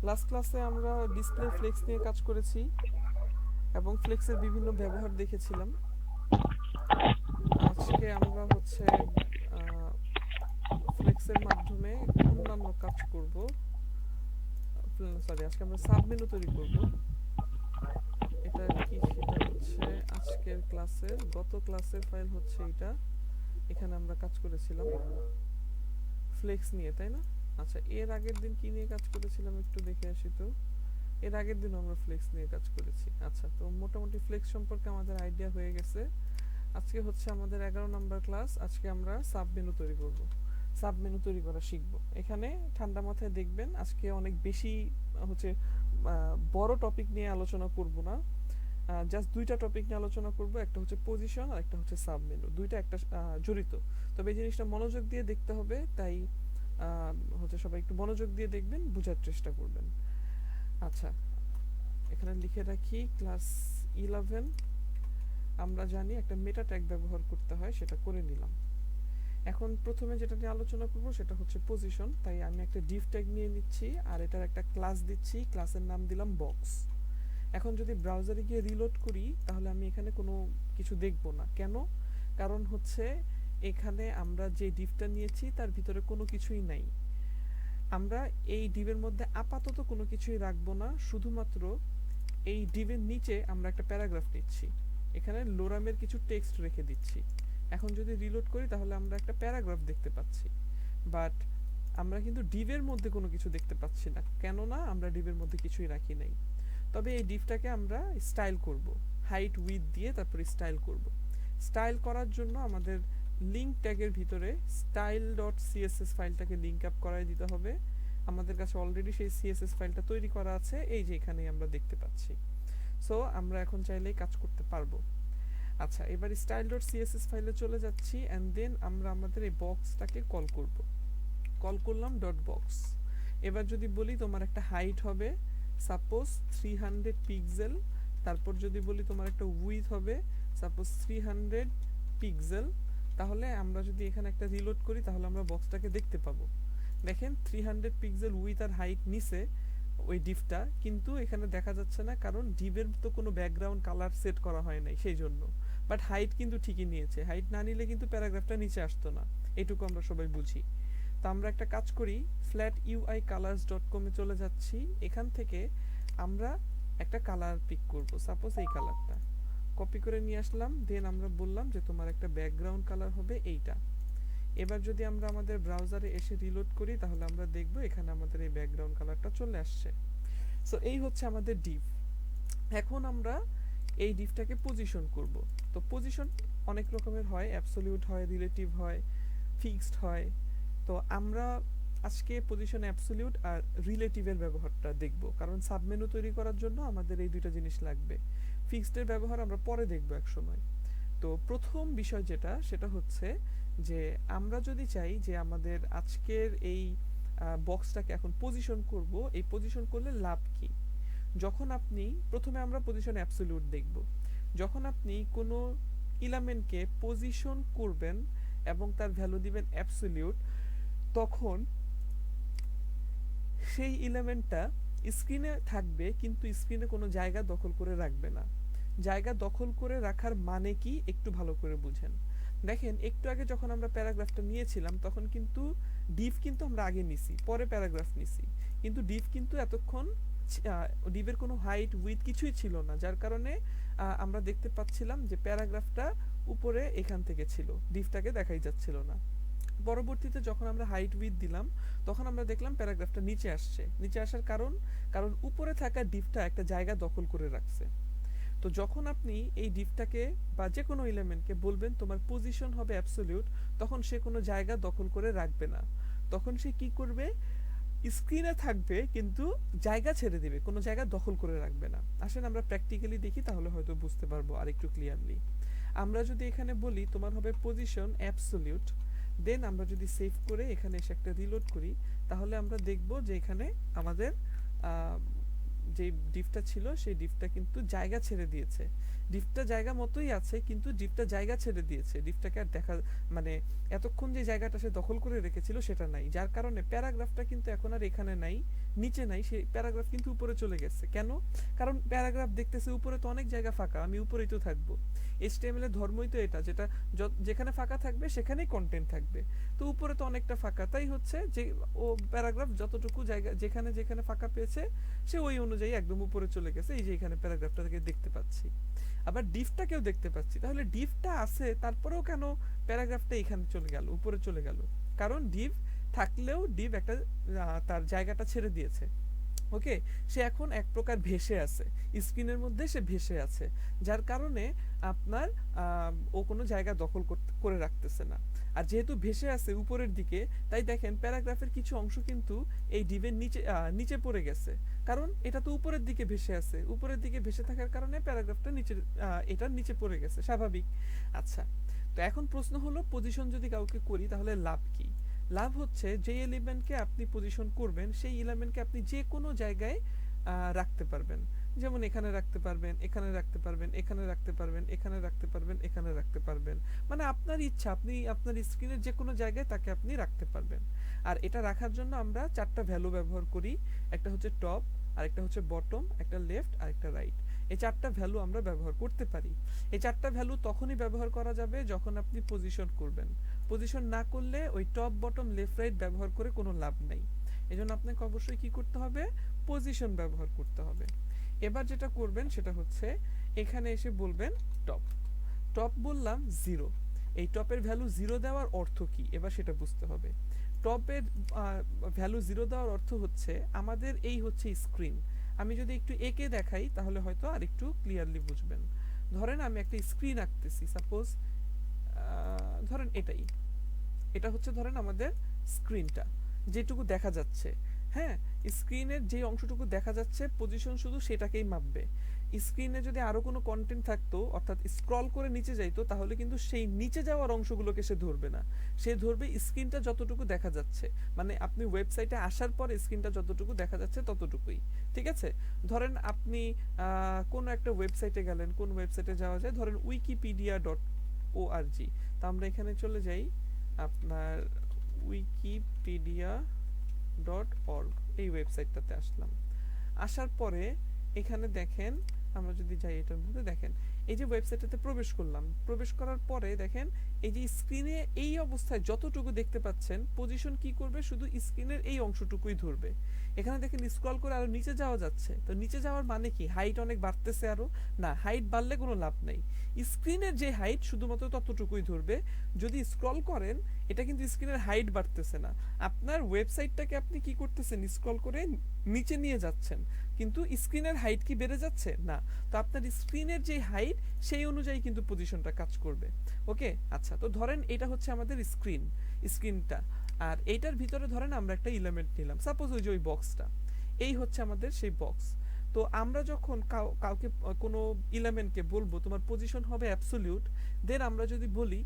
Last ক্লাসে আমরা display flakes নিয়ে কাজ করেছি এবং ফ্লেক্সের বিভিন্ন ব্যবহার দেখেছিলাম। আজকে আমরা ফ্লেক্সের মাধ্যমে অন্যান্য কাজ করব। সরি, আজকে আমরা সাব মেনু তৈরি করব। এটা কি? সেটা হচ্ছে আজকের ক্লাসের, গত ক্লাসের ফাইল হচ্ছে এটা। এখানে আমরা কাজ করেছিলাম ফ্লেক্স নিয়ে, তাই না? আচ্ছা, এর আগের দিন কি নিয়ে কাজ করেছিলাম একটু দেখে আসি তো। এর আগের দিন আমরা ফ্লেক্স নিয়ে কাজ করেছি। আচ্ছা, তো মোটামুটি ফ্লেক্স সম্পর্কে আমাদের আইডিয়া হয়ে গেছে। আজকে হচ্ছে আমাদের 11 নাম্বার ক্লাস। আজকে আমরা সাব মেনু তৈরি করব, সাব মেনু তৈরি করা শিখব। এখানে ঠান্ডা মাথায় দেখবেন, আজকে অনেক বেশি হচ্ছে বড় টপিক নিয়ে আলোচনা করব না। জাস্ট দুইটা টপিক নিয়ে আলোচনা করব, একটা হচ্ছে পজিশন আর একটা হচ্ছে সাব মেনু। দুইটা একটা জড়িত, তবে এই জিনিসটা মনোযোগ দিয়ে দেখতে হবে। তাই হচ্ছে সবাই একটু মনোযোগ দিয়ে দেখবেন, বোঝার চেষ্টা করবেন। আচ্ছা, এখানে লিখে রাখি ক্লাস 11 আমরা জানি একটা মেটা ট্যাগ ব্যবহার করতে হয়, সেটা করে নিলাম। এখন প্রথমে যেটা নিয়ে আলোচনা করব সেটা হচ্ছে পজিশন। তাই আমি একটা ডিভ ট্যাগ নিয়ে নিচ্ছি আর এটার একটা ক্লাস দিচ্ছি, ক্লাসের নাম দিলাম বক্স। এখন যদি ব্রাউজারে গিয়ে রিলোড করি তাহলে আমি এখানে কোনো কিছু দেখব না। কেন? কারণ হচ্ছে এখানে আমরা যে ডিভটা নিয়েছি তার ভিতরে কোনো কিছুই নাই। আমরা এই ডিভের মধ্যে আপাতত কোনো কিছুই রাখবো না, শুধুমাত্র এই ডিভের নিচে আমরা একটা প্যারাগ্রাফ নিচ্ছি। এখানে লোরামের কিছু টেক্সট রেখে দিচ্ছি। এখন যদি রিলোড করি তাহলে আমরা একটা প্যারাগ্রাফ দেখতে পাচ্ছি, বাট আমরা কিন্তু ডিভের মধ্যে কোনো কিছু দেখতে পাচ্ছি না, কেননা আমরা ডিভের মধ্যে কিছুই রাখি নাই। তবে এই ডিভটাকে আমরা স্টাইল করব, হাইট উইথ দিয়ে তারপরে স্টাইল করব। স্টাইল করার জন্য আমাদের লিঙ্ক ট্যাগের ভিতরে স্টাইল ডট সিএসএস ফাইলটাকে লিঙ্ক আপ করাই দিতে হবে। আমাদের কাছে অলরেডি সেই সিএসএস ফাইলটা তৈরি করা আছে, এই যে এখানেই আমরা দেখতে পাচ্ছি। সো আমরা এখন চাইলেই কাজ করতে পারবো। আচ্ছা, এবার স্টাইল ডট সিএসএস ফাইলে চলে যাচ্ছি অ্যান্ড দেন আমরা আমাদের এই বক্সটাকে কল করব। কল করলাম ডট বক্স। এবার যদি বলি তোমার একটা হাইট হবে সাপোজ 300 পিক্সেল, তারপর যদি বলি তোমার একটা উইথ হবে সাপোজ 300 পিক্সেল, তাহলে আমরা যদি এখানে একটা রিলোড করি তাহলে আমরা বক্সটাকে দেখতে পাবো। দেখেন 300 পিক্সেল উইথ আর হাইট নিছে ওই ডিভটা, কিন্তু এখানে দেখা যাচ্ছে না, কারণ ডিভের তো কোনো ব্যাকগ্রাউন্ড কালার সেট করা হয় নাই সেই জন্য। বাট হাইট কিন্তু ঠিকই নিয়েছে, হাইট না নিলে কিন্তু প্যারাগ্রাফটা নিচে আসতো না, এইটুকু আমরা সবাই বুঝি। তো আমরা একটা কাজ করি, ফ্ল্যাট ইউআই কালার্স ডট কমে চলে যাচ্ছি। এখান থেকে আমরা একটা কালার পিক করব, সাপোজ এই কালারটা কপি করে নিয়ে আসলাম। দেন আমরা বললাম যে তোমার একটা ব্যাকগ্রাউন্ড কালার হবে এইটা। এবার যদি আমরা আমাদের ব্রাউজারে এসে রিলোড করি তাহলে আমরা দেখব এখানে আমাদের এই ব্যাকগ্রাউন্ড কালারটা চলে আসছে। সো এই হচ্ছে আমাদের ডিভ। এখন আমরা এই ডিভটাকে পজিশন করব। তো পজিশন অনেক রকমের হয়, অ্যাবসলিউট হয়, রিলেটিভ হয়, ফিক্সড হয়। তো আমরা আজকে পজিশন অ্যাবসলিউট আর রিলেটিভের ব্যবহারটা দেখব, কারণ সাবমেনু তৈরি করার জন্য আমাদের এই দুইটা জিনিস লাগবে। ফিক্সডের ব্যবহার আমরা পরে দেখব এক সময়। তো প্রথম বিষয় যেটা, সেটা হচ্ছে যে আমরা যদি চাই যে আমাদের আজকের এই বক্সটাকে এখন পজিশন করব, এই পজিশন করলে লাভ কি? যখন আপনি প্রথমে আমরা পজিশন অ্যাবসলিউট দেখব। যখন আপনি কোনো এলিমেন্টকে পজিশন করবেন এবং তার ভ্যালু দিবেন অ্যাবসলিউট, তখন সেই এলিমেন্টটা স্ক্রিনে থাকবে কিন্তু স্ক্রিনে কোনো জায়গা দখল করে রাখবে না। জায়গা দখল করে রাখার মানে কি একটু ভালো করে বুঝেন। দেখেন, একটু আগে যখন আমরা প্যারাগ্রাফটা নিয়েছিলাম তখন কিন্তু ডিভ কিন্তু আমরা আগে নিছি, পরে প্যারাগ্রাফ নিছি, কিন্তু ডিভ কিন্তু এতক্ষণ ডিভের কোনো হাইট উইথ কিছুই ছিল না, যার কারণে আমরা দেখতে পাচ্ছিলাম যে প্যারাগ্রাফটা উপরে এখান থেকে ছিল, ডিভটাকে দেখাই যাচ্ছিল না। পরবর্তীতে যখন আমরা হাইট উইথ দিলাম তখন আমরা দেখলাম প্যারাগ্রাফটা নিচে আসছে। নিচে আসার কারণ, কারণ উপরে থাকা ডিভটা একটা জায়গা দখল করে রাখছে। তো যখন আপনি এই ডিভটাকে বা যে কোনো এলিমেন্টকে বলবেন তোমার পজিশন হবে অ্যাবসলিউট, তখন সে কোনো জায়গা দখল করে রাখবে না। তখন সে কি করবে? স্ক্রিনে থাকবে কিন্তু জায়গা ছেড়ে দিবে, কোনো জায়গা দখল করে রাখবে না। আসেন আমরা প্র্যাকটিক্যালি দেখি, তাহলে হয়তো বুঝতে পারবো আরেকটু ক্লিয়ারলি। আমরা যদি এখানে বলি তোমার হবে পজিশন অ্যাবসলিউট, দেন আমরা যদি সেভ করে এখানে এসে একটা রিলোড করি তাহলে আমরা দেখব যে এখানে আমাদের যে ডিভটা ছিল সেই ডিভটা কিন্তু জায়গা ছেড়ে দিয়েছে। ডিফটা জায়গা মতোই আছে, কিন্তু ডিফটা জায়গা ছেড়ে দিয়েছে, ডিফটাকে আর দেখা মানে এতক্ষণ যে জায়গাটা সে দখল করে রেখেছিল সেটা নাই, যার কারণে প্যারাগ্রাফটা কিন্তু এখন আর এখানে নাই, নিচে নাই, সেই প্যারাগ্রাফ কিন্তু উপরে চলে গেছে। কেন? কারণ প্যারাগ্রাফ দেখতেছে উপরে তো অনেক জায়গা ফাঁকা, আমি উপরেই তো থাকবো। এইচটিএমএল এর ধর্মই তো এটা, যেটা যেখানে ফাঁকা থাকবে সেখানেই কন্টেন্ট থাকবে। তো উপরে তো অনেকটা ফাঁকা, তাই হচ্ছে যে ও প্যারাগ্রাফ যতটুকু জায়গা যেখানে যেখানে ফাঁকা পেয়েছে সে ওই অনুযায়ী একদম উপরে চলে গেছে। এই যে এখানে প্যারাগ্রাফটা থেকে দেখতে পাচ্ছি, আবার ডিফটাকেও দেখতে পাচ্ছি। তাহলে ডিফটা আছে, তারপরেও কেন প্যারাগ্রাফটা এখানে চলে গেল, উপরে চলে গেল? কারণ ডিভ থাকলেও ডিভ একটা তার জায়গাটা ছেড়ে দিয়েছে। ওকে, সে এখন এক প্রকার ভেসে আছে, স্ক্রিনের মধ্যে সে ভেসে আছে, যার কারণে আপনার ও কোনো জায়গা দখল করে রাখতেছে না। আর যেহেতু ভেসে আছে উপরের দিকে, তাই দেখেন প্যারাগ্রাফের কিছু অংশ কিন্তু এই ডিভের নিচে নিচে পড়ে গেছে, কারণ এটা তো উপরের দিকে ভেসে আছে, উপরের দিকে ভেসে থাকার কারণে প্যারাগ্রাফটা নিচে এটার নিচে পড়ে গেছে, স্বাভাবিক। আচ্ছা, তো এখন প্রশ্ন হলো পজিশন যদি কাউকে করি তাহলে লাভ কি? লাভ হচ্ছে যে এলিমেন্টকে আপনি পজিশন করবেন সেই এলিমেন্টকে আপনি যে কোনো জায়গায় রাখতে পারবেন। যেমন এখানে রাখতে পারবেন, এখানে রাখতে পারবেন, এখানে রাখতে পারবেন, এখানে রাখতে পারবেন, এখানে রাখতে পারবেন, মানে আপনার ইচ্ছা, আপনি আপনার স্ক্রিনের যে কোনো জায়গায় তাকে আপনি রাখতে পারবেন। আর এটা রাখার জন্য আমরা চারটা ভ্যালু ব্যবহার করি, একটা হচ্ছে টপ, আরেকটা হচ্ছে বটম, একটা লেফট, আর একটা রাইট। এই চারটা ভ্যালু আমরা ব্যবহার করতে পারি। এই চারটা ভ্যালু তখনই ব্যবহার করা যাবে যখন আপনি পজিশন করবেন। পজিশন না করলে ওই টপ বটম লেফট রাইট ব্যবহার করে কোনো লাভ নেই। এজন্য আপনাকে অবশ্যই কি করতে হবে? পজিশন ব্যবহার করতে হবে। এবার যেটা করবেন সেটা হচ্ছে এখানে এসে বলবেন টপ। টপ বললাম 0। এই টপের ভ্যালু 0 দেওয়ার অর্থ কি এবার সেটা বুঝতে হবে। টপের ভ্যালু 0 দেওয়ার অর্থ হচ্ছে আমাদের এই হচ্ছে স্ক্রিন। আমি যদি একটু এঁকে দেখাই তাহলে হয়তো আর একটু ক্লিয়ারলি বুঝবেন। ধরেন আমি একটা স্ক্রিন আঁকতেছি, সাপোজ ধরেন এটা হচ্ছে ধরেন আমাদের স্ক্রিনটা, যেটুকু দেখা যাচ্ছে। হ্যাঁ, স্ক্রিনের যে অংশটুকু দেখা যাচ্ছে পজিশন শুধু সেটাকেই মাপবে। স্ক্রিনে যদি আরো কোনো কন্টেন্ট থাকতো, অর্থাৎ স্ক্রল করে নিচে যাইতো, তাহলে কিন্তু সেই নিচে যাওয়ার অংশগুলোকে সে ধরবে না, সে ধরবে স্ক্রিনটা যতটুকু দেখা যাচ্ছে। মানে আপনি ওয়েবসাইটে আসার পর স্ক্রিনটা যতটুকু দেখা যাচ্ছে ততটুকুই, ঠিক আছে? ধরেন আপনি কোনো একটা ওয়েবসাইটে গেলেন, কোন ওয়েবসাইটে যাওয়া যায়, ধরেন wikipedia.org। তো আমরা এখানে চলে যাই, আপনার wikipedia.org এই ওয়েবসাইটটাতে আসলাম। আসার পরে এখানে দেখেন, আমরা যদি যাই এটার মধ্যে, দেখেন এই যে ওয়েবসাইটটাতে প্রবেশ করলাম, প্রবেশ করার পরে দেখেন এই যে স্ক্রিনে এই অবস্থায় যতটুকু দেখতে পাচ্ছেন, পজিশন কি করবে? শুধু স্ক্রিনের এই অংশটুকুই ধরবে। এখানে দেখেন স্ক্রল করে আরো নিচে যাওয়া যাচ্ছে, তো নিচে যাওয়ার মানে কি? হাইট অনেক বাড়তেছে আরো? না, হাইট বাড়লে কোনো লাভ নেই। স্ক্রিনের যে হাইট শুধুমাত্র ততটুকুই ধরবে। যদি স্ক্রল করেন, এটা কিন্তু স্ক্রিনের হাইট বাড়তেছে না, আপনার ওয়েবসাইটটাকে আপনি কি করতেছেন? স্ক্রল করে নিচে নিয়ে যাচ্ছেন, কিন্তু স্ক্রিনের হাইট কি বেড়ে যাচ্ছে? না। তো আপনার স্ক্রিনের যে হাইট সেই অনুযায়ী কিন্তু পজিশনটা কাজ করবে। ওকে, আচ্ছা, তো ধরেন এটা হচ্ছে আমাদের স্ক্রিনটা, আর এইটার ভিতরে ধরেন আমরা একটা এলিমেন্ট নিলাম, সাপোজ ওই যে ওই বক্সটা, এই হচ্ছে আমাদের সেই বক্স। তো আমরা যখন কাউকে কোনো এলিমেন্টকে বলবো তোমার পজিশন হবে অ্যাবসলিউট, দেন আমরা যদি বলি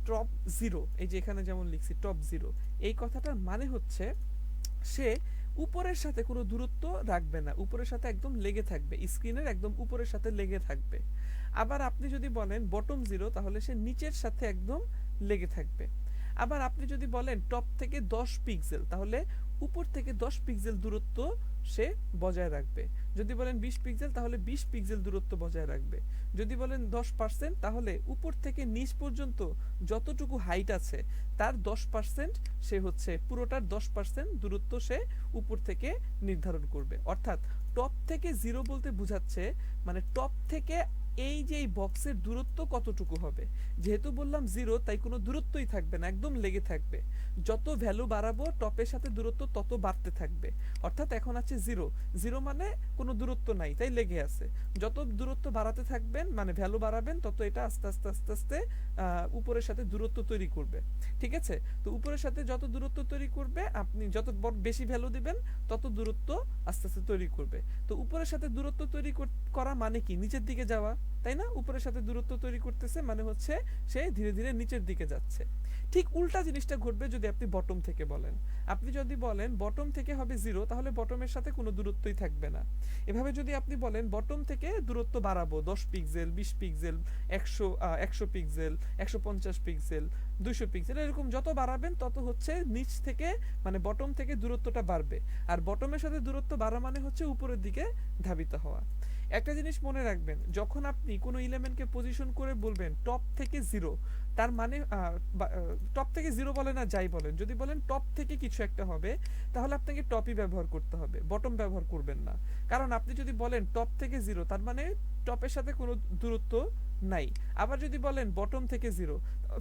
টপ 0, এই যে এখানে যেমন লিখছি টপ 0, এই কথাটার মানে হচ্ছে সে উপরের সাথে কোনো দূরত্ব রাখবে না, উপরের সাথে একদম লেগে থাকবে, স্ক্রিনের একদম উপরের সাথে লেগে থাকবে। আবার আপনি যদি বলেন বটম 0, তাহলে সে নিচের সাথে একদম লেগে থাকবে। আবার আপনি যদি বলেন টপ থেকে 10 পিক্সেল, তাহলে উপর থেকে 10 পিক্সেল দূরত্ব সে বজায় রাখবে। যদি বলেন 20 পিক্সেল, তাহলে 20 পিক্সেল দূরত্ব বজায় রাখবে। যদি বলেন 10%, তাহলে উপর থেকে নিচ পর্যন্ত যতটুকু হাইট আছে তার 10% সে হচ্ছে পুরোটার 10% দূরত্ব সে উপর থেকে নির্ধারণ করবে। অর্থাৎ টপ থেকে 0 বলতে বোঝাচ্ছে মানে টপ থেকে এই যে এই বক্সের দূরত্ব কতটুকু হবে। যেহেতু বললাম 0, তাই কোনো দূরত্বই থাকবে না, একদম লেগে থাকবে। যত ভ্যালু বাড়াবো টপের সাথে দূরত্ব তত বাড়তে থাকবে। অর্থাৎ এখন আছে 0 মানে কোনো দূরত্ব নাই, তাই লেগে আছে। যত দূরত্ব বাড়াতে থাকবেন মানে ভ্যালু বাড়াবেন, তত এটা আস্তে আস্তে আস্তে আস্তে উপরের সাথে দূরত্ব তৈরি করবে, ঠিক আছে? তো উপরের সাথে যত দূরত্ব তৈরি করবে, আপনি যত বেশি ভ্যালু দিবেন তত দূরত্ব আস্তে আস্তে তৈরি করবে। তো উপরের সাথে দূরত্ব তৈরি করা মানে কি? নিচের দিকে যাওয়া। তাই না? উপরের সাথে দূরত্ব তৈরি করতেছে, মানে হচ্ছে সে ধীরে ধীরে নিচের দিকে যাচ্ছে। ঠিক উল্টা জিনিসটা ঘটবে যদি আপনি বটম থেকে বলেন। আপনি যদি বলেন বটম থেকে হবে 0, তাহলে বটমের সাথে কোনো দূরত্বই থাকবে না। এভাবে যদি আপনি বলেন বটম থেকে দূরত্ব বাড়াবো 10 pixel, 20 pixel, 100 pixel, 150 pixel, 200 pixel, এরকম যত বাড়াবেন তত হচ্ছে নিচ থেকে, মানে বটম থেকে দূরত্বটা বাড়বে। আর বটমের সাথে দূরত্ব বাড়া মানে হচ্ছে উপরের দিকে ধাবিত হওয়া। একটা জিনিস মনে রাখবেন, যখন আপনি কোনো এলিমেন্টকে পজিশন করে বলবেন টপ থেকে 0, তার মানে টপ থেকে 0 বলেন আর যাই বলেন, যদি বলেন টপ থেকে কিছু একটা হবে, তাহলে আপনাকে টপই ব্যবহার করতে হবে, বটম ব্যবহার করবেন না। কারণ আপনি যদি বলেন টপ থেকে 0, তার মানে টপের সাথে কোনো দূরত্ব নাই। আবার যদি বলেন বটম থেকে 0,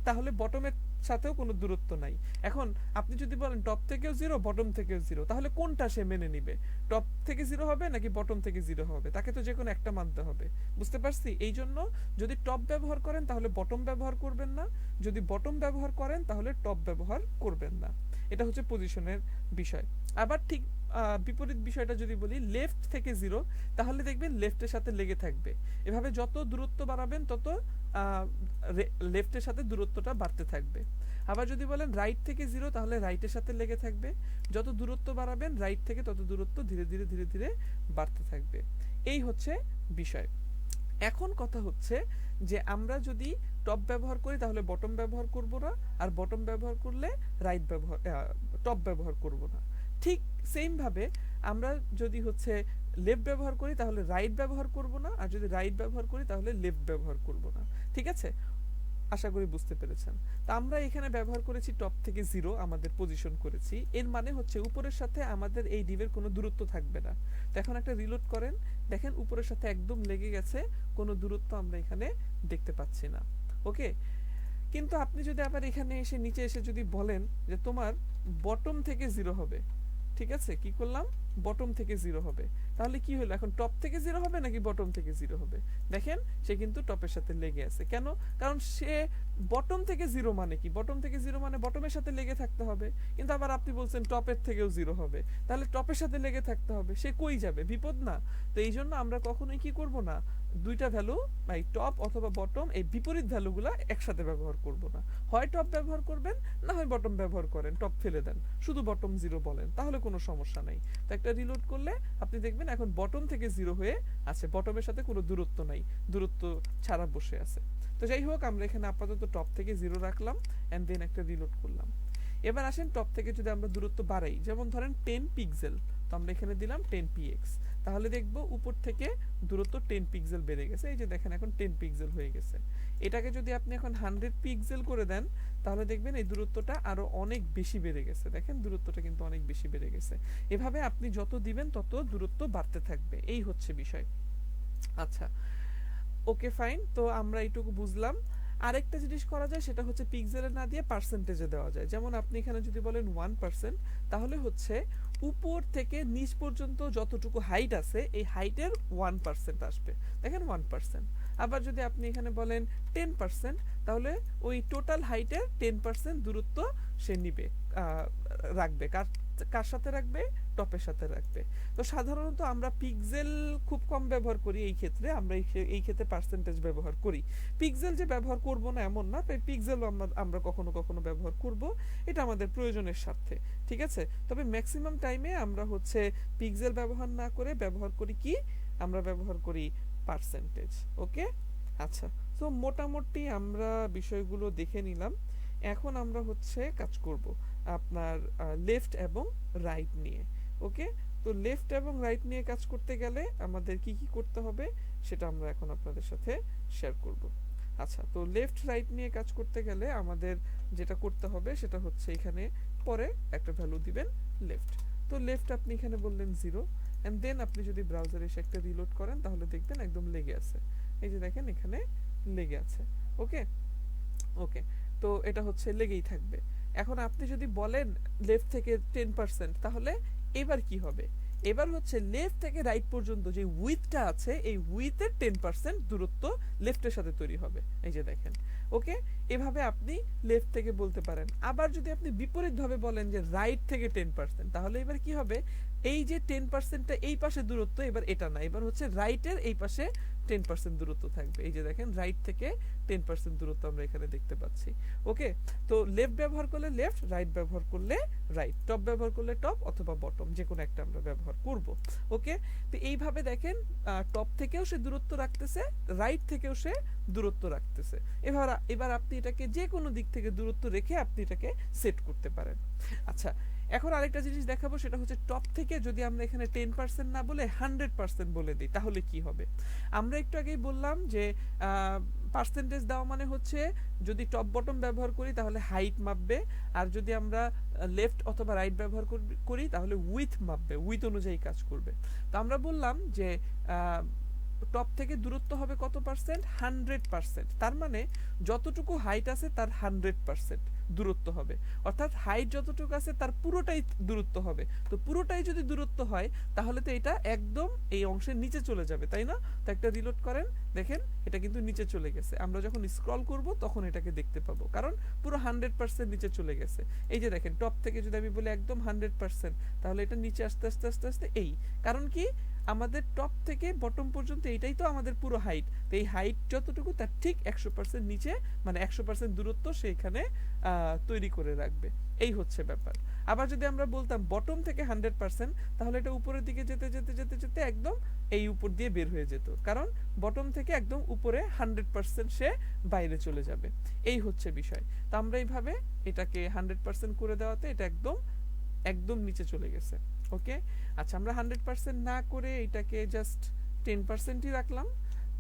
তাহলে বটমের সাথেও কোনো দূরত্ব নাই। এখন আপনি যদি বলেন টপ থেকেও 0, বটম থেকেও 0, তাহলে কোনটা সে মেনে নিবে? টপ থেকে 0 হবে নাকি বটম থেকে 0 হবে? তাকে তো যে কোনো একটা মানতে হবে। বুঝতে পারছি? এই জন্য যদি টপ ব্যবহার করেন তাহলে বটম ব্যবহার করবেন না, যদি বটম ব্যবহার করেন তাহলে টপ ব্যবহার করবেন না। এটা হচ্ছে পজিশনের বিষয়। আবার ঠিক বিপরীত বিষয়টা যদি বলি, লেফট থেকে 0, তাহলে দেখবেন লেফটের সাথে লেগে থাকবে। এভাবে যত দূরত্ব বাড়াবেন তত লেফটের সাথে দূরত্বটা বাড়তে থাকবে। আবার যদি বলেন রাইট থেকে 0, তাহলে রাইটের সাথে লেগে থাকবে। যত দূরত্ব বাড়াবেন রাইট থেকে তত দূরত্ব ধীরে ধীরে ধীরে ধীরে বাড়তে থাকবে। এই হচ্ছে বিষয়। এখন কথা হচ্ছে যে আমরা যদি টপ ব্যবহার করি তাহলে বটম ব্যবহার করব না, আর বটম ব্যবহার করলে টপ ব্যবহার করব না। ঠিক সেম ভাবে আমরা যদি হচ্ছে লেফট ব্যবহার করি তাহলে রাইট ব্যবহার করব না, আর যদি রাইট ব্যবহার করি তাহলে লেফট ব্যবহার করব না। ঠিক আছে? আশা করি বুঝতে পেরেছেন। তো আমরা এখানে ব্যবহার করেছি টপ থেকে 0, আমাদের পজিশন করেছি, এর মানে হচ্ছে উপরের সাথে আমাদের এই ডিভের কোনো দূরত্ব থাকবে না। তো এখন একটা রিলোড করেন, দেখেন উপরের সাথে একদম লেগে গেছে, কোনো দূরত্ব আমরা এখানে দেখতে পাচ্ছি না। ওকে, কিন্তু আপনি যদি আবার এখানে এসে নিচে এসে যদি বলেন যে তোমার বটম থেকে 0 হবে, ঠিক আছে, কি করলাম? বটম থেকে 0 হবে, তাহলে কি হলো? এখন টপ থেকে 0 হবে নাকি বটম থেকে 0 হবে? দেখেন সে কিন্তু টপের সাথে লেগে আছে। কেন? কারণ সে বটম থেকে 0 মানে কি? বটম থেকে 0 মানে বটমের সাথে লেগে থাকতে হবে। কিন্তু আবার আপনি বলছেন টপের থেকেও 0 হবে, তাহলে টপের সাথে লেগে থাকতে হবে, সে কই যাবে? বিপদ না? তো এই জন্য আমরা কখনোই কি করব না, দুইটা ভ্যালু, এই টপ অথবা বটম, এই বিপরীত ভ্যালুগুলা একসাথে ব্যবহার করব না। হয় টপ ব্যবহার করবেন, না হয় বটম ব্যবহার করেন, টপ ফেলে দেন, শুধু বটম 0 বলেন, তাহলে কোনো সমস্যা নাই। তো একটা রিলোড করলে আপনি দেখবেন এখন বটম থেকে 0 হয়ে আছে, বটমের সাথে কোনো দূরত্ব নাই, দূরত্ব ছাড়া বসে আছে। তো যাই হোক, আমরা এখানে আপাতত টপ থেকে 0 রাখলাম, এন্ড দেন একটা রিলোড করলাম। এবার আসেন টপ থেকে যদি আমরা দূরত্ব বাড়াই, যেমন ধরেন 10 পিক্সেল, তো আমরা এখানে দিলাম 10 px, তাহলে দেখবো উপর থেকে দূরত্ব 10 পিক্সেল বেড়ে গেছে। এই যে দেখেন এখন 10 পিক্সেল হয়ে গেছে। এটাকে যদি আপনি এখন 100 পিক্সেল করে দেন, তাহলে দেখবেন এই দূরত্বটা আরো অনেক বেশি বেড়ে গেছে। দেখেন দূরত্বটা কিন্তু অনেক বেশি বেড়ে গেছে। এভাবে আপনি যত দিবেন তত দূরত্ব বাড়তে থাকবে, এই হচ্ছে বিষয়। আচ্ছা, ওকে ফাইন, তো আমরা এইটুকু বুঝলাম। আরেকটা জিনিস করা যায়, সেটা হচ্ছে পিক্সেলে না দিয়ে পার্সেন্টেজে দেওয়া যায়। যেমন আপনি এখানে যদি বলেন 1%, তাহলে হচ্ছে উপর থেকে নিচ পর্যন্ত যতটুকু হাইট আছে এই হাইটের 1% আসবে। দেখেন 1%। আবার যদি আপনি এখানে বলেন 10%, তাহলে ওই টোটাল হাইটের 10% দূরত্ব সে নিবে, রাখবে। কার সাথে রাখবে? টপের সাথে রাখবে। তো সাধারণত আমরা পিক্সেল খুব কম ব্যবহার করি, এই ক্ষেত্রে আমরা এই ক্ষেত্রে পার্সেন্টেজ ব্যবহার করি। পিক্সেল যে ব্যবহার করব না এমন না, পিক্সেলও আমরা কখনো কখনো ব্যবহার করব, এটা আমাদের প্রয়োজনের স্বার্থে। ঠিক আছে? তবে ম্যাক্সিমাম টাইমে আমরা হচ্ছে পিক্সেল ব্যবহার না করে ব্যবহার করি কি? আমরা ব্যবহার করি পার্সেন্টেজ। ওকে, আচ্ছা, তো মোটামুটি আমরা বিষয়গুলো দেখে নিলাম। এখন আমরা হচ্ছে কাজ করব আপনার লেফট এবং রাইট নিয়ে। ওকে, তো লেফট এবং রাইট নিয়ে কাজ করতে গেলে আমাদের কি কি করতে হবে সেটা আমরা এখন আপনাদের সাথে শেয়ার করব। আচ্ছা, তো লেফট রাইট নিয়ে কাজ করতে গেলে আমাদের যেটা করতে হবে সেটা হচ্ছে এখানে পরে একটা ভ্যালু দিবেন লেফট। তো লেফট আপনি এখানে বললেন 0, এন্ড দেন আপনি যদি ব্রাউজারে এসে একটা রিলোড করেন তাহলে দেখবেন একদম লেগে আছে। এই যে দেখেন এখানে লেগে আছে। ওকে, ওকে, তো এটা হচ্ছে লেগেই থাকবে। এখন আপনি যদি বলেন লেফট থেকে 10%, তাহলে এবার কি হবে? এবার হচ্ছে লেফট থেকে রাইট পর্যন্ত যে উইথটা আছে এই উইথের 10% দূরত্ব লেফটের সাথে তৈরি হবে। এই যে দেখেন। ওকে, এভাবে আপনি লেফট থেকে বলতে পারেন। আবার যদি আপনি বিপরীত ভাবে বলেন যে রাইট থেকে 10%, তাহলে এবার কি হবে? এই যে 10%টা এই পাশে দূরত্ব, এবার এটা না, এবার হচ্ছে রাইটের এই পাশে 10% দূরত্ব থাকবে। এই যে দেখেন রাইট থেকে 10% দূরত্ব আমরা এখানে দেখতে পাচ্ছি। ওকে, তো লেফট ব্যবহার করলে লেফট, রাইট ব্যবহার করলে রাইট, টপ ব্যবহার করলে টপ অথবা বটম, যে কোনো একটা আমরা ব্যবহার করব। ওকে, তো এইভাবে দেখেন টপ থেকেও সে দূরত্ব রাখতেছে, রাইট থেকেও সে দূরত্ব রাখতেছে। এবার আপনি এটাকে যে কোনো দিক থেকে দূরত্ব রেখে আপনি এটাকে সেট করতে পারেন। আচ্ছা, এখন আরেকটা জিনিস দেখাবো, সেটা হচ্ছে টপ থেকে যদি আমরা এখানে 10% না বলে 100% বলে দিই তাহলে কি হবে। আমরা একটু আগেই বললাম যে পার্সেন্টেজ দেওয়া মানে হচ্ছে যদি টপ বটম ব্যবহার করি তাহলে হাইট মাপবে, আর যদি আমরা লেফট অথবা রাইট ব্যবহার করি তাহলে উইথ মাপবে, উইথ অনুযায়ী কাজ করবে। তো আমরা বললাম যে টপ থেকে দূরত্ব হবে কত পার্সেন্ট, 100%। তার মানে যতটুকু হাইট আছে তার 100% দূরত্ব হবে, অর্থাৎ হাইট যতটুকু আছে তার পুরোটাই দূরত্ব হবে। তো পুরোটাই যদি দূরত্ব হয় তাহলে তো এটা একদম এই অংশের নিচে চলে যাবে, তাই না? তো একটা রিলোড করেন, দেখেন এটা কিন্তু নিচে চলে গেছে। আমরা যখন স্ক্রল করব তখন এটাকে দেখতে পাবো, কারণ পুরো 100% নিচে চলে গেছে। এই যে দেখেন টপ থেকে যদি আমি বলি একদম 100%, তাহলে এটা নিচে আস্তে আস্তে আস্তে আস্তে এই, কারণ কি আমাদের টপ থেকে বটম পর্যন্ত এটাই তো আমাদের পুরো হাইট। তো এই হাইট যতটুকু তার ঠিক 100% নিচে, মানে 100% দূরত্ব সেইখানে তৈরি করে রাখবে। এই হচ্ছে ব্যাপার। আবার যদি আমরা বলতাম বটম থেকে 100%, তাহলে এটা উপরের দিকে যেতে যেতে যেতে যেতে একদম এই উপর দিয়ে বের হয়ে যেত, কারণ বটম থেকে একদম উপরে 100% সে বাইরে চলে যাবে। এই হচ্ছে বিষয়। তো আমরা এইভাবে এটাকে 100% করে দেওয়াতে এটা একদম একদম নিচে চলে গেছে। ওকে, আচ্ছা, আমরা 100% না করে এটাকে জাস্ট 10%ই রাখলাম,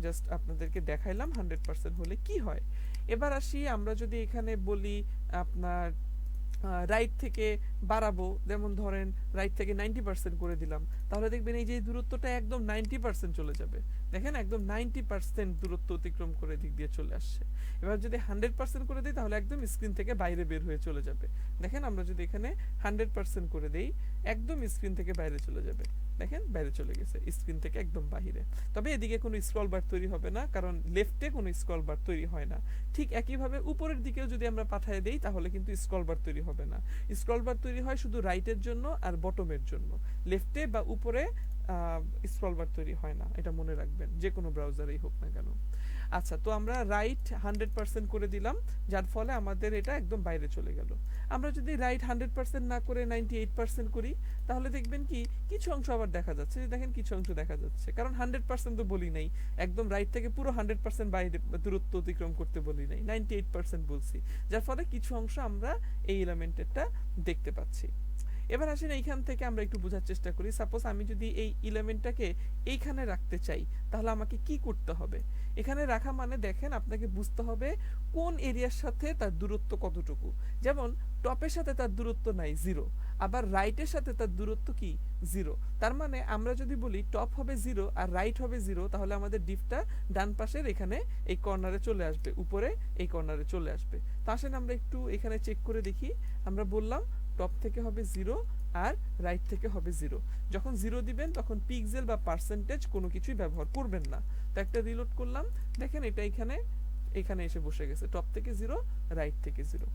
জাস্ট আপনাদেরকে দেখাইলাম 100% হলে কি হয়। এবার আসি, আমরা যদি এখানে বলি আপনার রাইট থেকে বাড়াবো, যেমন ধরেন রাইট থেকে 90% করে দিলাম, তাহলে দেখবেন এই যে দূরত্বটা একদম 90% চলে যাবে। দেখেন একদম 90% দূরত্ব অতিক্রম করে দিক দিয়ে চলে আসছে। এবার যদি 100% করে দিই তাহলে একদম স্ক্রিন থেকে বাইরে বের হয়ে চলে যাবে। দেখেন আমরা যদি এখানে 100% করে দেই একদম স্ক্রিন থেকে বাইরে চলে যাবে। দেখেন বাইরে চলে গেছে, স্ক্রিন থেকে একদম বাহিরে। তবে এদিকে কোনো স্ক্রল বার তৈরি হবে না, কারণ লেফটে কোনো স্ক্রল বার তৈরি হয় না। ঠিক একইভাবে উপরের দিকেও যদি আমরা পাঠিয়ে দেই তাহলে কিন্তু স্ক্রল বার তৈরি হবে না। স্ক্রল বার তৈরি হয় শুধু রাইটের জন্য আর বটমের জন্য, লেফটে বা উপরে স্ক্রল বার তৈরি হয় না, এটা মনে রাখবেন যে কোনো ব্রাউজারেই হোক না কেন। আচ্ছা, তো আমরা রাইট 100% করে দিলাম, যার ফলে আমাদের এটা একদম বাইরে চলে গেল। আমরা যদি রাইট 100% না করে 98% করি তাহলে দেখবেন কি কিছু অংশ আবার দেখা যাচ্ছে, দেখেন কিছু অংশ দেখা যাচ্ছে, কারণ 100% তো বলি নাই, একদম রাইট থেকে পুরো 100% বাইরে দূরত্ব অতিক্রম করতে বলি নাই, 98% বলছি, যার ফলে কিছু অংশ আমরা এই এলিমেন্টেরটা দেখতে পাচ্ছি। এবার আসেন এইখান থেকে আমরা একটু বোঝার চেষ্টা করি। সাপোজ আমি যদি এই এলিমেন্টটাকে এইখানে রাখতে চাই তাহলে আমাকে কি করতে হবে। এখানে রাখা মানে দেখেন আপনাকে বুঝতে হবে কোন এরিয়ার সাথে তার দূরত্ব কতটুকু। যেমন টপের সাথে তার দূরত্ব নাই, 0, আবার রাইটের সাথে তার দূরত্ব কি 0। তার মানে আমরা যদি বলি টপ হবে 0 আর রাইট হবে 0, তাহলে আমাদের ডিপটা ডান পাশের এখানে এই কর্নারে চলে আসবে, উপরে এই কর্নারে চলে আসবে। তো আসেন আমরা একটু এখানে চেক করে দেখি। আমরা বললাম টপ থেকে হবে 0 আর রাইট থেকে হবে 0। যখন 0 দিবেন তখন পিক্সেল বা পার্সেন্টেজ কোনো কিছুই ব্যবহার করবেন না। তো একটা রিলোড করলাম, দেখেন এটা এখানে এসে বসে গেছে, টপ থেকে 0 রাইট থেকে 0।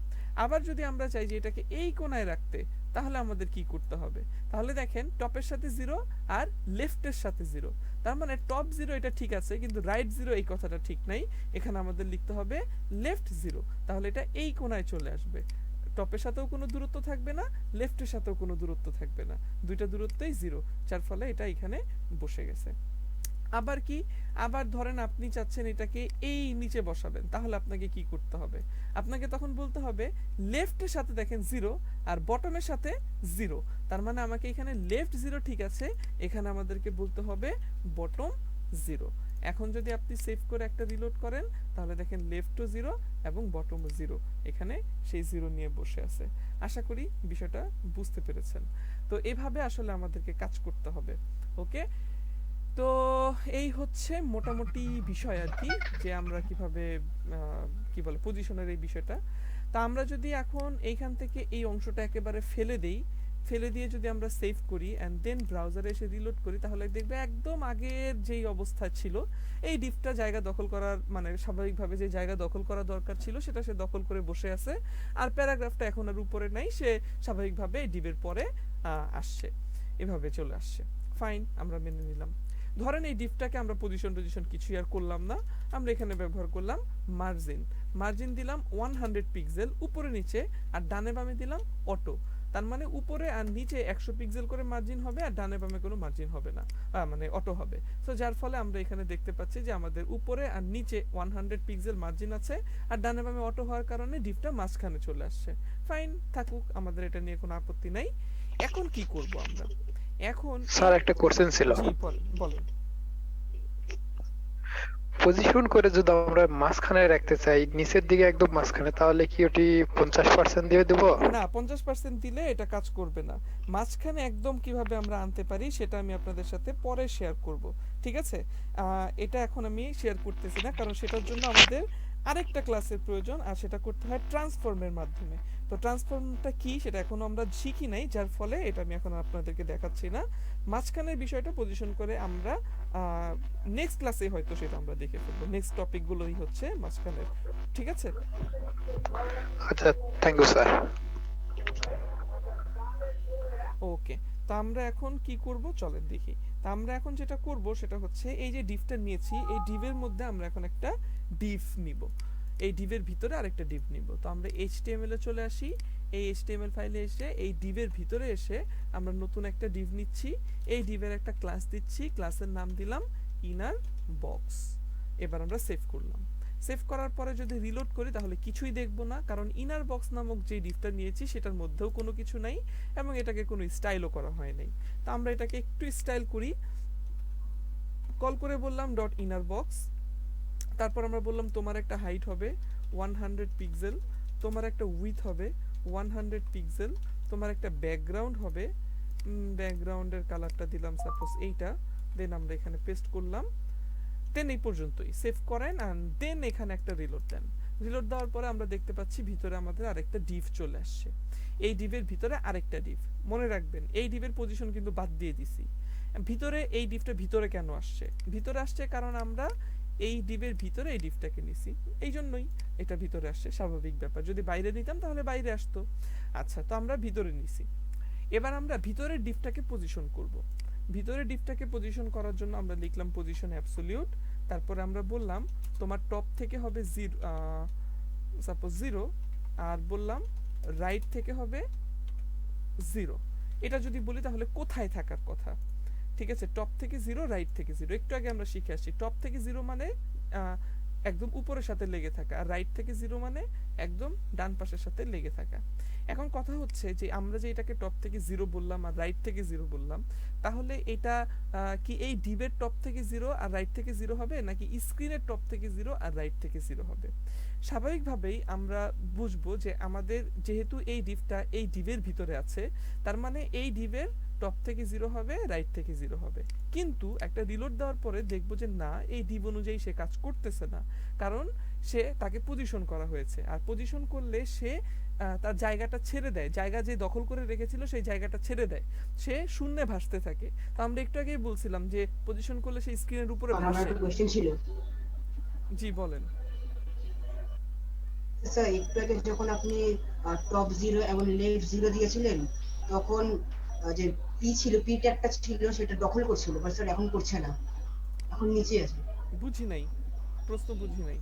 আবার যদি আমরা চাই যে এটাকে এই কোণায় রাখতে তাহলে আমাদের কি করতে হবে। তাহলে দেখেন টপের সাথে 0 আর লেফটের সাথে 0, তার মানে টপ 0 এটা ঠিক আছে কিন্তু রাইট 0 এই কথাটা ঠিক নাই। এখানে আমাদের লিখতে হবে লেফট 0, তাহলে এটা এই কোণায় চলে আসবে। টপের সাথেও কোনো দূরত্ব থাকবে না, লেফটের সাথেও কোনো দূরত্ব থাকবে না, দুইটা দূরত্বই 0, যার ফলে এটা এখানে বসে গেছে। আবার কি, আবার ধরেন আপনি চাচ্ছেন এটাকে এই নিচে বসাবেন, তাহলে আপনাকে কি করতে হবে। আপনাকে তখন বলতে হবে লেফটের সাথে দেখেন 0 আর বটমের সাথে 0, তার মানে আমাকে এখানে লেফট 0 ঠিক আছে, এখানে আমাদেরকে বলতে হবে বটম 0। এখন যদি আপনি সেভ করে একটা রিলোড করেন তাহলে দেখেন লেফটও 0 এবং বটমও 0, এখানে সেই 0 নিয়ে বসে আছে। আশা করি বিষয়টা বুঝতে পেরেছেন। তো এভাবে আসলে আমাদেরকে কাজ করতে হবে। ওকে, তো এই হচ্ছে মোটামুটি বিষয় আর কি, যে আমরা কিভাবে কি বলে পজিশনের এই বিষয়টা। তা আমরা যদি এখন এইখান থেকে এই অংশটা একেবারে ফেলে দিয়ে যদি আমরা সেভ করি এন্ড দেন ব্রাউজারে এসে রিলোড করি তাহলে দেখবে একদম আগের যেই অবস্থা ছিল এই ডিপটা জায়গা দখল করার মানে স্বাভাবিকভাবে যে জায়গা দখল করা দরকার ছিল সেটা সে দখল করে বসে আছে, আর প্যারাগ্রাফটা এখন আর উপরে নাই, সে স্বাভাবিকভাবে এই ডিপের পরে আসছে। এভাবে চলে আসছে। ফাইন, আমরা মেনে নিলাম। ধরেন এই ডিফটাকে আমরা পজিশন কিছুই আর করলাম না, আমরা এখানে ব্যবহার করলাম মার্জিন। মার্জিন দিলাম 100 পিক্সেল উপরে নিচে, আর ডানে বামে দিলাম অটো। তার মানে উপরে আর নিচে 100 পিক্সেল করে মার্জিন হবে, আর ডানে বামে কোনো মার্জিন হবে না, মানে অটো হবে। সো যার ফলে আমরা এখানে দেখতে পাচ্ছি যে আমাদের উপরে আর নিচে 100 পিক্সেল মার্জিন আছে, আর ডানে বামে অটো হওয়ার কারণে ডিপটা মাঝখানে চলে আসছে। ফাইন থাকুক, আমাদের এটা নিয়ে কোনো আপত্তি নাই। এখন কি করব আমরা? এখন স্যার একটা কোশ্চেন ছিল, জি বলেন। পজিশন করে যদি আমরা মাঝখানে রাখতে চাই, নিচের দিকে একদম মাঝখানে, তাহলে কি ওটি 50% দিয়ে দেবো? না, 50% দিলে এটা কাজ করবে না। মাঝখানে একদম কিভাবে আমরা আনতে পারি সেটা আমি আপনাদের সাথে পরে শেয়ার করব, ঠিক আছে? এটা এখন আমি শেয়ার করতেছি না, কারণ সেটার জন্য আমাদের আরেকটা ক্লাসের প্রয়োজন, আর সেটা করতে হয় ট্রান্সফর্মের মাধ্যমে। তো ট্রান্সফর্মটা কি সেটা এখনো আমরা শিখি নাই, যার ফলে এটা আমি এখন আপনাদেরকে দেখাচ্ছি না। মাঝখানের বিষয়টা পজিশন করে আমরা নেক্সট ক্লাসে হয়তো সেটা আমরা দেখে ফেলবো। নেক্সট টপিকগুলোই হচ্ছে মাঝখানের, ঠিক আছে? আচ্ছা, থ্যাংক ইউ স্যার। ওকে, তো আমরা এখন কি করব চলেন দেখি। তো আমরা এখন যেটা করব সেটা হচ্ছে এই যে ডিভটা নিয়েছি, এই ডিভের মধ্যে আমরা এখন একটা ডিভ নিব, এই ডিভের ভিতরে আরেকটা ডিভ নিব। তো আমরা এইচটিএমএল এ চলে আসি, এই এইচটিএমএল ফাইলে এসে এই ডিভের ভিতরে এসে আমরা নতুন একটা ডিভ নিচ্ছি, এই ডিভের একটা ক্লাস দিচ্ছি, ক্লাসের নাম দিলাম ইনার বক্স। এবার আমরা সেভ করলাম। সেভ করার পরে যদি রিলোড করি তাহলে কিছুই দেখব না, কারণ ইনার বক্স নামক যে ডিভটা নিয়েছি সেটার মধ্যেও কোনো কিছু নাই, এবং এটাকে কোনো স্টাইলও করা হয় নাই। তো আমরা এটাকে একটু স্টাইল করি, কল করে বললাম ডট ইনার বক্স। তারপর আমরা বললাম তোমার একটা হাইট হবে 100 পিক্সেল, তোমার একটা উইথ হবে 100 পিক্সেল, তোমার একটা ব্যাকগ্রাউন্ড হবে, ব্যাকগ্রাউন্ডের কালারটা দিলাম সাপোজ এইটা, দেন আমরা এখানে পেস্ট করলাম। দেন এই পর্যন্তই, সেভ করেন এন্ড দেন এখানে একটা রিলোড দেন। রিলোড দেওয়ার পরে আমরা দেখতে পাচ্ছি ভিতরে আমাদের আরেকটা ডিভ চলে আসছে। এই ডিভের ভিতরে আরেকটা ডিভ, মনে রাখবেন এই ডিভের পজিশন কিন্তু বাদ দিয়ে দিছি। ভিতরে এই ডিভটা ভিতরে কেন আসছে? ভিতরে আসছে কারণ আমরা এই ডিভের ভিতরে এই ডিভটাকে নিছি, এই জন্যই এটা ভিতরে আসছে, স্বাভাবিক ব্যাপার। যদি বাইরে নিতাম তাহলে বাইরে আসতো। আচ্ছা, তো আমরা ভিতরে নিছি। এবার আমরা ভিতরের ডিভটাকে পজিশন করব। ভিতরে ডিভটাকে পজিশন করার জন্য আমরা লিখলাম পজিশন অ্যাবসলিউট, তারপরে আমরা বললাম তোমার টপ থেকে হবে সাপোজ 0, আর বললাম রাইট থেকে হবে 0। এটা যদি বলি তাহলে কোথায় থাকার কথা, ঠিক আছে? টপ থেকে 0, রাইট থেকে 0। একটু আগে আমরা শিখে আসছি টপ থেকে 0 মানে একদম উপরের সাথে লেগে থাকা, আর রাইট থেকে 0 মানে একদম ডান পাশের সাথে লেগে থাকা। এখন কথা হচ্ছে যে আমরা যে এটাকে টপ থেকে 0 বললাম আর রাইট থেকে 0 বললাম, তাহলে এটা কি এই ডিভের টপ থেকে 0 আর রাইট থেকে 0 হবে, নাকি স্ক্রিনের টপ থেকে 0 আর রাইট থেকে 0 হবে? স্বাভাবিকভাবেই আমরা বুঝবো যে আমাদের যেহেতু এই ডিভটা এই ডিভের ভিতরে আছে, তার মানে এই ডিভের টপ থেকে 0 হবে, রাইট থেকে 0 হবে। কিন্তু একটা রিলোড দেওয়ার পরে দেখবো যে না, এই ডিভ অনুযায়ী সে কাজ করতেছে না, কারণ সে তাকে পজিশন করা হয়েছে, আর পজিশন করলে সে তার জায়গাটা ছেড়ে দেয়, জায়গা যে দখল করে রেখেছিল সেই জায়গাটা ছেড়ে দেয়, সে শূন্যে ভাসতে থাকে। তো আমরা একটু আগেই বলছিলাম যে পজিশন করলে সেই স্ক্রিনের উপরে আমার ভাসে। একটা কোশ্চেন ছিল জি বলেন। স্যার। একটু আগে যখন আপনি টপ 0 এবং লেফট 0 দিয়েছিলেন, তখন যে পি ছিল, পি ট্যাগটা ছিল, সেটা দখল করছিল, বাট স্যার এখন করছে না, এখন নিচে আছে। বুঝি নাই, প্রশ্ন বুঝি নাই।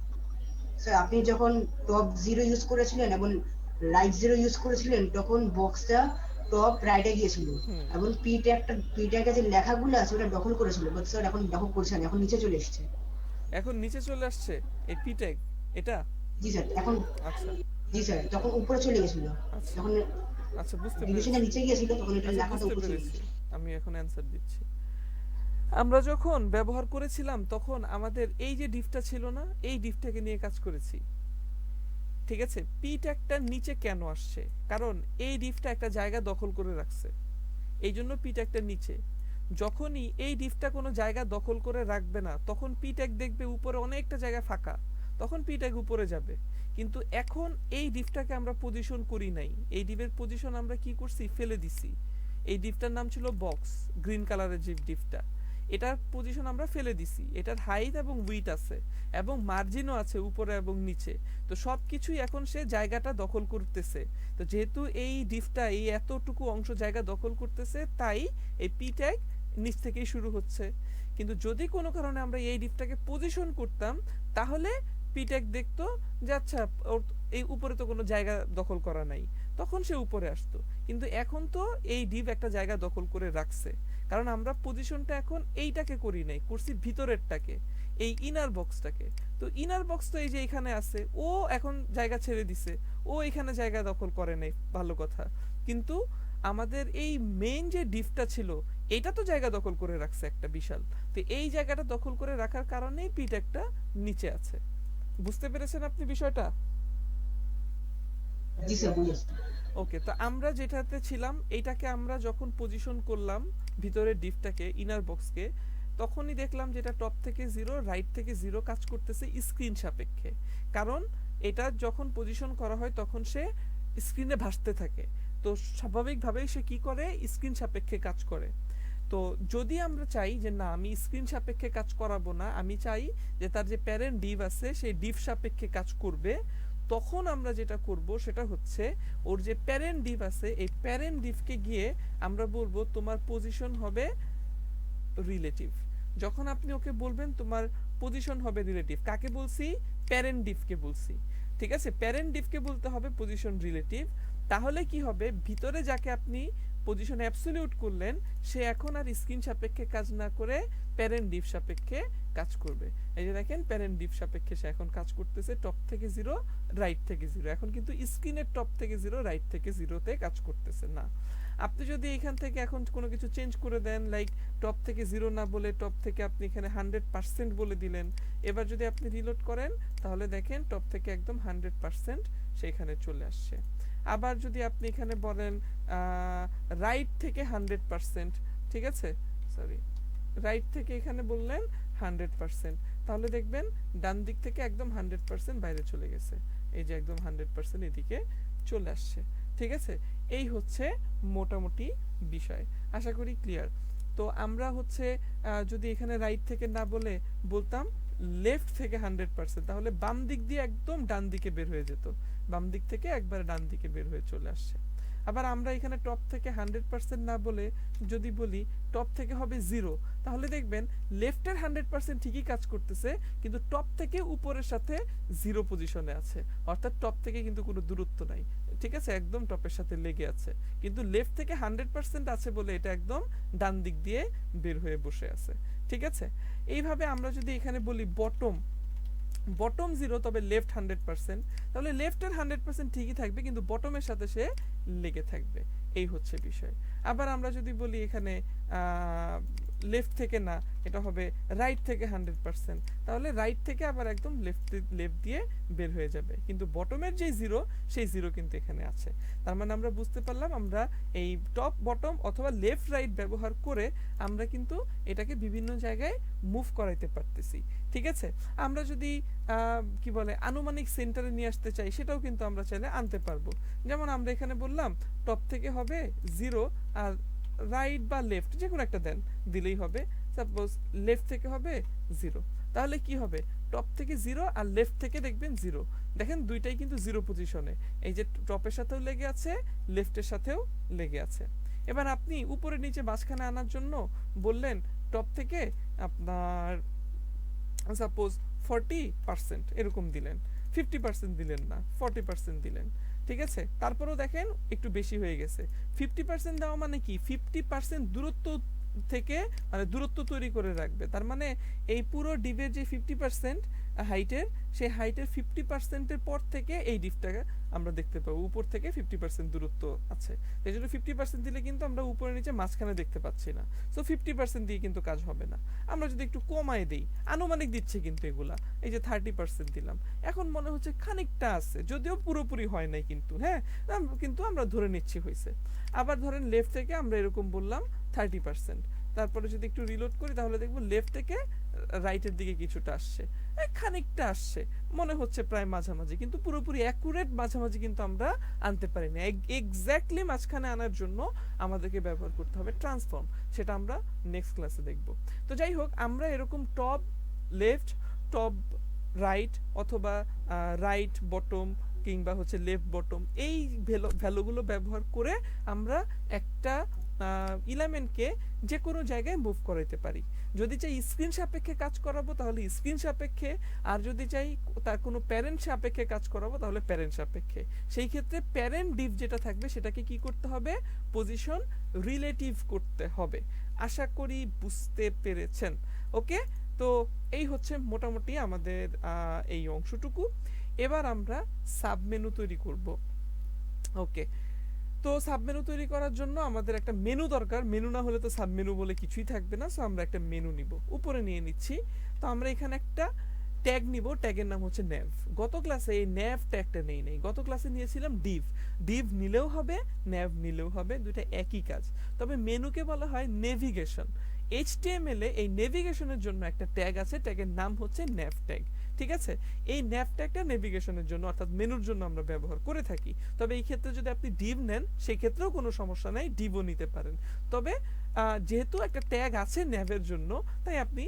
স্যার আপনি যখন টপ 0 ইউজ করেছিলেন এবং রাইট 0 ইউজ করেছিলেন, তখন বক্সটা টপ রাইটে গিয়েছিল, হুম, এবং পি ট্যাগে যে লেখাগুলো আছে ওটা দখল করেছিল, বাট স্যার এখন দখল করছে না, এখন নিচে চলে এসেছে। এখন নিচে চলে আসছে এই পি ট্যাগ, এটা? জি স্যার, এখন আচ্ছা জি স্যার, তখন উপরে চলে গেছিল, আচ্ছা যখন আচ্ছা, বুঝতে ডিভিশনটা পেরেছি। নিচে গিয়েছিল তখন এটা আচ্ছা, লেখাটা বুঝতে উপরে চলে পেরেছি, গেছে। আমি এখন অ্যান্সার দিচ্ছি। আমরা যখন ব্যবহার করেছিলাম তখন আমাদের এই যে ডিভটা ছিল না, এই ডিভটাকে নিয়ে কাজ করেছি, ঠিক আছে? পি ট্যাগটার নিচে কেন আসছে? কারণ এই ডিভটা একটা জায়গা দখল করে রাখছে, এই জন্য পি ট্যাগটার নিচে। যখনই এই ডিভটা কোনো জায়গা দখল করে রাখবে না, তখন পি ট্যাগ দেখবে উপরে অনেকটা জায়গা ফাঁকা, তখন পি ট্যাগ উপরে যাবে। কিন্তু এখন এই ডিভটাকে আমরা পজিশন করি নাই, এই ডিভের পজিশন আমরা কি করছি, ফেলে দিছি। এই ডিভটার নাম ছিল বক্স, গ্রিন কালারের যে ডিভটা, এটার পজিশন আমরা ফেলে দিছি, এটার হাইট এবং উইথ আছে এবং মার্জিনও আছে উপরে এবং নিচে। তো সব কিছুই এখন সে জায়গাটা দখল করতেছে। তো যেহেতু এই ডিফটা এই এতটুকু অংশ জায়গা দখল করতেছে, তাই এই পি ট্যাগ নিচ থেকেই শুরু হচ্ছে। কিন্তু যদি কোনো কারণে আমরা এই ডিফটাকে পজিশন করতাম, তাহলে পি ট্যাগ দেখতো যে আচ্ছা ওর এই উপরে তো কোনো জায়গা দখল করা নাই, তখন সে উপরে আসতো। কিন্তু এখন তো এই ডিভ একটা জায়গা দখল করে রাখছে, কারণ আমরা পজিশনটা এখন এইটাকে করি নাই, করছি ভিতরেরটাকে, এই ইনার বক্সটাকে। তো ইনার বক্স তো এই যে এখানে আছে, ও এখন জায়গা ছেড়ে দিছে, ও এখানে জায়গা দখল করে নাই, ভালো কথা। কিন্তু আমাদের এই মেইন যে ডিফটা ছিল, এটা তো জায়গা দখল করে রাখছে একটা বিশাল। তো এই জায়গাটা দখল করে রাখার কারণেই পিট একটা নিচে আছে। বুঝতে পেরেছেন আপনি বিষয়টা? জি স্যার বুঝেছি। ওকে, তো আমরা যেটাতে ছিলাম এইটাকে আমরা যখন পজিশন করলাম ভিতরের ডিপটাকে, ইনার বক্সকে, তখনই দেখলাম যেটা টপ থেকে 0 রাইট থেকে 0 কাজ করতেছে স্ক্রিন সাপেক্ষে। কারণ এটা যখন পজিশন করা হয় তখন সে স্ক্রিনে ভাসতে থাকে, তো স্বাভাবিকভাবেই সে কি করে, স্ক্রিন সাপেক্ষে কাজ করে। তো যদি আমরা চাই যে না আমি স্ক্রিন সাপেক্ষে কাজ করাবো না, আমি চাই যে তার যে প্যারেন্ট ডিভ আছে সেই ডিভ সাপেক্ষে কাজ করবে, তখন আমরা যেটা করব সেটা হচ্ছে ওর যে প্যারেন্ট ডিভ আছে এই প্যারেন্ট ডিভকে গিয়ে আমরা বলবো তোমার পজিশন হবে রিলেটিভ। যখন আপনি ওকে বলবেন তোমার পজিশন হবে রিলেটিভ, কাকে বলছি, প্যারেন্ট ডিভকে বলছি, ঠিক আছে, প্যারেন্ট ডিভকে বলতে হবে পজিশন রিলেটিভ। তাহলে কি হবে, ভিতরে যাকে আপনি পজিশন অ্যাবসলিউট করলেন সে এখন আর স্ক্রিন সাপেক্ষে কাজ না করে প্যারেন্ট ডিভ সাপেক্ষে কাজ করবে। এই যে দেখেন প্যারেন্ট ডিভ সাপেক্ষে সে এখন কাজ করতেছে টপ থেকে 0 রাইট থেকে 0। এখন কিন্তু স্ক্রিনের টপ থেকে 0 রাইট থেকে 0 তে কাজ করতেছে না। আপনি যদি এখান থেকে এখন কোনো কিছু চেঞ্জ করে দেন, লাইক টপ থেকে 0 না বলে টপ থেকে আপনি এখানে 100% বলে দিলেন, এবার যদি আপনি রিলোড করেন তাহলে দেখেন টপ থেকে একদম 100% সেখানে চলে আসছে। আবার যদি আপনি এখানে বলেন রাইট থেকে 100%, ঠিক আছে, সরি, রাইট থেকে এখানে বললেন 100%, তাহলে দেখবেন ডান দিক থেকে একদম 100% বাইরে চলে গেছে, এই যে একদম 100% এদিকে চলে আসছে। ঠিক আছে, এই হচ্ছে মোটামুটি বিষয়, আশা করি ক্লিয়ার। তো আমরা হচ্ছে যদি এখানে রাইট থেকে না বলে বলতাম লেফট থেকে 100%, তাহলে বাম দিক দিয়ে একদম ডান দিকে বের হয়ে যেত, বাম দিক থেকে একবার ডান দিকে বের হয়ে চলে আসছে। আবার আমরা এখানে টপ থেকে 100% না বলে যদি বলি টপ থেকে হবে 0, তাহলে দেখবেন লেফটের 100% ঠিকই কাজ করতেছে, কিন্তু টপ থেকে উপরের সাথে 0 পজিশনে আছে, অর্থাৎ টপ থেকে কিন্তু কোনো দূরত্ব নাই, ঠিক আছে, একদম টপের সাথে লেগে আছে, কিন্তু লেফট থেকে 100% আছে বলে এটা একদম ডান দিক দিয়ে বের হয়ে বসে আছে। ঠিক আছে, এইভাবে আমরা যদি এখানে বলি বটম 0 তবে লেফট 100%, তাহলে লেফটের 100% ঠিকই থাকবে, কিন্তু বটমের সাথে সে লেগে থাকবে, এই হচ্ছে বিষয়। আবার আমরা যদি বলি এখানে লেফট থেকে না, এটা হবে রাইট থেকে 100%, তাহলে রাইট থেকে আবার একদম লেফট দিয়ে বের হয়ে যাবে, কিন্তু বটমের যে 0 সেই 0 কিন্তু এখানে আছে। তার মানে আমরা বুঝতে পারলাম আমরা এই টপ বটম অথবা লেফট রাইট ব্যবহার করে আমরা কিন্তু এটাকে বিভিন্ন জায়গায় মুভ করাইতে পারতেছি। ঠিক আছে, আমরা যদি কি বলে আনুমানিক সেন্টারে নিয়ে আসতে চাই সেটাও কিন্তু আমরা চাইলে আনতে পারবো। যেমন আমরা এখানে বললাম টপ থেকে হবে 0 আর রাইট বা লেফট যে কোনো একটা দেন দিলেই হবে, সাপোজ লেফট থেকে হবে 0, তাহলে কি হবে টপ থেকে 0 আর লেফট থেকে দেখবেন 0, দেখেন দুইটাই কিন্তু 0 পজিশনে, এই যে টপের সাথেও লেগে আছে লেফটের সাথেও লেগে আছে। এবার আপনি উপরে নিচে মাঝখানে আনার জন্য বললেন টপ থেকে আপনার সাপোজ 40% এরকম দিলেন, 50% দিলেন না, 40% দিলেন, ঠিক আছে, তারপরেও দেখেন একটু বেশি হয়ে গেছে। 50% দেওয়া মানে কি, 50% দূরত্ব থেকে মানে দূরত্ব তৈরি করে রাখবে, তার মানে এই পুরো ডিভের যে 50% হাইটের, সেই হাইটের 50%-এর পর থেকে এই ডিভটাকে আমরা দেখতে পাবো, উপর থেকে 50% দূরত্ব আছে, এই জন্য 50% দিলে কিন্তু আমরা উপরে নিচে মাঝখানে দেখতে পাচ্ছি না, সো 50% দিয়ে কিন্তু কাজ হবে না। আমরা যদি একটু কমায় দেই, আনুমানিক দিচ্ছে কিন্তু এগুলা, এই যে 30% দিলাম, এখন মনে হচ্ছে খানিকটা আছে, যদিও পুরোপুরি হয় নাই কিন্তু, হ্যাঁ, কিন্তু আমরা ধরে নিচ্ছি হয়েছে। আবার ধরেন লেফট থেকে আমরা এরকম বললাম 30%, তারপরে যদি একটু রিলোড করি তাহলে দেখবো লেফট থেকে রাইটের দিকে কিছুটা আসছে, খানিকটা আসছে, মনে হচ্ছে প্রায় মাঝামাঝি, কিন্তু পুরোপুরি অ্যাকুরেট মাঝামাঝি কিন্তু আমরা আনতে পারি না। এক্স্যাক্টলি মাঝখানে আনার জন্য আমাদেরকে ব্যবহার করতে হবে ট্রান্সফর্ম, সেটা আমরা নেক্সট ক্লাসে দেখব। তো যাই হোক, আমরা এরকম টপ লেফট, টপ রাইট, অথবা রাইট বটম, কিংবা হচ্ছে লেফট বটম, এই ভ্যালুগুলো ব্যবহার করে আমরা একটা এলিমেন্টকে যে কোনো জায়গায় মুভ করাইতে পারি। যদি চাই স্ক্রিন সাপেক্ষে কাজ করাবো তাহলে স্ক্রিন সাপেক্ষে, আর যদি চাই তার কোনো প্যারেন্ট সাপেক্ষে কাজ করাবো তাহলে প্যারেন্ট সাপেক্ষে। সেই ক্ষেত্রে প্যারেন্ট ডিভ যেটা থাকবে সেটাকে কি করতে হবে, পজিশন রিলেটিভ করতে হবে। আশা করি বুঝতে পেরেছেন। ওকে, তো এই হচ্ছে মোটামুটি আমাদের এই অংশটুকু। এবার আমরা সাবমেনু তৈরি করব। ওকে, তো সাবমেনু তৈরি করার জন্য আমাদের একটা মেনু দরকার, মেনু না হলে তো সাবমেনু বলে কিছুই থাকবে না। সো আমরা একটা মেনু নিব, উপরে নিয়ে নিচ্ছি। তো আমরা এখানে একটা ট্যাগ নিব, ট্যাগের নাম হচ্ছে nav। গত ক্লাসে এই nav ট্যাগটা নেই, গত ক্লাসে নিয়েছিলাম div। div নিলেও হবে, nav নিলেও হবে, দুইটা একই কাজ। তবে মেনুকে বলা হয় নেভিগেশন। HTML এ এই নেভিগেশনের জন্য একটা ট্যাগ আছে, ট্যাগের নাম হচ্ছে nav ট্যাগ। ঠিক আছে, এই nav ট্যাগটা নেভিগেশনের জন্য অর্থাৎ মেনুর জন্য আমরা ব্যবহার করে থাকি। তবে এই ক্ষেত্রে যদি আপনি div নেন সেই ক্ষেত্রেও কোনো সমস্যা নাই, divও নিতে পারেন। তবে যেহেতু একটা ট্যাগ আছে nav এর জন্য, তাই আপনি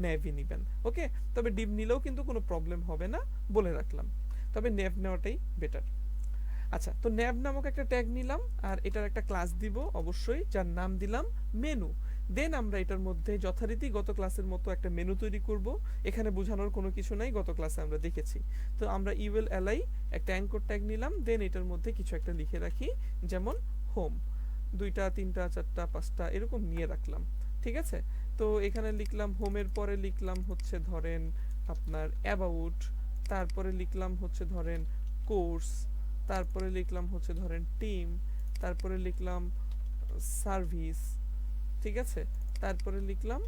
nav-ই নেবেন। ওকে, তবে div নিলেও কিন্তু কোনো প্রবলেম হবে না, বলে রাখলাম। তবে nav নেওয়াটাই বেটার। আচ্ছা, তো nav নামক একটা ট্যাগ নিলাম, আর এটার একটা ক্লাস দিব অবশ্যই, যার নাম দিলাম মেনু। দেন আমরা এটার মধ্যে যথারীতি গত ক্লাসের মতো একটা মেনু তৈরি করব। এখানে বোঝানোর কোনো কিছু নাই, গত ক্লাসে আমরা দেখেছি। তো আমরা ইউএল এলআই একটা অ্যাঙ্কর ট্যাগ নিলাম, দেন এটার মধ্যে কিছু একটা লিখে রাখি, যেমন হোম, 2টা 3টা 4টা 5টা এরকম নিয়ে রাখলাম। ঠিক আছে, তো এখানে লিখলাম হোমের পরে লিখলাম হচ্ছে ধরেন আপনার অ্যাবাউট, তারপরে লিখলাম হচ্ছে ধরেন কোর্স, তারপরে লিখলাম হচ্ছে ধরেন টিম, তারপরে লিখলাম সার্ভিস। ঠিক আছে, তারপরে লিখলাম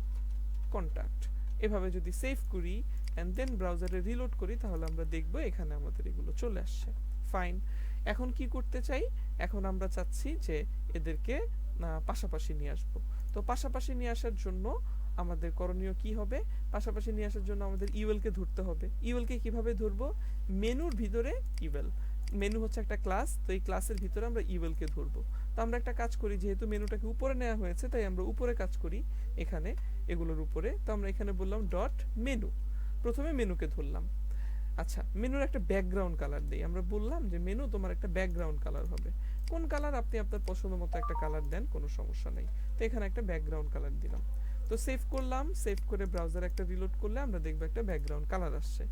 কন্টাক্ট। এভাবে যদি সেভ করি এন্ড দেন ব্রাউজারে রিলোড করি তাহলে আমরা দেখব এখানে আমাদের এগুলো চলে আসছে। ফাইন, এখন কি করতে চাই, এখন আমরা চাচ্ছি যে এদেরকে পাশাপাশি নিয়ে আসব। তো পাশাপাশি নিয়ে আসার জন্য আমাদের করণীয় কি হবে, পাশাপাশি নিয়ে আসার জন্য আমাদের ইউএল কে ধরতে হবে। ইউএল কে কিভাবে ধরবো, মেনুর ভিতরে ইউএল, মেনু হচ্ছে একটা ক্লাস, তো এই ক্লাসের ভিতরে আমরা ইউএল কে ধরবো। তো আমরা একটা কাজ করি, যেহেতু মেনুটাকে উপরে নেওয়া হয়েছে তাই আমরা উপরে কাজ করি, এখানে এগুলোর উপরে। তো আমরা এখানে বললাম ডট মেনু, প্রথমে মেনুকে ধরলাম। আচ্ছা, মেনুর একটা ব্যাকগ্রাউন্ড কালার দেই, আমরা বললাম যে মেনু তোমার একটা ব্যাকগ্রাউন্ড কালার হবে। কোন কালার আপনি আপনার পছন্দ মতো একটা কালার দেন, কোনো সমস্যা নেই। তো এখানে একটা ব্যাকগ্রাউন্ড কালার দিলাম। তো সেভ করলাম, সেভ করে ব্রাউজার একটা রিলোড করলে আমরা দেখব একটা ব্যাকগ্রাউন্ড কালার আসছে।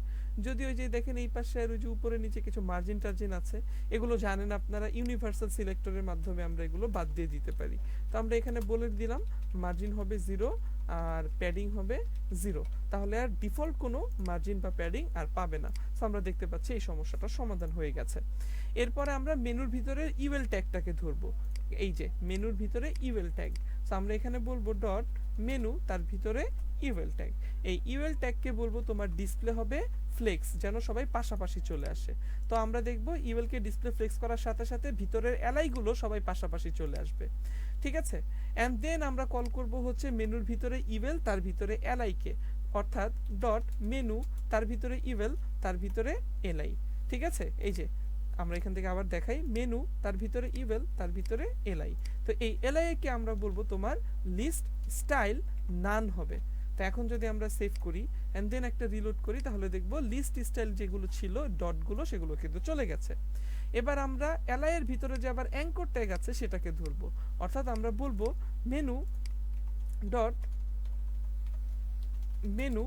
যদি ওই যে দেখেন এই পাশে আর ওই যে উপরে নিচে কিছু মার্জিন টার্জিন আছে, এগুলো জানেন আপনারা, ইউনিভার্সাল সিলেক্টরের মাধ্যমে আমরা এগুলো বাদ দিয়ে দিতে পারি। তো আমরা এখানে বলে দিলাম মার্জিন হবে 0 আর প্যাডিং হবে 0, তাহলে আর ডিফল্ট কোনো মার্জিন বা প্যাডিং আর পাবে না। তো আমরা দেখতে পাচ্ছি এই সমস্যাটার সমাধান হয়ে গেছে। এরপরে আমরা মেনুর ভিতরে ইউএল ট্যাগটাকে ধরবো, এই যে মেনুর ভিতরে ইউএল ট্যাগ। তো আমরা এখানে বলবো ডট মেনু, তার ভিতরে ইউএল ট্যাগ। এই ইউএল ট্যাগকে বলবো তোমার ডিসপ্লে হবে ফ্লেক্স, যেন সবাই পাশাপাশি চলে আসে। তো আমরা দেখবো ইউএল কে ডিসপ্লে ফ্লেক্স করার সাথে সাথে ভিতরের এলাই গুলো সবাই পাশাপাশি চলে আসবে। ঠিক আছে, এন্ড দেন আমরা কল করব হচ্ছে মেনুর ভিতরে ইউএল, তার ভিতরে এলআই কে, অর্থাৎ ডট মেনু, তার ভিতরে ইউএল, তার ভিতরে এলআই। ঠিক আছে, এই যে আমরা এখান থেকে আবার দেখাই, মেনু, তার ভিতরে ইউএল, তার ভিতরে এলআই। তো এই এলআই কে আমরা বলবো তোমার লিস্ট স্টাইল নান হবে। তো এখন যদি আমরা সেভ করি এন্ড দেন একটা রিলোড করি তাহলে দেখবো লিস্ট স্টাইল যেগুলো ছিল ডটগুলো সেগুলো কিন্তু চলে গেছে। এবার আমরা এলআই এর ভিতরে যে আবার অ্যাঙ্কর ট্যাগ আছে সেটাকে ধরবো, অর্থাৎ আমরা বলবো মেনু ডট মেনু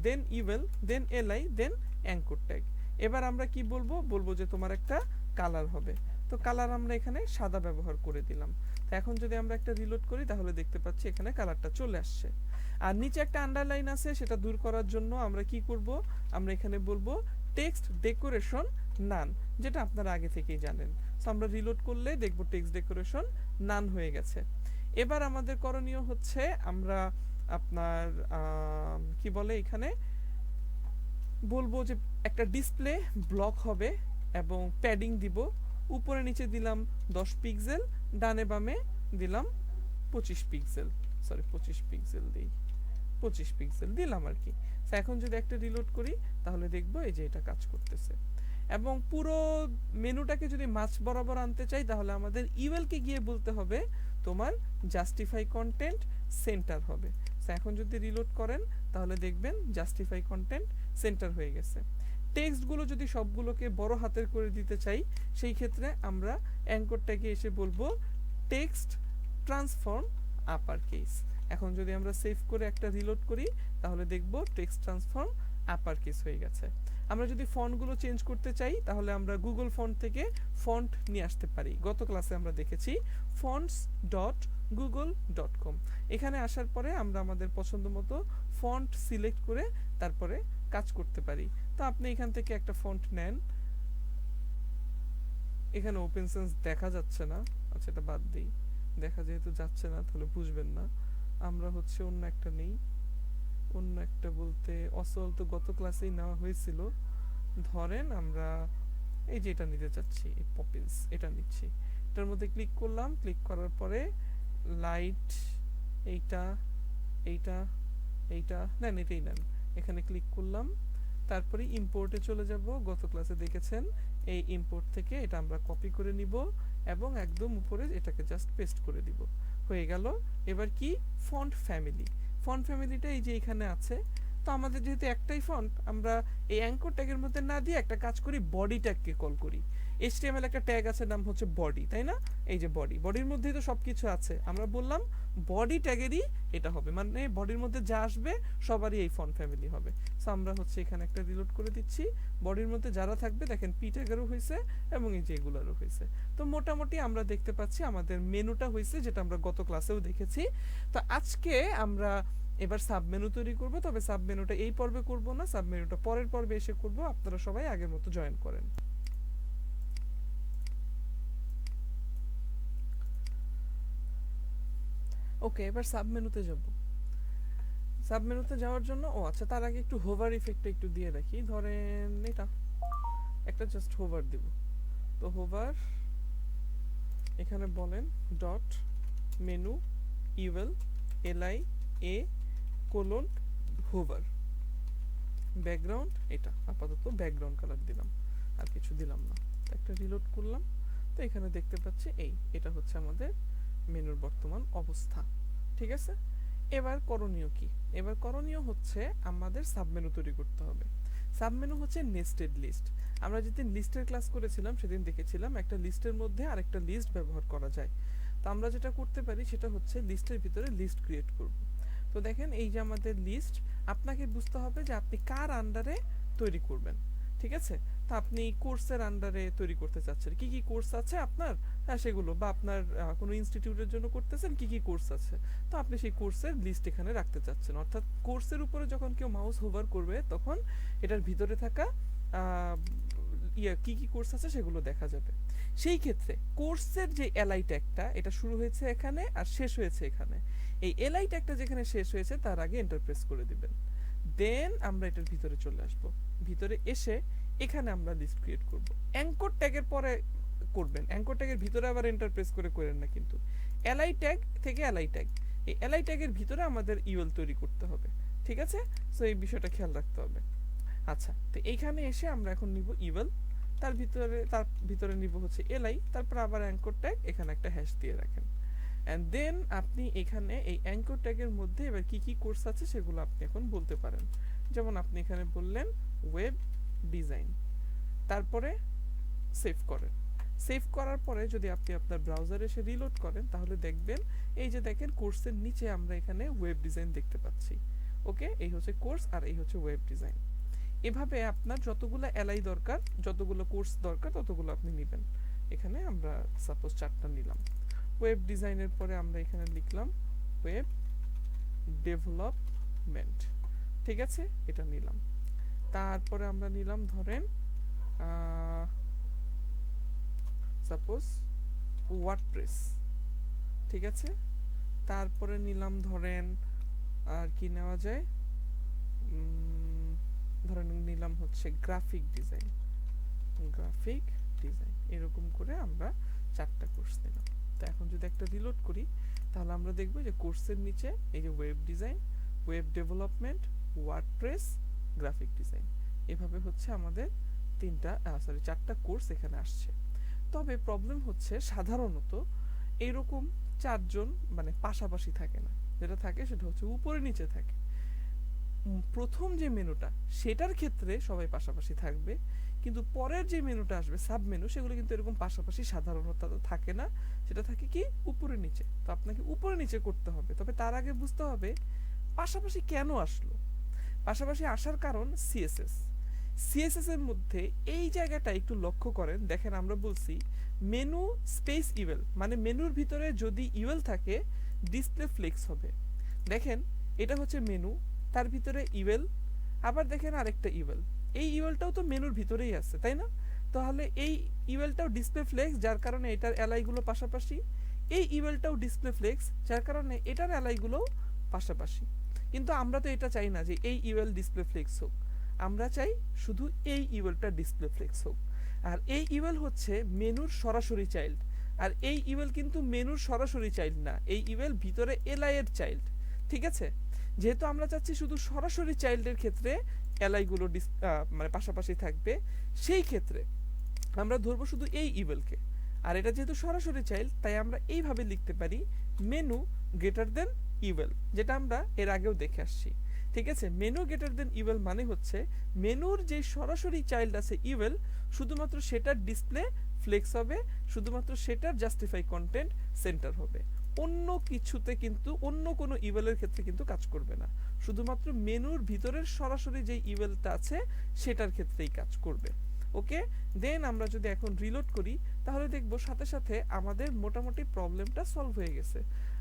দেন ইউএল দেন এলআই দেন অ্যাঙ্কর ট্যাগ। এবার আমরা কি বলবো, বলবো যে তোমার একটা কালার হবে। তো কালার আমরা এখানে সাদা ব্যবহার করে দিলাম। তো এখন যদি আমরা একটা রিলোড করি তাহলে দেখতে পাচ্ছি এখানে কালারটা চলে আসছে। আর নিচে একটা আন্ডারলাইন আছে, সেটা দূর করার জন্য আমরা কি করব, আমরা এখানে বলবো টেক্সট ডেকোরেশন নান, যেটা আপনারা আগে থেকেই জানেন। তো আমরা রিলোড করলে দেখবো টেক্সট ডেকোরেশন নান হয়ে গেছে। এবার আমাদের করণীয় হচ্ছে আমরা আপনার কি বলে এখানে বলবো যে একটা ডিসপ্লে ব্লক হবে এবং প্যাডিং দিব, উপরে নিচে দিলাম 10 পিক্সেল, ডানে বামে দিলাম 25 পিক্সেল, সরি 25 পিক্সেল দেই, 25 পিক্সেল দিলাম আর কি। তো এখন যদি একটা রিলোড করি তাহলে দেখবো এই যে এটা কাজ করতেছে। এবং পুরো মেনুটাকে যদি মাঝ বরাবর আনতে চাই তাহলে আমাদের ইউএলকে গিয়ে বলতে হবে তোমার জাস্টিফাই কন্টেন্ট সেন্টার হবে। তো এখন যদি রিলোড করেন তাহলে দেখবেন জাস্টিফাই কন্টেন্ট সেন্টার হয়ে গেছে। টেক্সটগুলো যদি সবগুলোকে বড় হাতের করে দিতে চাই সেই ক্ষেত্রে আমরা অ্যাঙ্করটাকে এসে বলবো টেক্সট ট্রান্সফর্ম আপার কেস। এখন যদি আমরা সেভ করে একটা রিলোড করি তাহলে দেখব টেক্সট ট্রান্সফর্ম আপার কেস হয়ে গেছে। আমরা যদি ফন্টগুলো চেঞ্জ করতে চাই তাহলে আমরা গুগল ফন্ট থেকে ফন্ট নিয়ে আসতে পারি। গত ক্লাসে আমরা দেখেছি fonts.google.com। এখানে আসার পরে আমরা আমাদের পছন্দ মতো ফন্ট সিলেক্ট করে তারপরে কাজ করতে পারি। তো আপনি এখান থেকে একটা ফন্ট নেন, এখানে ওপেন সেন্স দেখা যাচ্ছে না, আচ্ছা এটা বাদ দিই, দেখা যেহেতু যাচ্ছে না তাহলে বুঝবেন না। আমরা হচ্ছে অন্য একটা নেই, অন্য একটা বলতে অসল তো গত ক্লাসেই নেওয়া হয়েছিল। ধরেন আমরা এই যে এটা নিতে চাচ্ছি, এই পপিন্স এটা নিচ্ছি। এটার মধ্যে ক্লিক করলাম, ক্লিক করার পরে লাইট এইটা এইটা এইটা নেন, এটাই নেন। এখানে ক্লিক করলাম, তারপরে ইম্পোর্টে চলে যাব। গত ক্লাসে দেখেছেন এই ইম্পোর্ট থেকে এটা আমরা কপি করে নিব এবং একদম উপরে এটাকে জাস্ট পেস্ট করে দিব, হয়ে গেল। এবার কি ফন্ট ফ্যামিলি, ফন্ট ফ্যামিলিটা এই যে এখানে আছে। তো আমাদের যেহেতু একটাই ফন্ট, আমরা এই অ্যাঙ্কর ট্যাগের মধ্যে না দিয়ে একটা কাজ করি, বডি ট্যাগকে কল করি। HTML একটা ট্যাগ আছে, নাম হচ্ছে বডি, তাই না? এই যে বডি, বডির মধ্যেই তো সবকিছু আছে। আমরা বললাম বডি ট্যাগেরই এটা হবে, মানে বডির মধ্যে যা আসবে সবারই এই ফন্ট ফ্যামিলি হবে। সো আমরা হচ্ছে এখানে একটা রিলোড করে দিচ্ছি, বডির মধ্যে যারা থাকবে দেখেন পি ট্যাগেরও হয়েছে এবং এই যে এগুলারও হয়েছে। তো মোটামুটি আমরা দেখতে পাচ্ছি আমাদের মেনুটা হয়েছে, যেটা আমরা গত ক্লাসেও দেখেছি। তো আজকে আমরা এবার সাব মেনু তৈরি করব, তবে সাব মেনুটা এই পর্বে করব না, সাব মেনুটা পরের পর্বে এসে করব। আপনারা সবাই আগের মতো জয়েন করেন। ওকে, এবার সাব মেনুতে যাব। সাব মেনুতে যাওয়ার জন্য আচ্ছা তার আগে একটু হোভার ইফেক্টটা একটু দিয়ে রাখি। ধরেন এটা একটা জাস্ট হোভার দেব। তো হোভার এখানে বলেন ডট মেনু ইউএল এলআই এ কোলন হোভার, ব্যাকগ্রাউন্ড এটা আপাতত ব্যাকগ্রাউন্ড কালার দিলাম, আর কিছু দিলাম না। একটা রিলোড করলাম, তো এখানে দেখতে পাচ্ছি এটা হচ্ছে আমাদের মেনুর বর্তমান অবস্থা। ঠিক আছে, এবার করণীয় কি? এবার করণীয় হচ্ছে আমাদের সাবমেনু তৈরি করতে হবে। সাবমেনু হচ্ছে নেস্টেড লিস্ট। আমরা যেদিন লিস্টের ক্লাস করেছিলাম সেদিন দেখেছিলাম একটা লিস্টের মধ্যে আরেকটা লিস্ট ব্যবহার করা যায়। তো আমরা যেটা করতে পারি সেটা হচ্ছে লিস্টের ভিতরে লিস্ট ক্রিয়েট করব। তো দেখেন এই যে আমাদের লিস্ট, আপনাকে বুঝতে হবে যে আপনি কার আন্ডারে তৈরি করবেন। ঠিক আছে, তো আপনি কোর্সের আন্ডারে তৈরি করতে চাচ্ছেন, কি কি কোর্স আছে আপনার, হ্যাঁ সেগুলো, বা আপনার কোনো ইনস্টিটিউটের জন্য করতেছেন কি কি কোর্স আছে, তো আপনি সেই কোর্সের লিস্ট এখানে রাখতে চাচ্ছেন। অর্থাৎ কোর্সের উপরে যখন কেউ মাউস হোভার করবে তখন এটার ভিতরে থাকা কি কি কোর্স আছে সেগুলো দেখা যাবে। সেই ক্ষেত্রে কোর্সের যে এলআই ট্যাগটা, এটা শুরু হয়েছে এখানে আর শেষ হয়েছে এখানে। এই এলআই ট্যাগটা যেখানে শেষ হয়েছে তার আগে এন্টার প্রেস করে দিবেন। দেন আমরা এটার ভিতরে চলে আসব। ভিতরে এসে এখানে আমরা লিস্ট ক্রিয়েট করব। অ্যাঙ্কর ট্যাগের পরে করবেন, অ্যাঙ্কর ট্যাগের ভিতরে আবার এন্টার প্রেস করে করেন না কিন্তু। এলআই ট্যাগ থেকে এলআই ট্যাগ, এই এলআই ট্যাগের ভিতরে আমাদের ইউএল তৈরি করতে হবে। ঠিক আছে, সো এই বিষয়টা খেয়াল রাখতে হবে। আচ্ছা, তো এইখানে এসে আমরা এখন নিব ইউএল, তার ভিতরে নিব হচ্ছে এলআই, তারপর আবার অ্যাঙ্কর ট্যাগ, এখানে একটা হ্যাশ দিয়ে রাখেন। এন্ড দেন আপনি এখানে এই অ্যাঙ্কর ট্যাগের মধ্যে এবার কি কি কোর্স আছে সেগুলো আপনি এখন বলতে পারেন। যেমন আপনি এখানে বললেন ওয়েব ডিজাইন, তারপরে সেভ করেন। সেভ করার পরে যদি আপনি আপনার ব্রাউজারে এসে রিলোড করেন তাহলে দেখবেন এই যে দেখেন কোর্সের নিচে আমরা এখানে ওয়েব ডিজাইন দেখতে পাচ্ছি। ওকে, এই হচ্ছে কোর্স আর এই হচ্ছে ওয়েব ডিজাইন। এভাবে আপনার যতগুলো এলআই দরকার, যতগুলো কোর্স দরকার ততগুলো আপনি নেবেন। এখানে আমরা সাপোজ 4টা নিলাম। ওয়েব ডিজাইনের পরে আমরা এখানে লিখলাম ওয়েব ডেভেলপমেন্ট। ঠিক আছে, এটা নিলাম। তারপরে আমরা নিলাম ধরেন সাপোজ ওয়ার্ডপ্রেস। ঠিক আছে, তারপরে নিলাম ধরেন আর কি নেওয়া যায়, ধরেন নিলাম হচ্ছে গ্রাফিক ডিজাইন, এরকম করে আমরা 4টা কোর্স নিলাম। তো এখন যদি একটা রিলোড করি তাহলে আমরা দেখব যে কোর্সের নিচে এই যে web design, web development, WordPress, graphic design. এভাবে হচ্ছে আমাদের চারটা কোর্স এখানে আসছে। তবে প্রবলেম হচ্ছে সাধারণত এইরকম চারজন মানে পাশাপাশি থাকে না, যেটা থাকে সেটা হচ্ছে উপরে নিচে থাকে। প্রথম যে মেনুটা সেটার ক্ষেত্রে সবাই পাশাপাশি থাকবে, কিন্তু পরের যে মেনুটা আসবে সাব মেনু, সেগুলো কিন্তু এরকম পাশাপাশি সাধারণত থাকে না, সেটা থাকে কি উপরে নিচে। তো আপনাকে উপরে নিচে করতে হবে, তবে তার আগে বুঝতে হবে পাশাপাশি কেন আসলো। পাশাপাশি আসার কারণ সিএসএস। সিএসএস এর মধ্যে এই জায়গাটা একটু লক্ষ্য করেন, দেখেন আমরা বলছি মেনু স্পেস ইউএল, মানে মেনুর ভিতরে যদি ইউএল থাকে ডিসপ্লে ফ্লেক্স হবে। দেখেন এটা হচ্ছে মেনু, তার ভিতরে ইউএল, আবার দেখেন আরেকটা ইউএল, এই ইউএলটাও তো মেনুর ভিতরেই আছে, তাই না? তাহলে এই ইউএলটাও ডিসপ্লে ফ্লেক্স, যার কারণে এটার অ্যালাইগুলো পাশাপাশি। এই ইউএলটাও ডিসপ্লে ফ্লেক্স, যার কারণে এটার অ্যালাইগুলো পাশাপাশি। কিন্তু আমরা তো এটা চাই না যে এই ইউএল ডিসপ্লে ফ্লেক্স হোক, আমরা চাই শুধু এই ইউএলটা ডিসপ্লে ফ্লেক্স হোক। আর এই ইউএল হচ্ছে মেনুর সরাসরি চাইল্ড, আর এই ইউএল কিন্তু মেনুর সরাসরি চাইল্ড না, এই ইউএল ভিতরে এলআই এর চাইল্ড। ঠিক আছে, যেহেতু আমরা চাচ্ছি শুধু সরাসরি চাইল্ডের ক্ষেত্রে এলআইগুলো মানে পাশাপাশি থাকবে, সেই ক্ষেত্রে আমরা ধরবো শুধু এই ইউএলকে। আর এটা যেহেতু সরাসরি চাইল্ড, তাই আমরা এইভাবে লিখতে পারি মেনু গ্রেটার দেন ইউএল, যেটা আমরা এর আগেও দেখে আসছি। ঠিক আছে, মেনু গ্রেটার দেন ইউএল মানে হচ্ছে মেনুর যে সরাসরি চাইল্ড আছে ইউএল, শুধুমাত্র সেটার ডিসপ্লে ফ্লেক্স হবে, শুধুমাত্র সেটার জাস্টিফাই কন্টেন্ট সেন্টার হবে, অন্য কিছুতে কিন্তু অন্য কোনো ইউএলের ক্ষেত্রে কিন্তু কাজ করবে না, শুধুমাত্র মেনুর ভিতরের সরাসরি যে ইউএলটা আছে সেটার ক্ষেত্রেই কাজ করবে। ওকে, দেন আমরা যদি এখন রিলোড করি তাহলে দেখব সাথে সাথে আমাদের মোটামুটি প্রবলেমটা সলভ হয়ে গেছে।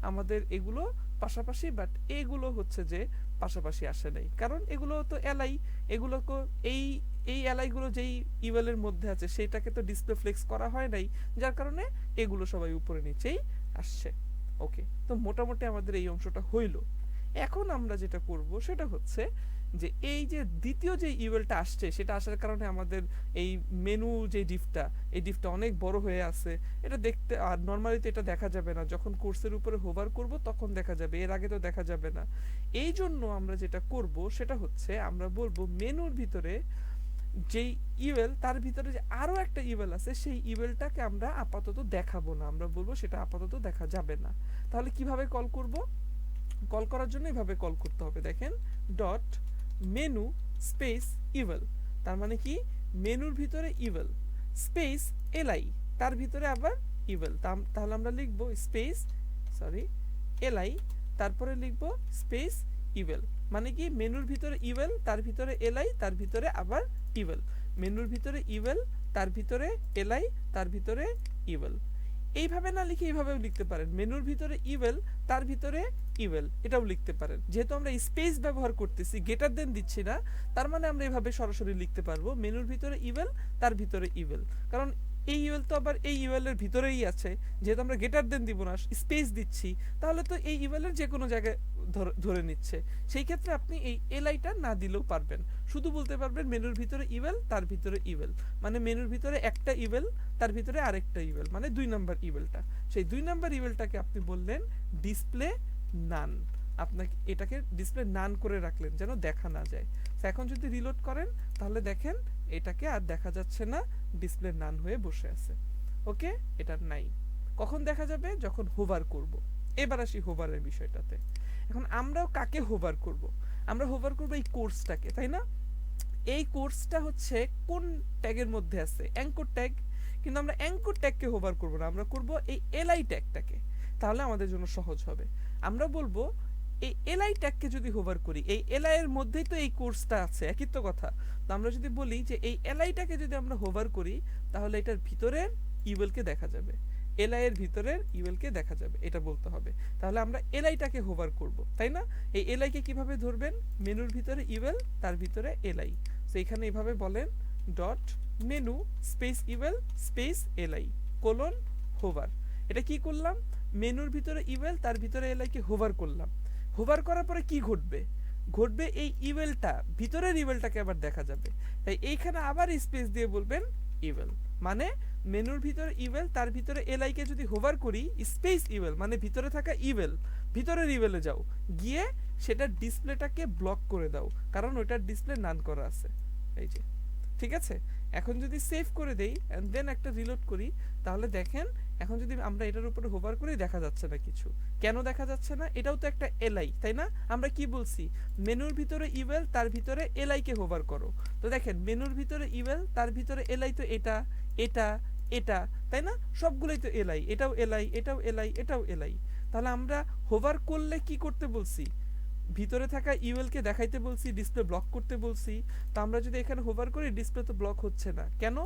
আমাদের এগুলো পাশাপাশি, বাট এগুলো হচ্ছে যে পাশাপাশি আসে নাই, কারণ এগুলো তো এলআই, এগুলো এই এই এলআইগুলো যেই ইউএল এর মধ্যে আছে সেটাকে তো ডিসপ্লে ফ্লেক্স করা হয় নাই, যার কারণে এগুলো সবাই উপরে নিচেই আসছে। ওকে, তো মোটামুটি আমাদের এই অংশটা হইল। এখন আমরা যেটা করব সেটা হচ্ছে যে এই যে দ্বিতীয় যে ইউএলটা আসছে, সেটা আসার কারণে আমাদের এই মেনু যে ডিফটা, এই ডিফটা অনেক বড় হয়ে আছে, এটা দেখতে, আর নরমালি তো এটা দেখা যাবে না, যখন কোর্সের উপরে হোভার করব তখন দেখা যাবে, এর আগে তো দেখা যাবে না। এই জন্য আমরা যেটা করব সেটা হচ্ছে আমরা বলবো মেনুর ভিতরে যেই ইউএল, তার ভিতরে যে আরো একটা ইউএল আছে, সেই ইউএলটাকে আমরা আপাতত দেখাবো না, আমরা বলবো সেটা আপাতত দেখা যাবে না। তাহলে কিভাবে কল করব? কল করার জন্য এভাবে কল করতে হবে, দেখেন ডট মেনু স্পেস ইউএল, তার মানে কি মেনুর ভিতরে ইউএল স্পেস এলআই, তার ভিতরে আবার ইউএল, তাহলে আমরা লিখব স্পেস এলআই, তারপরে লিখব স্পেস ইউএল, মানে কি মেনুর ভিতরে ইউএল, তার ভিতরে এলআই, তার ভিতরে আবার ইউএল, মেনুর ভিতরে ইউএল, তার ভিতরে এলআই, তার ভিতরে ইউএল। এইভাবে না লিখে এইভাবেও লিখতে পারেন, মেনুর ভিতরে ইউএল, তার ভিতরে ইউএল, এটাও লিখতে পারেন। যেহেতু আমরা স্পেস ব্যবহার করতেছি, গ্রেটার দেন দিচ্ছি না, তার মানে আমরা এভাবে সরাসরি লিখতে পারবো মেনুর ভিতরে ইউএল, তার ভিতরে ইউএল, কারণ এই ইউএল তো আবার এই ইউএল এর ভিতরেই আছে, যেহেতু আমরা গ্রেটার দেন দিব না, স্পেস দিচ্ছি, তাহলে তো এই ইউএল এর যে কোনো জায়গায় ধরে নিচ্ছে। সেই ক্ষেত্রে আপনি এই এলআইটা না দিলেও পারবেন, শুধু বলতে পারবেন মেনুর ভিতরে ইউএল, তার ভিতরে ইউএল, মানে মেনুর ভিতরে একটা ইউএল, তার ভিতরে আরেকটা ইউএল, মানে 2 নাম্বার ইউএলটা, সেই 2 নাম্বার ইউএলটাকে আপনি বললেন ডিসপ্লে নান, আপনাকে এটাকে ডিসপ্লে নান করে রাখলেন যেন দেখা না যায়। এখন যদি রিলোড করেন তাহলে দেখেন এটাকে আর দেখা যাচ্ছে না, ডিসপ্লে নান হয়ে বসে আছে। ওকে, এটা নাই। কখন দেখা যাবে? যখন হোভার করব। এবার আসি হোভারের বিষয়টাতে। এখন আমরাও কাকে হোভার করব? আমরা হোভার করব এই কোর্সটাকে, তাই না? এই কোর্সটা হচ্ছে কোন ট্যাগের মধ্যে আছে? Anchor tag. কিন্তু আমরা অ্যাঙ্কর ট্যাগকে হোভার করব না, আমরা করব এই এলআই ট্যাগটাকে, তাহলে আমাদের জন্য সহজ হবে। আমরা বলবো এই এলআই ট্যাগকে যদি হোভার করি, এই এলআই এর মধ্যেই তো এই কোর্সটা আছে, একই তো কথা। তো আমরা যদি বলি যে এই এলআইটাকে যদি আমরা হোভার করি, তাহলে এটার ভিতরের ইউএল কে দেখা যাবে, এলআই এর ভিতরের ইউএল কে দেখা যাবে, এটা বলতে হবে। তাহলে আমরা এলআইটাকে হোভার করব, তাই না? এই এলআই কে কিভাবে ধরবেন? মেনুর ভিতরে ইউএল, তার ভিতরে এলআই। তো এখানে এইভাবে বলেন dot menu space UL space LI colon hover. এটা কি করলাম? মেনুর ভিতরে ইউএল, তার ভিতরে এলআই কে হোভার করলাম। হোভার করার পরে কি ঘটবে? ঘটবে এই ইউএলটা, ভিতরের ইউএলটাকে আবার দেখা যাবে। তাই এইখানে আবার স্পেস দিয়ে বলবেন ইউএল, মানে মেনুর ভিতরে ইভেল, তার ভিতরে এলআই কে যদি হোভার করি, স্পেস ইভেল মানে ভিতরে থাকা ইভেল, ভিতরের ইভেলে যাও, গিয়ে সেটা ডিসপ্লেটাকে ব্লক করে দাও, কারণ ওইটার ডিসপ্লে নান করা আছে। এই যে, ঠিক আছে। এখন যদি সেভ করে দেই এন্ড দেন একটা রিলোড করি, তাহলে দেখেন এখন যদি আমরা এটার উপরে হোভার করি দেখা যাচ্ছে না কিছু। কেন দেখা যাচ্ছে না? এটাও তো একটা এলআই, তাই না? আমরা কি বলছি? মেনুর ভিতরে ইভেল, তার ভিতরে এলআই কে হোভার করো। তো দেখেন মেনুর ভিতরে ইভেল, তার ভিতরে এলআই, তো এটা এটা এটা, তাই না? সবগুলোই তো এলআই, এটাও এলআই, এটাও এলআই, এটাও এলআই। তাহলে আমরা হোভার করলে কি করতে বলছি? ভিতরে থাকা ইউএল কে দেখাইতে বলছি, ডিসপ্লে ব্লক করতে বলছি। তো আমরা যদি এখানে হোভার করি, ডিসপ্লে তো ব্লক হচ্ছে না। কেন?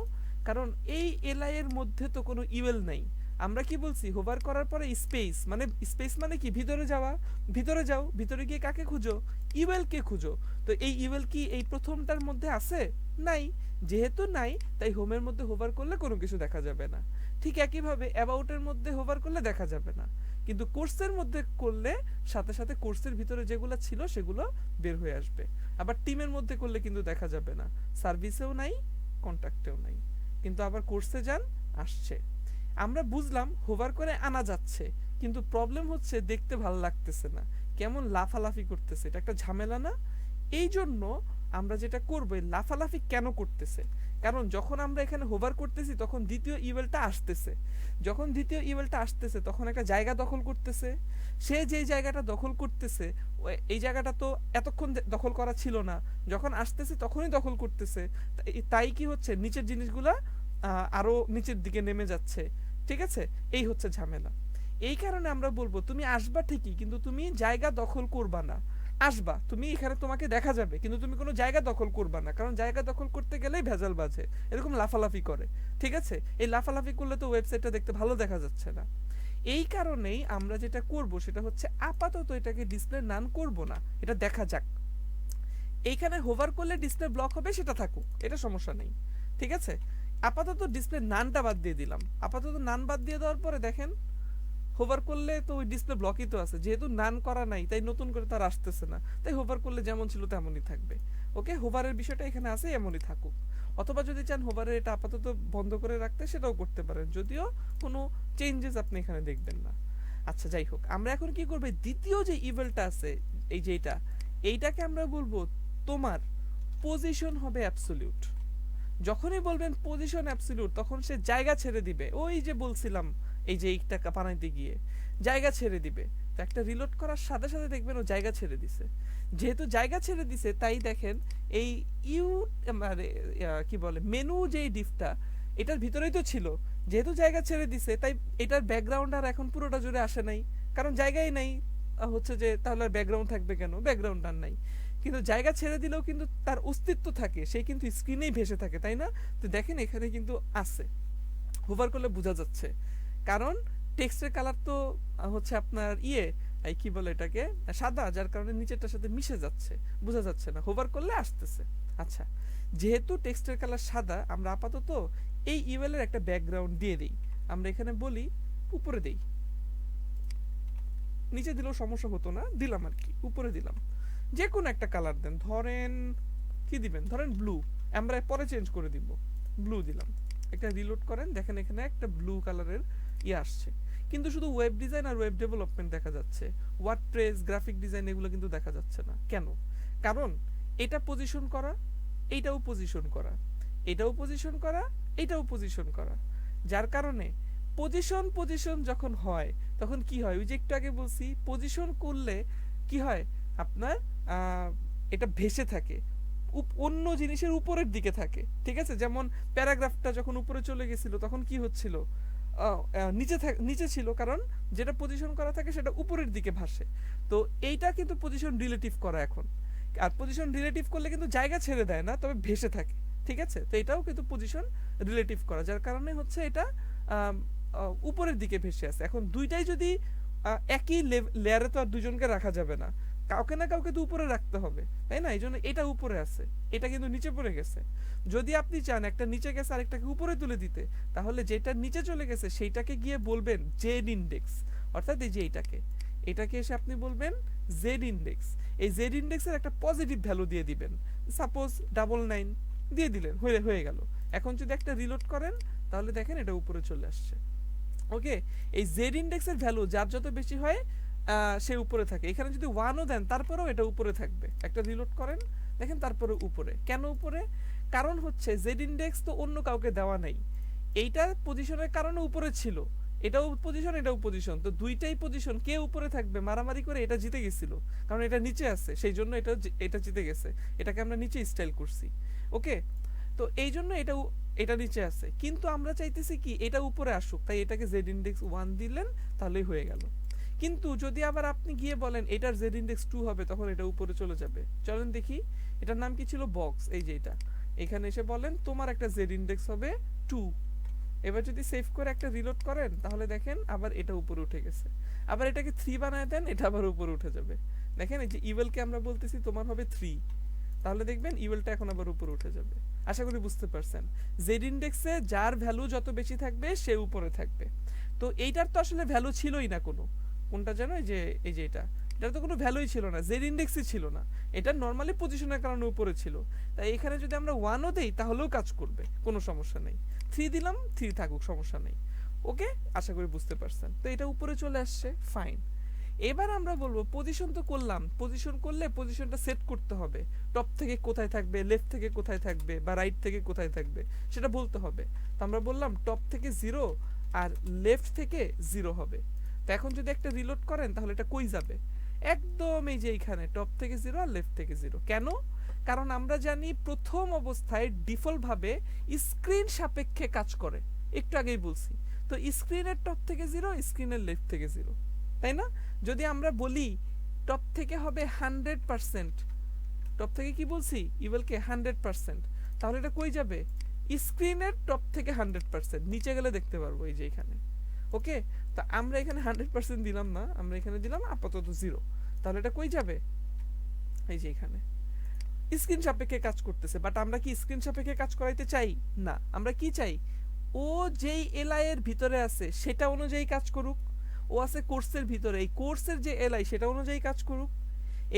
কারণ এই এলআই এর মধ্যে তো কোনো ইউএল নাই। আমরা কি বলছি? হোভার করার পরে স্পেস মানে কি? ভিতরে যাওয়া। ভিতরে যাও, ভিতরে গিয়ে কাকে খুঁজো? ইউএল কে খুঁজো। তো এই ইউএল কি এই প্রথমটার মধ্যে আছে? নাই। যেহেতু নাই, তাই হোমের মধ্যে হোভার করলে কোনো কিছু দেখা যাবে না। ঠিক একইভাবে অ্যাবাউটের মধ্যে হোভার করলে দেখা যাবে না, কিন্তু কোর্সের মধ্যে করলে সাথে সাথে কোর্সের ভিতরে যেগুলো ছিল সেগুলো বের হয়ে আসবে। আবার টিমের মধ্যে করলে কিন্তু দেখা যাবে না, সার্ভিসেও নাই, কন্ট্যাক্টেও নাই। কিন্তু আবার কোর্সে যান, আসছে। আমরা বুঝলাম হোভার করে আনা যাচ্ছে, কিন্তু প্রবলেম হচ্ছে দেখতে ভালো লাগতেছে না, কেমন লাফালাফি করতেছে। এটা একটা ঝামেলা না? এই জন্য আমরা যেটা করবো, লাফালাফি কেন করতেছে? কারণ যখন আমরা এখানে হোভার করতেছি তখন দ্বিতীয় ইমেলটা আসতেছে। যখন দ্বিতীয় ইমেলটা আসতেছে তখন একটা জায়গা দখল করতেছে। সে যেই জায়গাটা দখল করতেছে, এই জায়গাটা তো এতক্ষণ দখল করা ছিল না, যখন আসতেছে তখনই দখল করতেছে। তাই কি হচ্ছে? নিচের জিনিসগুলা আরো নিচের দিকে নেমে যাচ্ছে। ঠিক আছে, এই হচ্ছে ঝামেলা। এই কারণে আমরা বলবো তুমি আসবা ঠিকই, কিন্তু তুমি জায়গা দখল করবা না। আসবা তুমি, এখানে তোমাকে দেখা যাবে, কিন্তু তুমি কোনো জায়গা দখল করবা না, কারণ জায়গা দখল করতে গেলেই ভেজাল বাজে, এরকম লাফালাফি করে। ঠিক আছে, এই লাফালাফি করলে তো ওয়েবসাইটটা দেখতে ভালো দেখা যাচ্ছে না। এই কারণেই আমরা যেটা করব সেটা হচ্ছে আপাতত এটাকে ডিসপ্লে নান করব না, এটা দেখা যাক। এইখানে হোভার করলে ডিসপ্লে ব্লক হবে, সেটা থাকুক, এটা সমস্যা নেই। ঠিক আছে, আপাতত ডিসপ্লে নানটা বাদ দিয়ে দিলাম। আপাতত নান বাদ দিয়ে দেওয়ার পরে দেখেন হোভার করলে তো ওই ডিসপ্লে ব্লকই তো আছে, যেহেতু নান করা নাই তাই নতুন করে তার আসতেছে না, তাই হোভার করলে যেমন ছিল তেমনই থাকবে। ওকে, হোভারের বিষয়টা এখানে আছে, এমনই থাকুক। অথবা যদি চান হোভারের এটা আপাতত বন্ধ করে রাখতে, সেটাও করতে পারেন, যদিও কোনো চেঞ্জেস আপনি এখানে দেখবেন না। আচ্ছা, যাই হোক, আমরা এখন কি করব? দ্বিতীয় যে ইভেলটা আছে, এই যে এইটাকে আমরা বলবো তোমার পজিশন হবে অ্যাবসলিউট। যখনই বলবেন পজিশন অ্যাবসলিউট, তখন সে জায়গা ছেড়ে দিবে। ওই যে বলছিলাম, এই যে এইটা বানাইতে গিয়ে জায়গা ছেড়ে দিবে। তো একটা রিলোড করার সাথে সাথে দেখবেন ও জায়গা ছেড়ে দিছে। যেহেতু জায়গা ছেড়ে দিছে, তাই দেখেন এই কি বলে মেনু যেই ডিফটা এটার ভিতরেই তো ছিল, যেহেতু জায়গা ছেড়ে দিছে তাই এটার ব্যাকগ্রাউন্ড আর এখন পুরোটা জুড়ে আসে নাই, কারণ জায়গাই নাই। হচ্ছে যে তাহলে আর ব্যাকগ্রাউন্ড থাকবে কেন? ব্যাকগ্রাউন্ড আর নাই, কিন্তু জায়গা ছেড়ে দিলেও কিন্তু তার অস্তিত্ব থাকে, সে কিন্তু স্ক্রিনেই ভেসে থাকে, তাই না? তো দেখেন এখানে কিন্তু আছে, হোভার করলে বোঝা যাচ্ছে, কারণ টেক্সটের কালার তো হচ্ছে আপনার কি বলে এটাকে, সাদা, যার কারণে নিচেরটার সাথে মিশে যাচ্ছে, বোঝা যাচ্ছে না। হোভার করলে আসতেছে। আচ্ছা, যেহেতু টেক্সটের কালার সাদা, আমরা আপাতত এই ইমেলের একটা ব্যাকগ্রাউন্ড দিয়ে দিই। আমরা এখানে বলি উপরে দেই, নিচে দিলেও সমস্যা হতো না, দিলাম আর কি, উপরে দিলাম। যে কোনো একটা কালার দেন, ধরেন কি দিবেন, ধরেন ব্লু, আমরা পরে চেঞ্জ করে দিব, ব্লু দিলাম। একটা রিলোড করেন, দেখেন এখানে একটা ব্লু কালারের আসছে, কিন্তু শুধু ওয়েব ডিজাইন আর ওয়েব ডেভেলপমেন্ট দেখা যাচ্ছে, ওয়ার্ডপ্রেস, গ্রাফিক ডিজাইন এগুলো কিন্তু দেখা যাচ্ছে না। কেন? কারণ এটা পজিশন করা, এইটাও পজিশন করা, এটাও পজিশন করা, এইটাও পজিশন করা, যার কারণে পজিশন যখন হয় তখন কি হয়? ওই যে একটু আগে বলছি, পজিশন করলে কি হয় আপনার, এটা ভেসে থাকে, অন্য জিনিসের উপরের দিকে থাকে। ঠিক আছে, যেমন প্যারাগ্রাফটা যখন উপরে চলে গেছিল তখন কি হচ্ছিল? নিচে ছিল, কারণ যেটা পজিশন করা থাকে সেটা উপরের দিকে ভাসে। তো এইটা কিন্তু পজিশন রিলেটিভ করা এখন, আর পজিশন রিলেটিভ করলে কিন্তু জায়গা ছেড়ে দেয় না, তবে ভেসে থাকে। ঠিক আছে, তো এটাও কিন্তু পজিশন রিলেটিভ করা, যার কারণে হচ্ছে এটা উপরের দিকে ভেসে আছে। এখন দুইটাই যদি একই লেয়ারে, তো আর দুজনকে রাখা যাবে না, কাউকে না কাউকে তো উপরে রাখতে হবে, তাই না? এই জন্য এটা উপরে আছে, এটা কিন্তু নিচে পড়ে গেছে। যদি আপনি চান একটা নিচে গেছে আরেকটাকে উপরে তুলে দিতে, তাহলে যেটা নিচে চলে গেছে সেইটাকে গিয়ে বলবেন জেড ইন্ডেক্স, অর্থাৎ এই যে এটাকে এসে আপনি বলবেন জেড ইন্ডেক্স। এই জেড ইন্ডেক্সের একটা পজিটিভ ভ্যালু দিয়ে দিবেন, সাপোজ 99 দিয়ে দিলেন, হয়ে গেল। এখন যদি একটা রিলোড করেন, তাহলে দেখেন এটা উপরে চলে আসছে। ওকে, এই জেড ইন্ডেক্সের ভ্যালু যার যত বেশি হয় সে উপরে থাকে। এখানে যদি 1ও দেন তারপরেও এটা উপরে থাকবে। একটা রিলোড করেন, দেখেন তারপরে উপরে। কেন উপরে? কারণ হচ্ছে জেড ইন্ডেক্স তো অন্য কাউকে দেওয়া নাই, এইটার পজিশনের কারণে উপরে ছিল, এটাও পজিশন এটাও পজিশন, তো দুইটাই পজিশন, কে উপরে থাকবে? মারামারি করে এটা জিতে গেছিল, কারণ এটা নিচে আছে, সেই জন্য এটা জিতে গেছে, এটাকে আমরা নিচে স্টাইল করছি। ওকে, তো এই জন্য এটা নিচে আছে, কিন্তু আমরা চাইতেছি কি এটা উপরে আসুক, তাই এটাকে জেড ইন্ডেক্স 1 দিলেন, তাহলেই হয়ে গেল। কিন্তু যদি আবার আপনি গিয়ে বলেন এটার জেড ইন্ডেক্স 2 হবে, তখন এটা উপরে চলে যাবে। চলেন দেখি, এটার নাম কি ছিল? বক্স। এই যে এটা, এখানে এসে বলেন তোমার একটা জেড ইন্ডেক্স হবে 2। এবার যদি সেভ করে একটা রিলোড করেন, তাহলে দেখেন আবার এটা উপরে উঠে গেছে। আবার এটাকে 3 বানায় দেন, এটা আবার উপরে উঠে যাবে। দেখেন এই যে ইভেলকে আমরা বলতেছি তোমার হবে 3, তাহলে দেখবেন ইভেলটা এখন আবার উপরে উঠে যাবে। আশা করি বুঝতে পারছেন, জেড ইন্ডেক্সে যার ভ্যালু যত বেশি থাকবে সে উপরে থাকবে। তো এইটার তো আসলে ভ্যালু ছিলই না কোনো, কোনটা জানো? এই যে এটার তো কোনো ভ্যালুই ছিল না, জেড ইন্ডেক্সই ছিল না, এটা নর্মালি পজিশনের কারণে উপরে ছিল। তাই এখানে যদি আমরা 1ও দেই তাহলেও কাজ করবে, কোনো সমস্যা নেই। 3 দিলাম, 3 থাকুক, সমস্যা নেই। ওকে, আশা করি বুঝতে পারছেন। তো এটা উপরে চলে আসছে, ফাইন। এবার আমরা বলবো পজিশন তো করলাম, পজিশন করলে পজিশনটা সেট করতে হবে, টপ থেকে কোথায় থাকবে, লেফট থেকে কোথায় থাকবে, বা রাইট থেকে কোথায় থাকবে সেটা বলতে হবে। তো আমরা বললাম টপ থেকে 0 আর লেফট থেকে 0 হবে। তো এখন যদি একটা রিলোড করেন, তাহলে এটা কই যাবে? একদম এই যে এইখানে টপ থেকে 0 আর লেফট থেকে 0। কেন? কারণ আমরা জানি প্রথম অবস্থায় ডিফল্ট ভাবে স্ক্রিন সাপেক্ষে কাজ করে, একটু আগেই বলছি। তো স্ক্রিনের টপ থেকে 0, স্ক্রিনের লেফট থেকে 0, তাই না? যদি আমরা বলি টপ থেকে হবে 100%, টপ থেকে কি বলছি? ইভেলকে 100%, তাহলে এটা কই যাবে? স্ক্রিনের টপ থেকে 100%, নিচে গেলে দেখতে পারবো এই যে এখানে। ওকে, তো আমরা এখানে 100% দিলাম না, আমরা এখানে দিলাম আপাতত 0, তাহলে এটা কই যাবে? এই যে এখানে স্ক্রিন সাপেক্ষে কাজ করতেছে। বাট আমরা কি স্ক্রিন সাপেক্ষে কাজ করাইতে চাই না, আমরা কি চাই? ও যেই এলআই এর ভিতরে আছে সেটা অনুযায়ী কাজ করুক। ও আছে কোর্সের ভিতরে, এই কোর্সের যে এলআই সেটা অনুযায়ী কাজ করুক।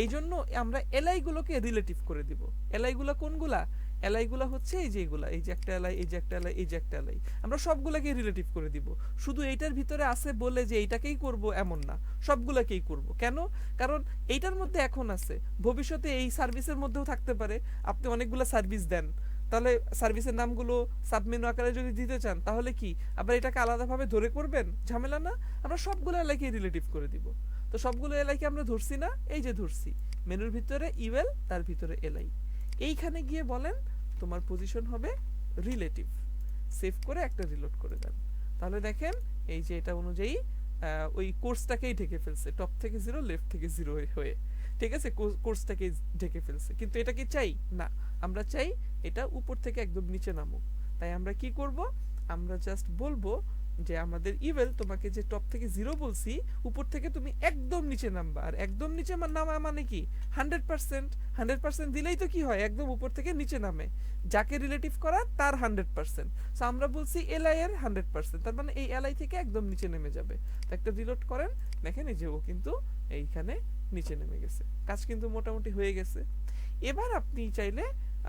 এই জন্য আমরা এলআই গুলোকে রিলেটিভ করে দিব। এলআই গুলা কোনগুলা? এলআই গুলা হচ্ছে এই যে এগুলা, এই যে একটা এলআই, এই যে একটা এলআই, এই যে একটা এলআই, আমরা সবগুলাকে রিলেটিভ করে দিব। শুধু এইটার ভিতরে আছে বলে যে এইটাকেই করব এমন না, সবগুলাকেই করব। কেন? কারণ এইটার মধ্যে এখন আছে, ভবিষ্যতে এই সার্ভিসের মধ্যেও থাকতে পারে। আপনি অনেকগুলা সার্ভিস দেন, তাহলে সার্ভিসের নামগুলো সাবমেনু আকারে যদি দিতে চান, তাহলে কি আবার এটাকে আলাদাভাবে ধরে করবেন? ঝামেলা না, আমরা সবগুলো এলআইকে রিলেটিভ করে দিব। তো সবগুলো এলআইকে আমরা ধরছি না, এই যে ধরছি, মেনুর ভিতরে ইভেল, তার ভিতরে এলআই। এইখানে গিয়ে বলেন তোমার পজিশন হবে রিলেটিভ, সেভ করে একটা রিলোড করে দেন। তাহলে দেখেন এই যে এটা অনুযায়ী ওই কোর্সটাকেই ঢেকে ফেলছে, টপ থেকে 0 লেফট থেকে 0 হয়ে, ঠিক আছে, কোর্সটাকে ঢেকে ফেলছে। কিন্তু এটা কি চাই না, আমরা চাই এটা উপর থেকে একদম নিচে নামুক। তাই আমরা কি করব? আমরা জাস্ট বলবো যে আমাদের ইভেল তোমাকে যে টপ থেকে 0 বলছি, উপর থেকে তুমি একদম নিচে নামবা। আর একদম নিচে নামা মানে কি? 100%। 100% দিলেই তো কি হয়, একদম উপর থেকে নিচে নামে, যাকে রিলেটিভ করা তার 100%। সো আমরা বলছি এলআই এর 100%, তার মানে এই এলআই থেকে একদম নিচে নেমে যাবে। তো একটা রিলোড করেন, দেখেন এই যে ও কিন্তু এইখানে নিচে নেমে গেছে, কাজ কিন্তু মোটামুটি হয়ে গেছে। এবার আপনি চাইলে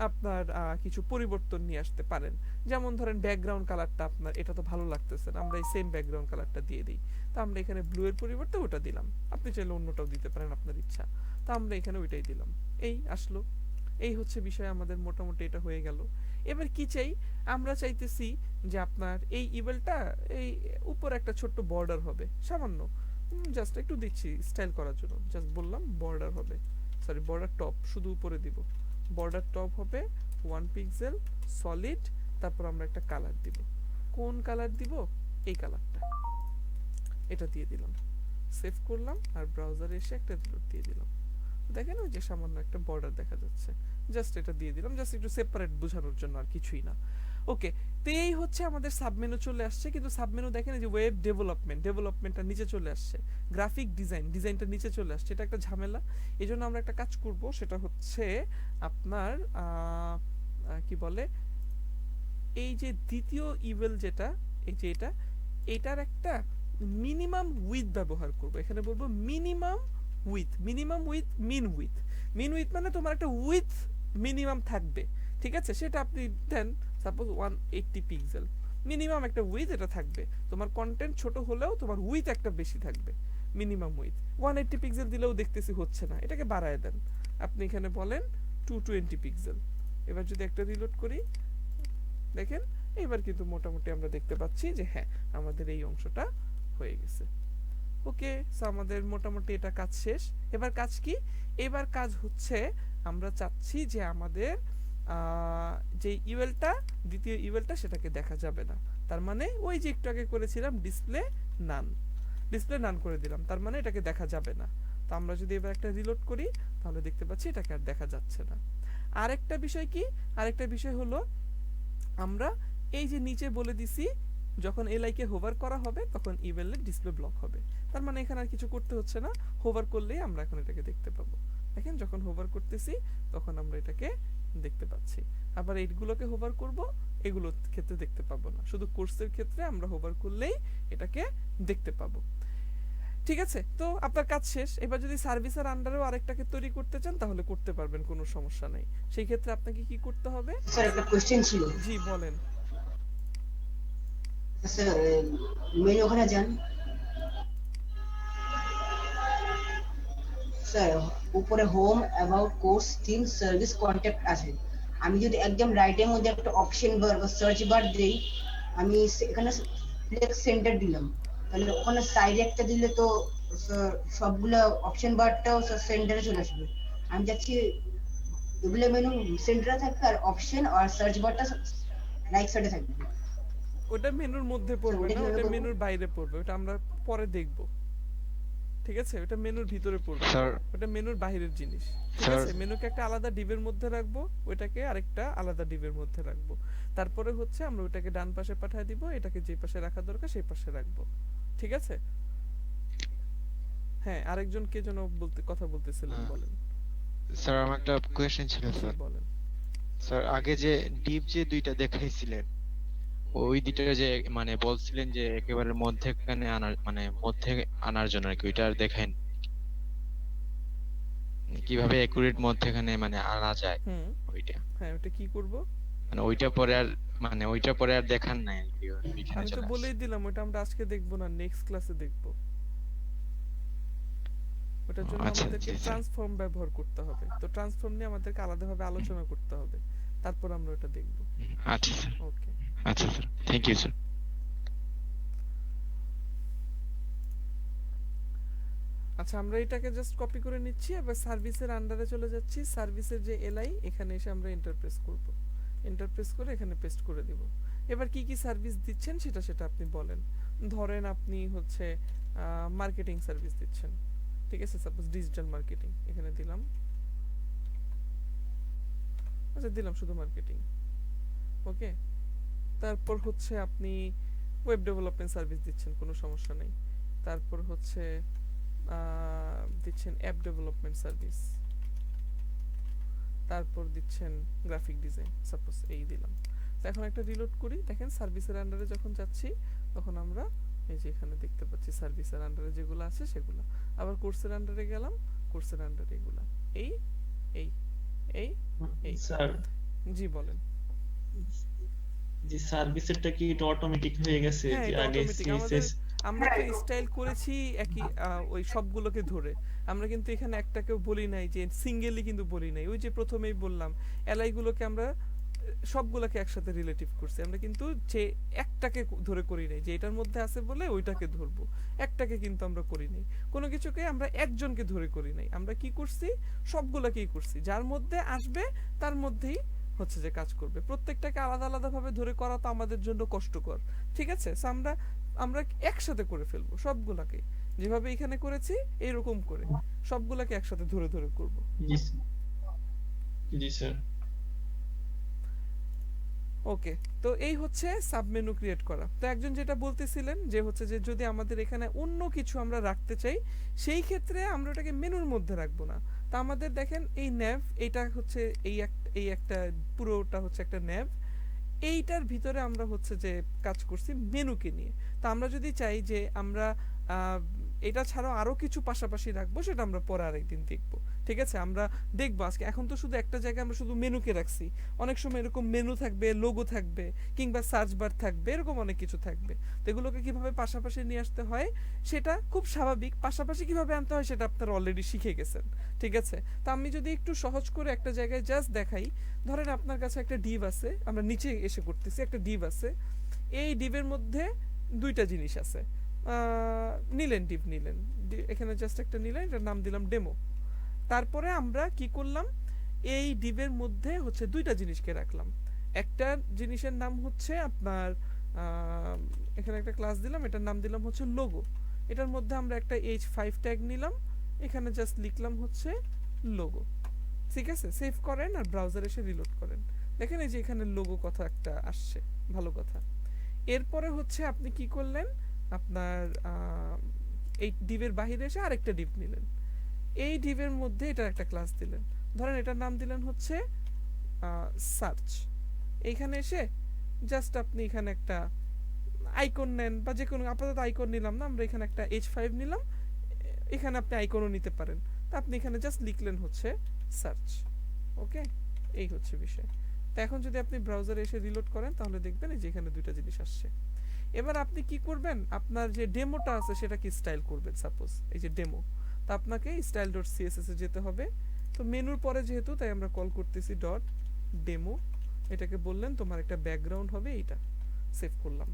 আপনার কিছু পরিবর্তন নিয়ে আসতে পারেন। যেমন ধরেন ব্যাকগ্রাউন্ড কালারটা আপনার এটা তো ভালো লাগতেছে না, আমরা এই সেম ব্যাকগ্রাউন্ড কালারটা দিয়ে দিই। তো আমরা এখানে ব্লু এর পরিবর্তে ওটা দিলাম, আপনি চাইলে অন্যটাও দিতে পারেন, আপনার ইচ্ছা। তো আমরা এখানে ওইটাই দিলাম, এই আসলো। এই হচ্ছে বিষয়, আমাদের মোটামুটি এটা হয়ে গেল। এবার কি চাই? আমরা চাইতেছি যে আপনার এই ইভেলটা এই উপর একটা ছোট্ট বর্ডার হবে, সামান্য, জাস্ট একটু দিচ্ছি স্টাইল করার জন্য, জাস্ট বললাম বর্ডার হবে, সরি বর্ডার টপ, শুধু উপরে দিব। বর্ডার টপ হবে 1 পিক্সেল সলিড, তারপর আমরা একটা কালার দিব। কোন কালার দিব? এই কালারটা, এটা দিয়ে দিলাম, সেভ করলাম, আর ব্রাউজারে এসে একটা রিলোড দিয়ে দিলাম। দেখেন ওই যে সামান্য একটা বর্ডার দেখা যাচ্ছে, জাস্ট এটা দিয়ে দিলাম, জাস্ট একটু সেপারেট বোঝানোর জন্য, আর কিছুই না। ওকে, তো এই হচ্ছে আমাদের সাবমেনু চলে আসছে। কিন্তু সাবমেনু দেখেন যে ওয়েব ডেভেলপমেন্টটা নিচে চলে আসছে, গ্রাফিক ডিজাইনটা নিচে চলে আসছে, এটা একটা ঝামেলা। এই জন্য আমরা একটা কাজ করব, সেটা হচ্ছে আপনার কি বলে, এই যে দ্বিতীয় ইভেল যেটা, এই যে এটার একটা মিনিমাম উইথ ব্যবহার করব। এখানে বলবো মিনিমাম উইথ মিন উইথ মানে তোমার একটা উইথ মিনিমাম থাকবে, ঠিক আছে? সেটা আপনি দেন সাপোজ 180 পিক্সেল মিনিমাম একটা উইথ এটা থাকবে, তোমার কন্টেন্ট ছোট হলেও তোমার উইথ একটা বেশি থাকবে, মিনিমাম উইথ। 180 পিক্সেল দিলেও দেখতেছি হচ্ছে না, এটাকে বাড়ায় দেন, আপনি এখানে বলেন 220 পিক্সেল। এবার যদি একটা রিলোড করি, দেখেন এবার কিন্তু মোটামুটি আমরা দেখতে পাচ্ছি যে হ্যাঁ আমাদের এই অংশটা হয়ে গেছে। ওকে, সো আমাদের মোটামুটি এটা কাজ শেষ। এবার কাজ কি? এবার কাজ হচ্ছে আমরা চাচ্ছি যে আমাদের যে ইউএলটা, দ্বিতীয় ইউএলটা সেটাকে দেখা যাবে না। তার মানে ওই যে একটু আগে করেছিলাম ডিসপ্লে নান, ডিসপ্লে নান করে দিলাম, তার মানে এটাকে দেখা যাবে না। তো আমরা যদি এবার একটা রিলোড করি তাহলে দেখতে পাচ্ছি এটাকে আর দেখা যাচ্ছে না। আরেকটা বিষয় কি? আরেকটা বিষয় হলো আমরা এই যে নিচে বলে দিছি যখন এলআই কে হোভার করা হবে তখন ইউএল এর ডিসপ্লে ব্লক হবে। তার মানে এখানে আর কিছু করতে হচ্ছে না, হোভার করলেই আমরা এখন এটাকে দেখতে পাবো। দেখেন যখন হোভার করতেছি তখন আমরা এটাকে দেখতে পাচ্ছি। আবার এইগুলোকে হোভার করব, এগুলোর ক্ষেত্রে দেখতে পাবো না, শুধু কোর্সের ক্ষেত্রে আমরা হোভার করলেই এটাকে দেখতে পাবো। ঠিক আছে, তো আপনার কাজ শেষ। এবার যদি সার্ভিসের আন্ডারেও আরেকটাকে তৈরি করতে চান তাহলে করতে পারবেন, কোনো সমস্যা নেই। সেই ক্ষেত্রে আপনাকে কি করতে হবে? স্যার একটা কোশ্চেন ছিল। জি বলেন। স্যার মেনু ওখানে যান স্যার, উপরে home, about, course, theme, service, contact আছে। আমি যদি একদম রাইটের মধ্যে একটা অপশন বার বা সার্চ বার দেই, আমি এখানে ফ্লেক্স সেন্টার দিলাম, তাহলে ওখানে সাইডে একটা দিলে তো সবগুলো অপশন বারটাও সেন্টারে চলে আসবে। আমি যাচ্ছি এগুলো মেনু সেন্টারে থাকবে আর অপশন আর সার্চ বারটা রাইট সাইডে থাকবে। ওটা মেনুর মধ্যে পড়বে ওটা না, কিভাবে ওটা করবো? মেনুর বাইরে পড়বে, ওটা আমরা পরে দেখব। ঠিক আছে, ওটা মেনুর ভিতরে পড়বে না, স্যার ওটা মেনুর বাইরের জিনিস। ঠিক স্যার আছে, মেনুকে একটা আলাদা ডিবের মধ্যে রাখবো, ওইটাকে আরেকটা আলাদা ডিবের মধ্যে রাখবো। তারপরে হচ্ছে আমরা ওইটাকে ডান পাশে পাঠিয়ে দিব, এটাকে যে পাশে রাখা দরকার সেই পাশে রাখবো। ঠিক আছে। হ্যাঁ, আরেকজন কে যেন কথা বলতেছিলেন, বলেন। স্যার আমার একটা কোয়েশ্চেন ছিল জি স্যার। বলেন। স্যার আগে যে ডিপ যে দুইটা দেখাইছিলেন, ওই দুইটা যে মানে বলছিলেন যে একেবারে মধ্যেখানে আনার মানে মধ্যে আনার জন্য আর কি, ওইটা আর দেখাইন কিভাবে একুরেট মধ্যেখানে মানে আনা যায় হুম, ওইটা, হ্যাঁ ওটা কি করব? মানে ওইটা পরে আর মানে ওইটা পরে আর দেখান নাই আর কি, ওইখানে আমি তো চলে আসছে। বলেই দিলাম ওটা আমরা আজকে দেখবো না, নেক্সট ক্লাসে দেখবো। ওটার জন্য আচ্ছা আমাদেরকে জি স্যার। ট্রান্সফর্ম ব্যবহার করতে হবে, তো ট্রান্সফর্ম নিয়ে আমাদেরকে আলাদাভাবে আলোচনা করতে হবে, তারপর আমরা ওটা দেখব। আচ্ছা স্যার। ওকে। আচ্ছা স্যার, থ্যাংক ইউ স্যার। আচ্ছা, আমরা এটাকে জাস্ট কপি করে নিচ্ছি, এবার সার্ভিসের আন্ডারে চলে যাচ্ছি। সার্ভিসের যে এলআই, এখানে এসে আমরা এন্টার প্রেস করব, এন্টার প্রেস করে এখানে পেস্ট করে দিব। এবার কি কি সার্ভিস দিচ্ছেন সেটা সেটা আপনি বলেন। ধরেন আপনি হচ্ছে মার্কেটিং সার্ভিস দিচ্ছেন, ঠিক আছে, সাপোজ ডিজিটাল মার্কেটিং এখানে দিলাম। আচ্ছা দিলাম শুধু মার্কেটিং। ওকে, তারপর হচ্ছে আপনি ওয়েব ডেভেলপমেন্ট সার্ভিস দিচ্ছেন, কোনো সমস্যা নেই। তারপর হচ্ছে দিচ্ছেন অ্যাপ ডেভেলপমেন্ট সার্ভিস, তারপর দিচ্ছেন গ্রাফিক ডিজাইন, সাপোজ এই দিলাম। তো এখন একটা রিলোড করি, দেখেন সার্ভিসের আন্ডারে যখন যাচ্ছি তখন আমরা এই যে এখানে দেখতে পাচ্ছি সার্ভিসের আন্ডারে যেগুলো আছে সেগুলো। আবার কোর্সের আন্ডারে গেলাম, কোর্সের আন্ডারে এগুলা, এই এই এই এই। স্যার জি বলেন। যে সার্ভিসেরটা কি এটা অটোমেটিক হয়ে গেছে হ্যাঁ যে এটা আগে অটোমেটিক, আমাদের সিএসএস? আমরা তো স্টাইল করেছি একই ওই সবগুলোকে ধরে। আমরা কিন্তু এখানে একটাকেও বলি নাই যে সিঙ্গেলি, কিন্তু বলি নাই, ওই যে প্রথমেই বললাম এলআই গুলোকে আমরা সবগুলোকে একসাথে রিলেটিভ করছি, আমরা কিন্তু যে একটাকে ধরে করি নাই যে এটার মধ্যে আছে বলে ওইটাকে ধরবো, একটাকে কিন্তু আমরা করি নাই। কোনো কিছুকে আমরা একজনকে ধরে করি নাই, আমরা কি করছি সবগুলোকেই করছি, যার মধ্যে আসবে তার মধ্যেই হচ্ছে যে কাজ করবে। প্রত্যেকটাকে আলাদা আলাদা ভাবে ধরে করা তো আমাদের জন্য কষ্টকর। ঠিক আছে, সো আমরা আমরা একসাথে করে ফেলবো সবগুলাকে, যেভাবে এখানে করেছি এইরকম করে সবগুলাকে একসাথে ধরে ধরে করব। জি জি স্যার। ওকে, তো এই হচ্ছে সাবমেনু ক্রিয়েট করা। তো একজন যেটা বলতেছিলেন যে হচ্ছে যে যদি আমাদের এখানে অন্য কিছু আমরা রাখতে চাই সেই ক্ষেত্রে আমরা ওটাকে মেনুর মধ্যে রাখবো না। তা আমাদের দেখেন এই ন্যাভ, এটা হচ্ছে এই একটা পুরোটা হচ্ছে একটা ন্যাভ, এইটার ভিতরে আমরা হচ্ছে যে কাজ করছি মেনুকে নিয়ে। তা আমরা যদি চাই যে আমরা এটা ছাড়াও আরো কিছু পাশাপাশি রাখবো, সেটা আমরা পরে আরেকদিন দেখবো। ঠিক আছে, আমরা দেখবো আজকে। এখন তো শুধু একটা জায়গায় আমরা শুধু মেনুকে রাখছি, অনেক সময় এরকম মেনু থাকবে, লোগো থাকবে, কিংবা সার্চ বার থাকবে, এরকম অনেক কিছু থাকবে। তো এগুলোকে কিভাবে পাশাপাশি নিয়ে আসতে হয় সেটা খুব স্বাভাবিক, পাশাপাশি কিভাবে আনতে হয় সেটা আপনারা অলরেডি শিখে গেছেন। ঠিক আছে, তো আমি যদি একটু সহজ করে একটা জায়গায় জাস্ট দেখাই, ধরেন আপনার কাছে একটা ডিভ আছে, আমরা নিচে এসে করতেছি, একটা ডিভ আছে, এই ডিভের মধ্যে দুইটা জিনিস আছে। নিলেন ডিভ নিলেন, এখানে জাস্ট একটা নিলেন, এটার নাম দিলাম ডেমো। তারপরে আমরা কি করলাম, এই ডিভের মধ্যে হচ্ছে দুইটা জিনিসকে রাখলাম। একটা জিনিসের নাম হচ্ছে আপনার এখানে একটা ক্লাস দিলাম, এটার নাম দিলাম হচ্ছে লোগো। এটার মধ্যে আমরা একটা H5 ট্যাগ নিলাম, এখানে জাস্ট লিখলাম হচ্ছে লোগো। ঠিক আছে, সেভ করেন আর ব্রাউজারে এসে রিলোড করেন, দেখেন এই যে এখানে লোগো কথা একটা আসছে, ভালো কথা। এরপরে হচ্ছে আপনি কি করলেন, আপনার এই ডিভের বাহিরে এসে আরেকটা ডিভ নিলেন, এই ডিভের মধ্যে এটার একটা ক্লাস দিলেন, ধরেন এটার নাম দিলেন হচ্ছে সার্চ। এইখানে এসে জাস্ট আপনি এখানে একটা আইকন নেন, বা যে কোনো, আপাতত আইকন নিলাম না, আমরা এখানে একটা H5 নিলাম, এখানে আপনি আইকনও নিতে পারেন। তা আপনি এখানে জাস্ট লিখলেন হচ্ছে সার্চ। ওকে, এই হচ্ছে বিষয়। তো এখন যদি আপনি ব্রাউজারে এসে রিলোড করেন তাহলে দেখবেন এই যে এখানে দুইটা জিনিস আসছে। এবার আপনি কি করবেন, আপনার যে ডেমোটা আছে সেটাকে স্টাইল করবেন। সাপোজ এই যে ডেমো, তো আপনাকে স্টাইল ডট সিএসএস এ যেতে হবে। তো মেনুর পরে যেহেতু, তাই আমরা কল করতেছি ডট ডেমো। এটাকে বললেন তোমার একটা ব্যাকগ্রাউন্ড হবে, এইটা সেভ করলাম।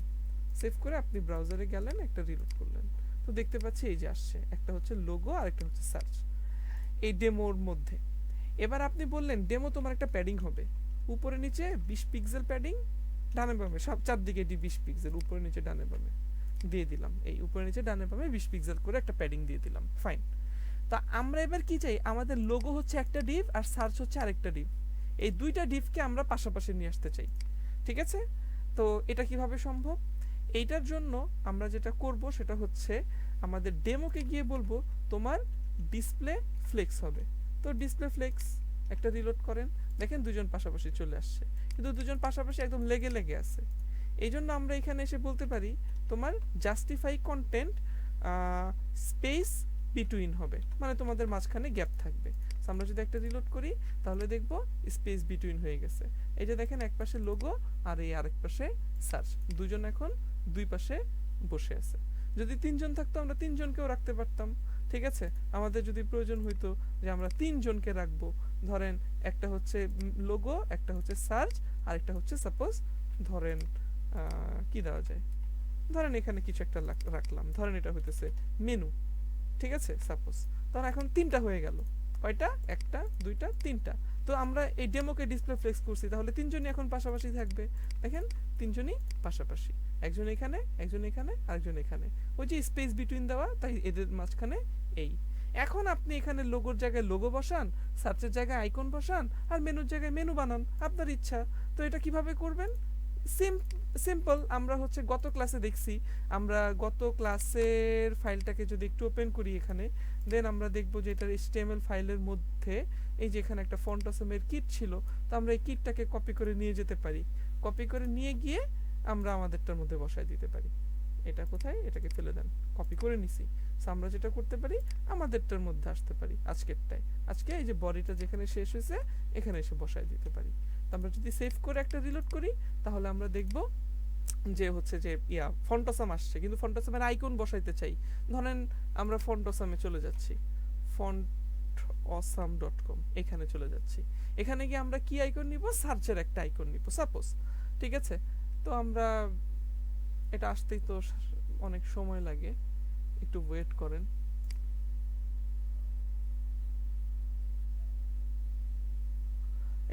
সেভ করে আপনি ব্রাউজারে গেলেন, একটা রিলোড করলেন, তো দেখতে পাচ্ছি এই যে আসছে, একটা হচ্ছে লোগো আর একটা হচ্ছে সার্চ এই ডেমোর মধ্যে। এবার আপনি বললেন ডেমো তোমার একটা প্যাডিং হবে, উপরে নিচে 20 পিক্সেল প্যাডিং, ডানে বামে সব চারদিকে 20 পিক্সেল, উপরে নিচে ডানে বামে দিয়ে দিলাম। এই উপরে নিচে ডানে বামে 20 পিক্সেল করে একটা প্যাডিং দিয়ে দিলাম, ফাইন। তা আমরা এবার কি চাই, আমাদের লোগো হচ্ছে একটা ডিভ আর সার্চ হচ্ছে আরেকটা ডিভ, এই দুইটা ডিভকে আমরা পাশাপাশি নিয়ে আসতে চাই। ঠিক আছে, তো এটা কিভাবে সম্ভব, এইটার জন্য আমরা যেটা করব সেটা হচ্ছে আমাদের ডেমোকে গিয়ে বলবো তোমার ডিসপ্লে ফ্লেক্স হবে। তো ডিসপ্লে ফ্লেক্স একটা রিলোড করেন, দেখেন দুজন পাশাপাশি চলে আসছে, কিন্তু দুজন পাশাপাশি একদম লেগে লেগে আছে। এই জন্য আমরা এখানে এসে বলতে পারি তোমার জাস্টিফাই কন্টেন্ট স্পেস বিটুইন হবে, মানে তোমাদের মাঝখানে গ্যাপ থাকবে। আমরা যদি একটা রিলোড করি তাহলে দেখবো স্পেস বিটুইন হয়ে গেছে। এই যে দেখেন এক পাশে লোগো আর এই আরেক পাশে সার্চ, দুজন এখন দুই পাশে বসে আছে। যদি তিনজন থাকতো আমরা তিনজনকেও রাখতে পারতাম। ঠিক আছে, আমাদের যদি প্রয়োজন হইতো যে আমরা তিনজনকে রাখবো, ধরেন একটা হচ্ছে লোগো, একটা হচ্ছে সার্চ, আর একটা হচ্ছে সাপোজ ধরেন কি দেওয়া যায়, ধরেন এখানে কিছু একটা রাখলাম, ধরেন এটা হইতেছে মেনু। ঠিক আছে, সাপোজ তখন এখন তিনটা হয়ে গেল, কয়টা, একটা দুইটা তিনটা। তো আমরা এই ডেমোকে ডিসপ্লে ফ্লেক্স করছি, তাহলে তিনজনই এখন পাশাপাশি থাকবে, দেখেন তিনজনই পাশাপাশি, একজন এখানে একজন এখানে আরেকজন এখানে, ওই যে স্পেস বিটুইন দেওয়া, তাই এদের মাঝখানে এই। এখন আপনি এখানে লোগোর জায়গায় লোগো বসান, সার্চের জায়গায় আইকন বসান, আর মেনুর জায়গায় মেনু বানান, আপনার ইচ্ছা। তো এটা কিভাবে করবেন, সিম্পল। আমরা হচ্ছে গত ক্লাসে দেখছি, আমরা গত ক্লাসের ফাইলটাকে যদি একটু ওপেন করি এখানে, দেন আমরা দেখব যে এটার HTML ফাইলের মধ্যে এই যে এখানে একটা ফন্ট অসমের কিট ছিল, তো আমরা এই কিটটাকে কপি করে নিয়ে যেতে পারি, কপি করে নিয়ে গিয়ে আমরা আমাদেরটার মধ্যে বসায় দিতে পারি। এটা কোথায়, এটাকে ফেলে দেন, কপি করে নিছি। আমরা যেটা করতে পারি আমাদেরটার মধ্যে আসতে পারি, আজকেরটাই, আজকে এই যে বডিটা যেখানে শেষ হয়েছে এখানে এসে বসায় দিতে পারি। আমরা যদি সেভ করে একটা রিলোড করি তাহলে আমরা দেখব যে হচ্ছে যে ফন্টসাম আসছে, কিন্তু ফন্টসামের আইকন বসাইতে চাই। ধরেন আমরা ফন্টসামে চলে যাচ্ছি, fontawesome.com, এখানে চলে যাচ্ছি। এখানে গিয়ে আমরা কি আইকন নিব, সার্চের একটা আইকন নিব সাপোজ। ঠিক আছে, তো আমরা এটা আসতেই তো অনেক সময় লাগে, একটু ওয়েট করেন।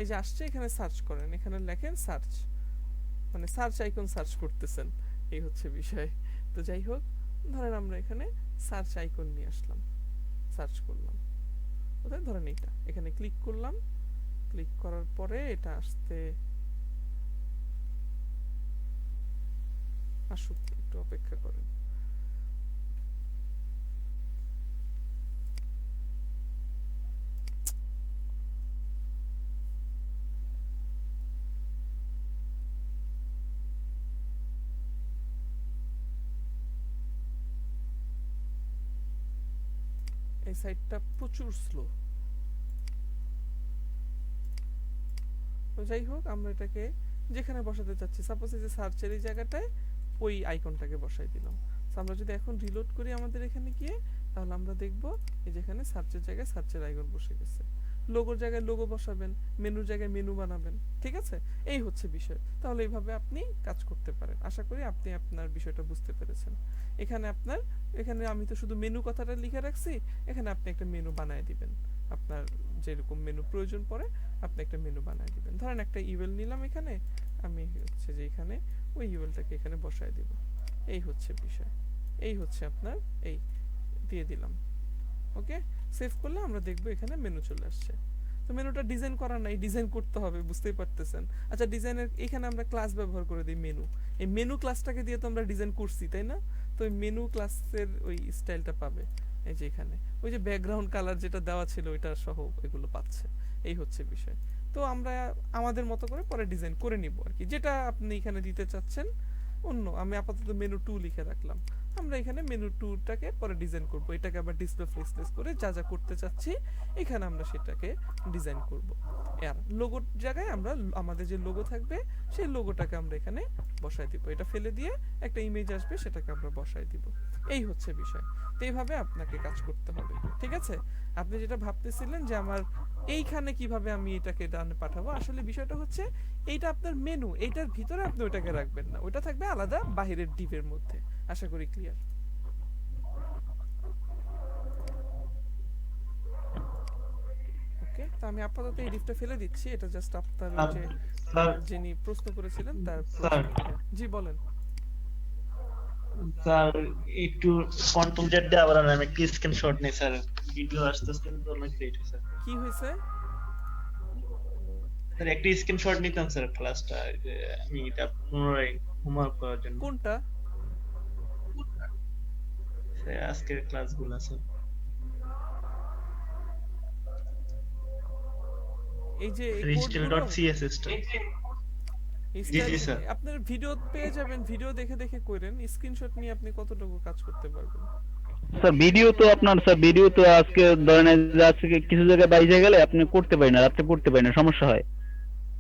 এই যে আসছে, এখানে সার্চ করেন, এখানে লেখেন সার্চ, মানে সার্চ আইকন সার্চ করতেছেন, এই হচ্ছে বিষয়। তো যাই হোক, ধরেন আমরা এখানে সার্চ আইকন নিয়ে আসলাম, সার্চ করলাম, কোথায়, ধরেন এইটা, এখানে ক্লিক করলাম, ক্লিক করার পরে এটা আসতে আসুক, একটু অপেক্ষা করেন। এই সাইটটা প্রচুর স্লো। তো যাই হোক, আমরা এটাকে যেখানে বসাতে চাচ্ছি, সাপোজ এই যে সার্চের এই জায়গাটায় ওই আইকনটাকে বসাই দিলাম। তো আমরা যদি এখন রিলোড করি আমাদের এখানে গিয়ে, তাহলে আমরা দেখব এই যেখানে সার্চের জায়গায় সার্চের আইকন বসে গেছে। লোগোর জায়গায় লোগো বসাবেন, মেনুর জায়গায় মেনু বানাবেন, ঠিক আছে? এই হচ্ছে বিষয়। তাহলে এইভাবে আপনি কাজ করতে পারেন। আশা করি আপনি আপনার বিষয়টা বুঝতে পেরেছেন। এখানে আমি তো শুধু মেনু কথাটা লিখে রাখছি, এখানে আপনি একটা মেনু বানায় দিবেন। আপনার যেরকম মেনু প্রয়োজন পড়ে আপনি একটা মেনু বানায় দিবেন। ধরেন একটা ইমেল নিলাম এখানে, আমি হচ্ছে যে এখানে ওই ইমেলটাকে এখানে বসায় দিব। এই হচ্ছে বিষয়। এই হচ্ছে আপনার এই দিয়ে দিলাম। ওকে, সেভ করলে আমরা দেখবো এখানে মেনু চলে আসছে। তো মেনুটা ডিজাইন করা নাই, ডিজাইন করতে হবে, বুঝতেই পারতেছেন। আচ্ছা, ডিজাইনের এখানে আমরা ক্লাস ব্যবহার করে দিই মেনু। এই মেনু ক্লাসটাকে দিয়ে তো আমরা ডিজাইন করছি, তাই না? তো এই মেনু ক্লাসের ওই স্টাইলটা পাবে এই যে এখানে, ওই যে ব্যাকগ্রাউন্ড কালার যেটা দেওয়া ছিল ওইটা সহ এগুলো পাচ্ছে। এই হচ্ছে বিষয়। তো আমরা আমাদের মতো করে পরে ডিজাইন করে নিব আর কি, যেটা আপনি এখানে দিতে চাচ্ছেন। আমি আপাতত মেনু 2 লিখে রাখলাম। আমরা এখানে মেনু 2টাকে পরে ডিজাইন করব, এটাকে আবার ডিসপ্লে ফেসলেস করে যা যা করতে চাচ্ছি এখানে আমরা সেটাকে ডিজাইন করব। আর লোগোর জায়গায় আমরা আমাদের যে লোগো থাকবে সেই লোগোটাকে আমরা এখানে বসায় দিব। এটা ফেলে দিয়ে একটা ইমেজ আসবে, সেটাকে আমরা বসায় দিব। এই হচ্ছে বিষয়। তো এইভাবে আপনাকে কাজ করতে হবে, ঠিক আছে? আপনি যেটা ভাবতেছিলেন যে আমার এইখানে কিভাবে আমি এটাকে ডানে পাঠাবো, আসলে বিষয়টা হচ্ছে এইটা আপনার মেনু, এইটার ভিতরে আপনি ওইটাকে রাখবেন না, ওইটা থাকবে আলাদা বাহিরের ডিভের মধ্যে। আশা করি ক্লিয়ার। ওকে, তো আমি আপাতত এই ডিভটা ফেলে দিচ্ছি। এটা জাস্ট আপনার ওই যে স্যার যিনি প্রশ্ন করেছিলেন তার স্যার জি বলেন। স্যার একটু কন্ট্রোল জেড দিয়ে আবার আমি একটি স্ক্রিনশট নেই স্যার, ভিডিও আসতেছে কিন্তু অনেক লেট হয়েছে কি হয়েছে? স্যার। একটি স্ক্রিনশট নিতাম স্যার ক্লাসটা, যে আমি এটা পুনরায় হোমওয়ার্ক করার জন্য। কোনটা? স্যার আজকের ক্লাসগুলো স্যার। এই যে এই কোডগুলো Restil.css টা। জি জি স্যার। আপনার ভিডিও পেয়ে যাবেন, ভিডিও দেখে দেখে করেন। স্ক্রিনশট নিয়ে আপনি কতটুকু কাজ করতে পারবেন? স্যার ভিডিও তো আপনার স্যার ভিডিও তো আজকে ধরেন এই যে আজকে কিছু জায়গায় বাইরে গেলে আপনি করতে পারেন না, রাত্রে করতে পারেন না, সমস্যা হয়।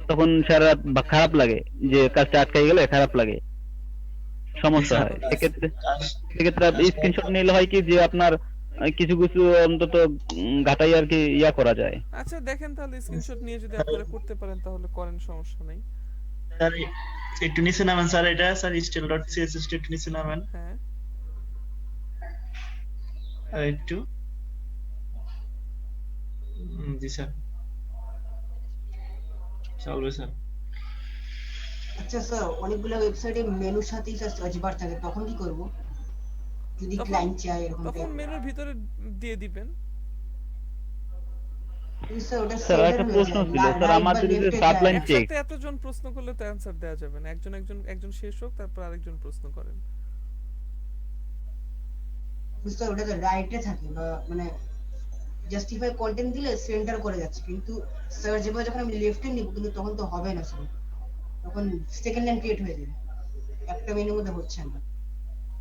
তখন সারা রাত খারাপ লাগে, যে কাজটা আটকাই গেলে খারাপ লাগে, সমস্যা হয়। সেক্ষেত্রে স্ক্রিনশট নিলে হয় কি যে আপনার কিছু কিছু অন্তত ঘাটাই আর কি ইয়া করা যায়। আচ্ছা দেখেন, তাহলে স্ক্রিনশট নিয়ে যদি আপনারা করতে পারেন তাহলে করেন, সমস্যা নাই। স্যার একটু নিচে নামেন স্যার, এটা স্যার Restil.css টা একটু নিচে নামেন। হ্যাঁ, আর একটু জি স্যার, চলবে স্যার। আচ্ছা স্যার, অনেকগুলো ওয়েবসাইটে মেনুর সাথেই স্যার সার্চ বার থাকে, তখন কি করব যদি তখন ক্লায়েন্ট চায় এরকম তখন টাইপ? মেনুর ভিতরে দিয়ে দিবেন। স্যার ওটা স্যার সেন্টার একটা হয়ে প্রশ্ন যায়, ছিল স্যার, রাইট বা আমাদের যে লেফটে সাবলাইন যায়। চেক একসাথে এতজন প্রশ্ন করলে তো অ্যানসার দেওয়া যাবে না। একজন একজন একজন শেষ হোক, তারপর আরেকজন প্রশ্ন করেন। স্যার ওটা তো রাইটে থাকে, বা মানে জাস্টিফাই কন্টেন্ট দিলে সেন্টার করে যাচ্ছে, কিন্তু সার্চ বার যখন আমি লেফটে নিব কিন্তু তখন তো হবে না স্যার, তখন সেকেন্ড লাইন ক্রিয়েট হয়ে যাবে, একটা মেনুর মধ্যে হচ্ছে না।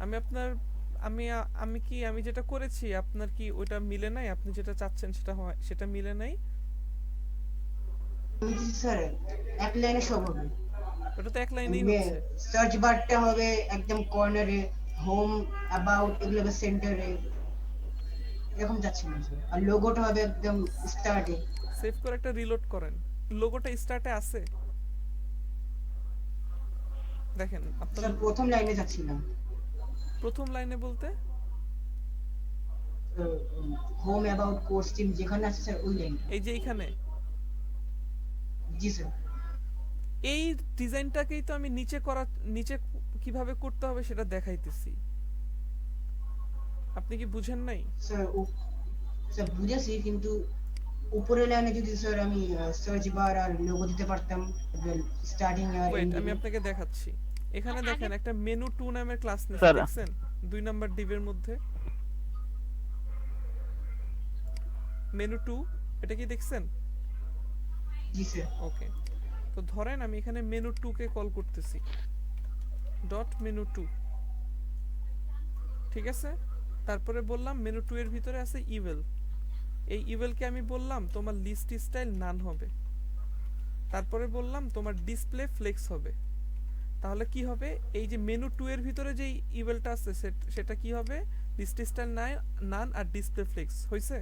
আমি আপনার আমি যেটা করেছি আপনার কি ওইটা মিলে নাই? আপনি যেটা চাচ্ছেন সেটা মিলে নাই? আমি দিচ্ছি স্যার এক লাইনে সব হবে। ওটা তো এক লাইনেই হচ্ছে। সার্চ বারটা হবে একদম কর্নারে, হোম, অ্যাবাউট এগুলো হবে সেন্টারে, এরকম যাচ্ছে না স্যার। আর লোগোটা হবে একদম স্টার্টে। সেভ করে একটা রিলোড করেন। লোগোটা স্টার্টে আছে, দেখেন আপনার স্যার প্রথম লাইনে যাচ্ছিলাম, প্রথম লাইনে বলতে হোম, অ্যাবাউট, কোর্স, টিম যেখানে আছে স্যার ওই লাইন। এই যে এইখানে জি স্যার। এই ডিজাইনটাকেই তো আমি নিচে কিভাবে করতে হবে সেটা দেখাইতেছি। আপনি কি বুঝেন নাই? স্যার বুঝেছি, কিন্তু উপরের লাইনে যদি স্যার আমি সার্চ বার আর লোগো দিতে পারতাম, স্টার্টিং আর ওয়েট, এন্ডিং। আমি আপনাকে দেখাচ্ছি। এখানে দেখেন একটা মেনু 2 নামের ক্লাস নিচে স্যার দেখছেন 2 নাম্বার ডিভের মধ্যে মেনু 2, এটা কি দেখছেন? জি স্যার। ওকে, তো ধরেন আমি এখানে মেনু 2 কে কল করতেছি, ডট মেনু 2, ঠিক আছে? তারপরে বললাম মেনু 2 এর ভিতরে আছে ইভেল, এই ইভেলকে আমি বললাম তোমার লিস্ট স্টাইল নান হবে। তারপরে বললাম তোমার ডিসপ্লে ফ্লেক্স হবে। তাহলে কি হবে, এই যে মেনু 2 এর ভিতরে যে ইভেলটা আছে সেটা কি হবে, লিস্ট স্টাইল নান আর ডিসপ্লে ফ্লেক্স হইছে।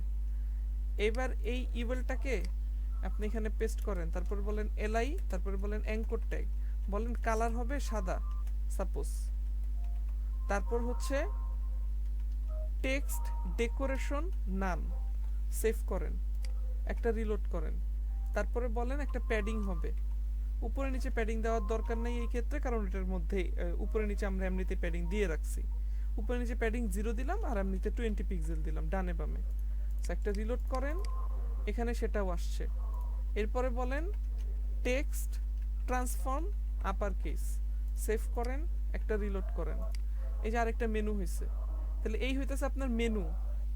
এবার এই ইভেলটাকে আপনি এখানে পেস্ট করেন, তারপর বলেন এলআই, তারপরে বলেন অ্যাঙ্কর ট্যাগ, বলেন কালার হবে সাদা সাপোজ। তারপর হচ্ছে টেক্সট ডেকোরেশন নান, সেভ করেন, একটা রিলোড করেন। তারপরে বলেন একটা প্যাডিং হবে, উপরে নিচে প্যাডিং দেওয়ার দরকার নেই এই ক্ষেত্রে, কারণ এটার মধ্যে উপরে নিচে আমরা এমনিতে প্যাডিং দিয়ে রাখছি। উপরে নিচে প্যাডিং 0 দিলাম আর এমনিতে 20 পিক্সেল দিলাম ডানে বামে। একটা রিলোড করেন, এখানে সেটাও আসছে। এরপরে বলেন text transform upper case, save করেন, একটা রিলোড করেন। এই যে আরেকটা মেনু হয়েছে। তাহলে এই হইতেছে আপনার মেনু,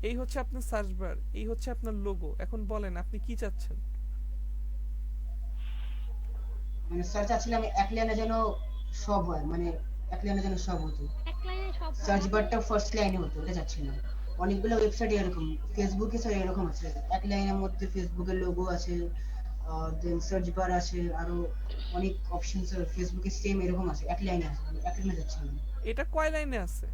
এই হচ্ছে আপনার সার্চ বার, এই হচ্ছে আপনার লোগো। এখন বলেন আপনি কি চাচ্ছেন? মানে স্যার চাচ্ছিলাম এক লাইনে যেন সব হয়, মানে এক লাইনে যেন সব হতো, এক লাইনে সব সার্চ বারটা ফার্স্ট লাইনে হতো, এটা চাচ্ছিলাম। অনেকগুলো ওয়েবসাইট এরকম, ফেসবুকে স্যার এরকম আছে, এক লাইনের মধ্যে ফেসবুকের লোগো আছে, দেন সার্চ বার আছে, আরো অনেক অপশন ফেসবুকে সেম এরকম আছে, এক লাইনে আছে, আমি এক লাইনে যাচ্ছিলাম। এটা কয় লাইনে আছে?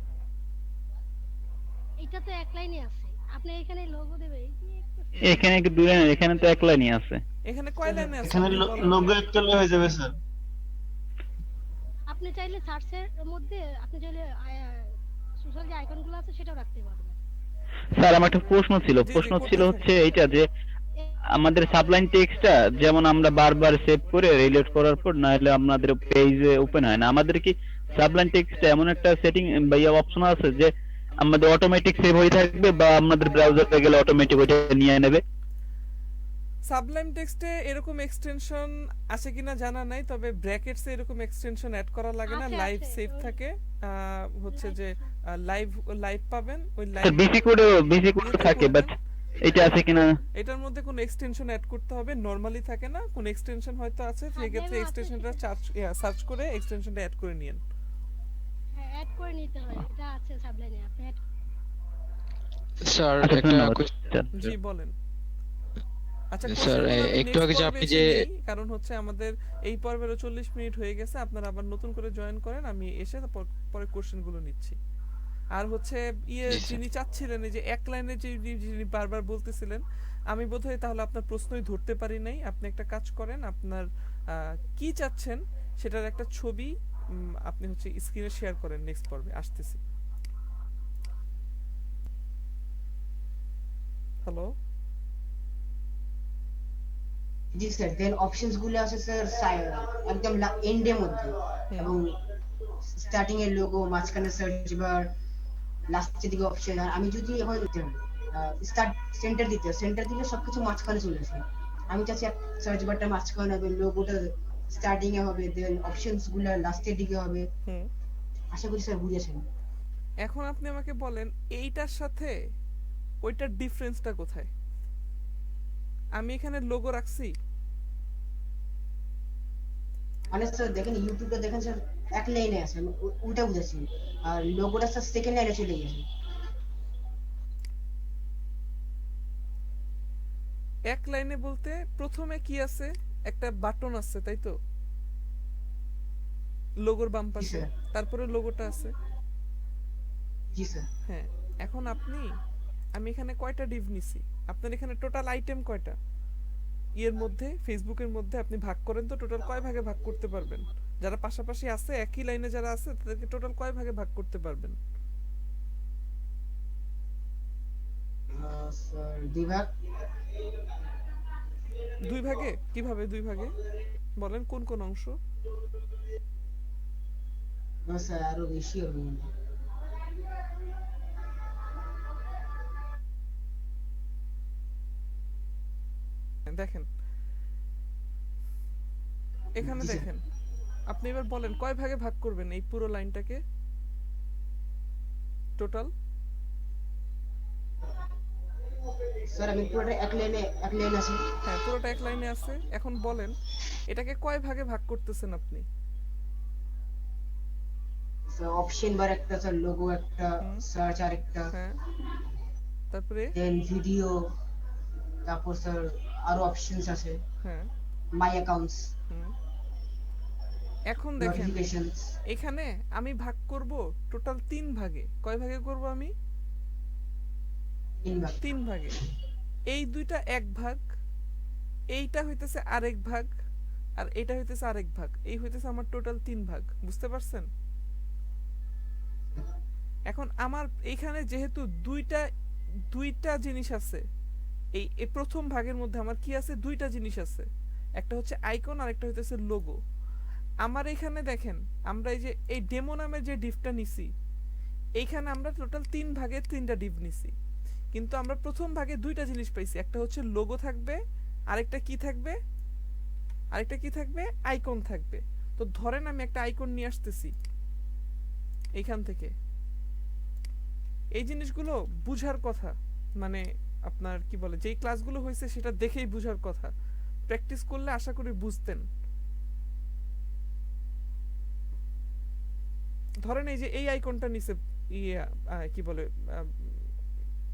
এটা তো এক লাইনে আছে, আপনি এখানে লোগো দেবে এই যে একটু এখানে কি 2 লাইন, এখানে তো 1 লাইনই আছে। এখানে কয় লাইনে আছে এখানে আপনি বলেন। লোগো একটা হয়ে যাবে স্যার। আপনি চাইলে সার্চের মধ্যে আপনি চাইলে সোশ্যাল যে আইকনগুলো আছে সেটাও রাখতে পারবেন। স্যার আমার একটা প্রশ্ন ছিল, জি, প্রশ্ন ছিল করতে হচ্ছে থাকেন। এইটা যে আমাদের সাবলাইন টেক্সটটা যেমন আমরা বারবার সেভ করে রিলোড করার পর না হলে আমাদের পেজে ওপেন হয় না, আমাদের কি সাবলাইন টেক্সটে এমন একটা সেটিং বা অপশন আছে যে আমাদের অটোমেটিক সেভ হয়ে থাকবে বা আমাদের ব্রাউজারে গেলে অটোমেটিক ওটা নিয়ে নেবে? সাবলাইম টেক্সটে এরকম এক্সটেনশন আছে কিনা জানা নাই, তবে ব্র্যাকেটসে এরকম এক্সটেনশন অ্যাড করা লাগে না, আছে, লাইভ আছে, সেভ ওই- থাকে। হচ্ছে যে লাইভ পাবেন, ওই লাইভ স্যার বিসি কোডে থাকে, বাট এটা আছে কিনা? এটার মধ্যে কোন এক্সটেনশন অ্যাড করতে হবে, নরমালি থাকে না, কোন এক্সটেনশন হয়তো আছে, সেই ক্ষেত্রে Sublime আছে এক্সটেনশনটা সার্চ করে এক্সটেনশনটা অ্যাড করে নিয়েন। হ্যাঁ অ্যাড করে নিতে হয়, এটা আছে সাবলাইনে আপনি অ্যাড স্যার আচ্ছা, একটা ধন্যবাদ। question- জি বলেন। আচ্ছা স্যার, কোশ্চেনগুলো আমি একটু next আগে যে পর্বে আপনি এসে যে- নেই, কারণ হচ্ছে আমাদের এই পর্বেরও 40 মিনিট হয়ে গেছে, আপনারা আবার নতুন করে জয়েন করেন, আমি এসে তারপর পরে কোশ্চেনগুলো নিচ্ছি। আর হচ্ছে জি, স্যার। যিনি চাচ্ছিলেন এই যে এক লাইনে যে যিনি বারবার বলতেছিলেন, আমি বোধহয় তাহলে আপনার প্রশ্নই ধরতে পারি নাই। আপনি একটা কাজ করেন, আপনার কি চাচ্ছেন সেটার একটা ছবি আপনি হচ্ছে স্ক্রিনে শেয়ার করেন, নেক্সট পর্বে আসতেছি। হ্যালো, জি স্যার, দেন অপশনস গুলো আছে স্যার একদম এন্ডের মধ্যে, এবং স্টার্টিং এর লোগো, মাঝখানে সার্চ বার, লাস্টের দিকে অপশন। আর আমি যদি এখন স্টার্ট সেন্টার দিলে সবকিছু মাঝখানে চলে আসে। আমি চাচ্ছি সার্চ বারটা মাঝখানে হবে, লোগোটা স্টার্টিং এ হবে, দেন অপশনস গুলো লাস্টের দিকে হবে। হুম, আশা করি স্যার বুঝেছেন। এখন আপনি আমাকে বলেন এইটার সাথে ওইটার ডিফারেন্সটা কোথায়? আমি এখানে লোগো রাখছি, মানে স্যার দেখেন ইউটিউবে দেখেন স্যার এক লাইনে আছে, আমি উল্টা বুঝেছি, আর লোগোটা স্যার সেকেন্ড লাইনে চলে গেছে। এক লাইনে বলতে প্রথমে কি আছে, একটা বাটন আছে তাই তো, লোগোর বাম পাশে, স্যার। তারপরে লোগোটা আছে। জি স্যার। হ্যাঁ, এখন আমি এখানে কয়টা ডিভ নিছি, আপনার এখানে টোটাল আইটেম কয়টা এর মধ্যে, ফেসবুকের মধ্যে আপনি ভাগ করেন তো টোটাল কয় ভাগে ভাগ করতে পারবেন? যারা পাশাপাশি আছে, একই লাইনে যারা আছে তাদেরকে টোটাল কয় ভাগে ভাগ করতে পারবেন? স্যার দুই ভাগ। 2 ভাগে? কিভাবে 2 ভাগে বলেন, কোন কোন অংশ? না স্যার আরো বেশি হবে। দেখেন এখানে জি স্যার। দেখেন, আপনি এবার বলেন কয় ভাগে ভাগ করবেন এই পুরো লাইনটাকে টোটাল? স্যার আমি পুরোটা এক লাইনে আছি। হ্যাঁ, পুরোটা এক লাইনে আছে। এখন বলেন এটাকে কয় ভাগে ভাগ করতেছেন আপনি? অপশন বার একটা, স্যার লোগো একটা, হুম। সার্চ আরেকটা, হ্যাঁ, তারপরে দেন ভিডিও, তারপর স্যার আরো অপশনস আছে, হ্যাঁ, মাই অ্যাকাউন্টস, হুম। এখন দেখেন নোটিফিকেশনস। এখানে আমি ভাগ করব টোটাল 3 ভাগে। কয় ভাগে করব আমি? 3 ভাগে। এই দুইটা এক ভাগ, এইটা হইতেছে আরেক ভাগ, আর এটা হইতেছে আরেক ভাগ। এই হইতেছে আমার টোটাল 3 ভাগ। বুঝতে পারছেন? এখন আমার এইখানে যেহেতু দুইটা দুইটা জিনিস আছে, এই প্রথম ভাগের মধ্যে আমার কি আছে? দুইটা জিনিস আছে। একটা হচ্ছে আইকন আর একটা হইতেছে লোগো। আমার এখানে দেখেন, আমরা এই যে এই ডেমো নামের যে ডিভটা নিছি, এইখানে আমরা টোটাল 3 ভাগে 3টা ডিভ নিছি। কিন্তু আমরা প্রথম ভাগে দুইটা জিনিস পাইছি, একটা হচ্ছে লোগো থাকবে, আরেকটা কি থাকবে? আরেকটা কি থাকবে? আইকন থাকবে। তো ধরেন আমি একটা আইকন নিয়ে আসতেছি এইখান থেকে। এই জিনিসগুলো বুঝার কথা, মানে আপনার কি বলে, যেই ক্লাসগুলো হয়েছে সেটা দেখেই বুঝার কথা। প্র্যাকটিস করলে আশা করি বুঝতেন। ধরেন এই যে এই আইকনটা নিচে ইয়ে কি বলে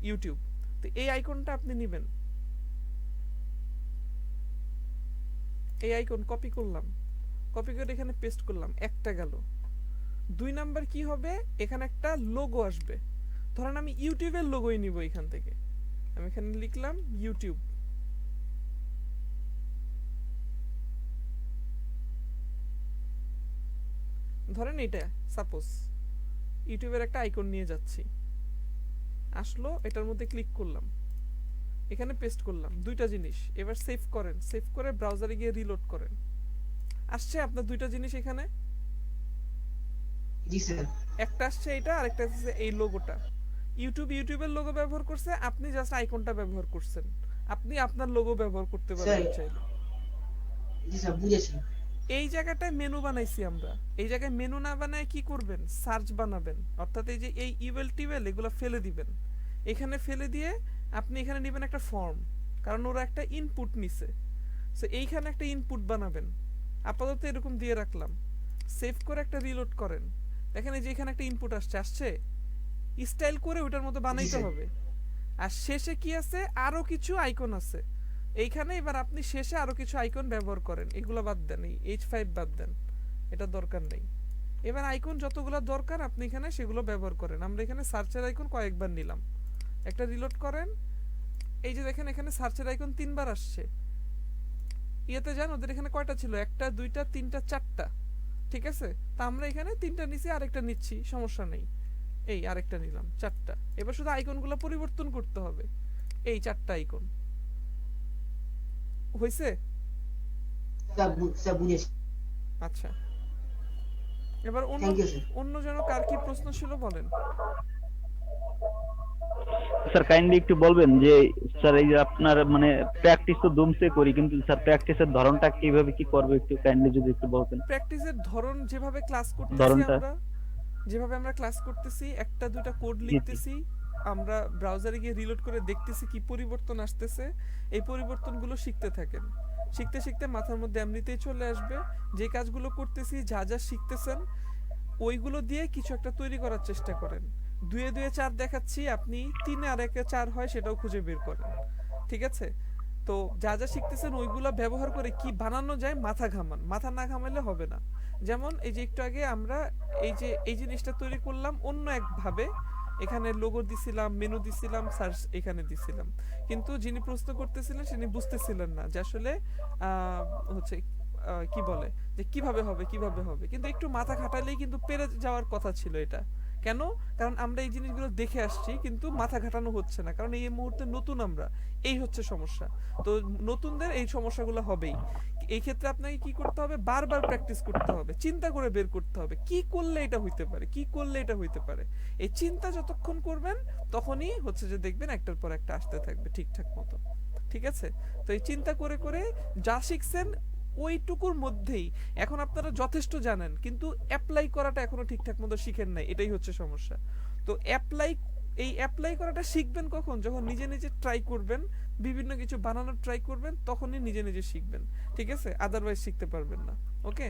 ইউটিউব, তো এই আইকনটা আপনি নিবেন, এই আইকন কপি করলাম, কপি করে এখানে পেস্ট করলাম, একটা গেল। 2 নাম্বার কি হবে? এখানে একটা লোগো আসবে। ধরেন আমি ইউটিউবের লোগোই নিব এখান থেকে। আমি এখানে লিখলাম ইউটিউব। ধরেন এটা সাপোজ ইউটিউবের একটা আইকন নিয়ে যাচ্ছি, আসলো, এটার মধ্যে ক্লিক করলাম, এখানে পেস্ট করলাম, দুইটা জিনিস। এবার সেভ করেন, সেভ করে ব্রাউজারে গিয়ে রিলোড করেন। আসছে আপনার দুইটা জিনিস এখানে? জি স্যার। একটা আসছে এটা, আর একটা আসছে এই লোগোটা। ইউটিউবের লোগো ব্যবহার করছে, আপনি জাস্ট আইকনটা ব্যবহার করছেন। আপনি আপনার লোগো ব্যবহার করতে পারবেন চাইলে। জি স্যার, বুঝেছি। এই জায়গাটায় মেনু বানাইছি আমরা। এই জায়গায় মেনু না বানায় কি করবেন? সার্চ বানাবেন। অর্থাৎ এই যে এই ইউএল টিউএল এগুলো ফেলে দিবেন। এখানে ফেলে দিয়ে আপনি এখানে নেবেন একটা ফর্ম, কারণ ওরা একটা ইনপুট নিছে। সো এইখানে একটা ইনপুট বানাবেন। আপাতত এরকম দিয়ে রাখলাম, সেভ করে একটা রিলোড করেন। দেখেন এই যে এখানে একটা ইনপুট আসছে, স্টাইল করে ওটার মতো বানাইতে হবে। আর শেষে কি আছে? আরো কিছু আইকন আছে এইখানে। এবার আপনি শেষে আরো কিছু আইকন ব্যবহার করেন, এগুলো বাদ দেন, এই H5 বাদ দেন, এটা দরকার নেই। এবার আইকন যতগুলো দরকার আপনি এখানে সেগুলো ব্যবহার করেন। আমরা এখানে সার্চের আইকন কয়েকবার নিলাম, একটা রিলোড করেন। এই যে দেখেন এখানে সার্চের আইকন 3 বার আসছে। ইয়েতে যান, ওদের এখানে কয়টা ছিল? 1টা 2টা 3টা 4টা, ঠিক আছে? তা আমরা এখানে 3টা নিছি, আরেকটা নিচ্ছি, সমস্যা নেই। এই আরেকটা নিলাম, 4টা। এবার শুধু আইকনগুলো পরিবর্তন করতে হবে। এই 4টা আইকন হইছে? স্যার বুঝেছি। আচ্ছা, এবার অন্য থ্যাংক ইউ স্যার। অন্য জন কার কি প্রশ্ন ছিল বলেন। স্যার কাইন্ডলি একটু বলবেন যে স্যার এই যে আপনার মানে প্র্যাকটিস তো দুমসে করি, কিন্তু স্যার প্র্যাকটিসের ধরনটা কিভাবে কি করবে একটু কাইন্ডলি যদি একটু বলতেন। প্র্যাকটিসের ধরন যেভাবে ক্লাস করতেছি ধরনটা? আমরা, যেভাবে আমরা ক্লাস করতেছি, একটা দুইটা কোড লিখতেছি, আমরা ব্রাউজারে গিয়ে রিলোড করে দেখতেছি কি পরিবর্তন আসতেছে। এই পরিবর্তনগুলো শিখতে থাকেন, শিখতে শিখতে মাথার মধ্যে এমনিতেই চলে আসবে। যে কাজগুলো করতেছি, যা যা শিখতেছেন, ওইগুলো দিয়ে কিছু একটা তৈরি করার চেষ্টা করেন। 2 এ 2 এ 4 দেখাচ্ছি, আপনি 3 এ আর 1 এ 4 হয় সেটাও খুঁজে বের করেন, ঠিক আছে? তো যা যা শিখতেছেন ওইগুলা ব্যবহার করে কি বানানো যায় মাথা ঘামান, মাথা না ঘামাইলে হবে না। যেমন এই যে একটু আগে আমরা এই যে এই জিনিসটা তৈরি করলাম অন্য একভাবে, এখানে লোগো দিছিলাম, মেনু দিছিলাম, সার্চ এখানে দিছিলাম, কিন্তু যিনি প্রশ্ন করতেছিলেন তিনি বুঝতেছিলেন না যে আসলে হচ্ছে কি বলে যে কিভাবে হবে কিভাবে হবে। কিন্তু একটু মাথা খাটালেই কিন্তু পেরে যাওয়ার কথা ছিল এটা। কেন? কারণ আমরা এই জিনিসগুলো দেখে আসছি কিন্তু মাথা ঘাটানো হচ্ছে না, কারণ এই মুহূর্তে নতুন আমরা, এই হচ্ছে সমস্যা। তো নতুনদের এই সমস্যাগুলো হবেই। এই ক্ষেত্রে আপনাকে কি করতে হবে? বারবার প্র্যাকটিস করতে হবে, চিন্তা করে বের করতে হবে কি করলে এটা হইতে পারে, কি করলে এটা হইতে পারে। এই চিন্তা যতক্ষণ করবেন তখনই হচ্ছে যে দেখবেন একটার পর একটা আসতে থাকবে ঠিকঠাক মতো, ঠিক আছে? তো এই চিন্তা করে করে যা শিখছেন ওইটুকুর মধ্যেই এখন আপনারা যথেষ্ট জানেন, কিন্তু অ্যাপ্লাই করাটা এখনো ঠিকঠাক মতো শিখেন নাই, এটাই হচ্ছে সমস্যা। তো অ্যাপ্লাই করাটা শিখবেন কখন? যখন নিজে নিজে ট্রাই করবেন, বিভিন্ন কিছু বানানোর ট্রাই করবেন, তখনই নিজে নিজে শিখবেন, ঠিক আছে? আদারওয়াইজ শিখতে পারবেন না। ওকে।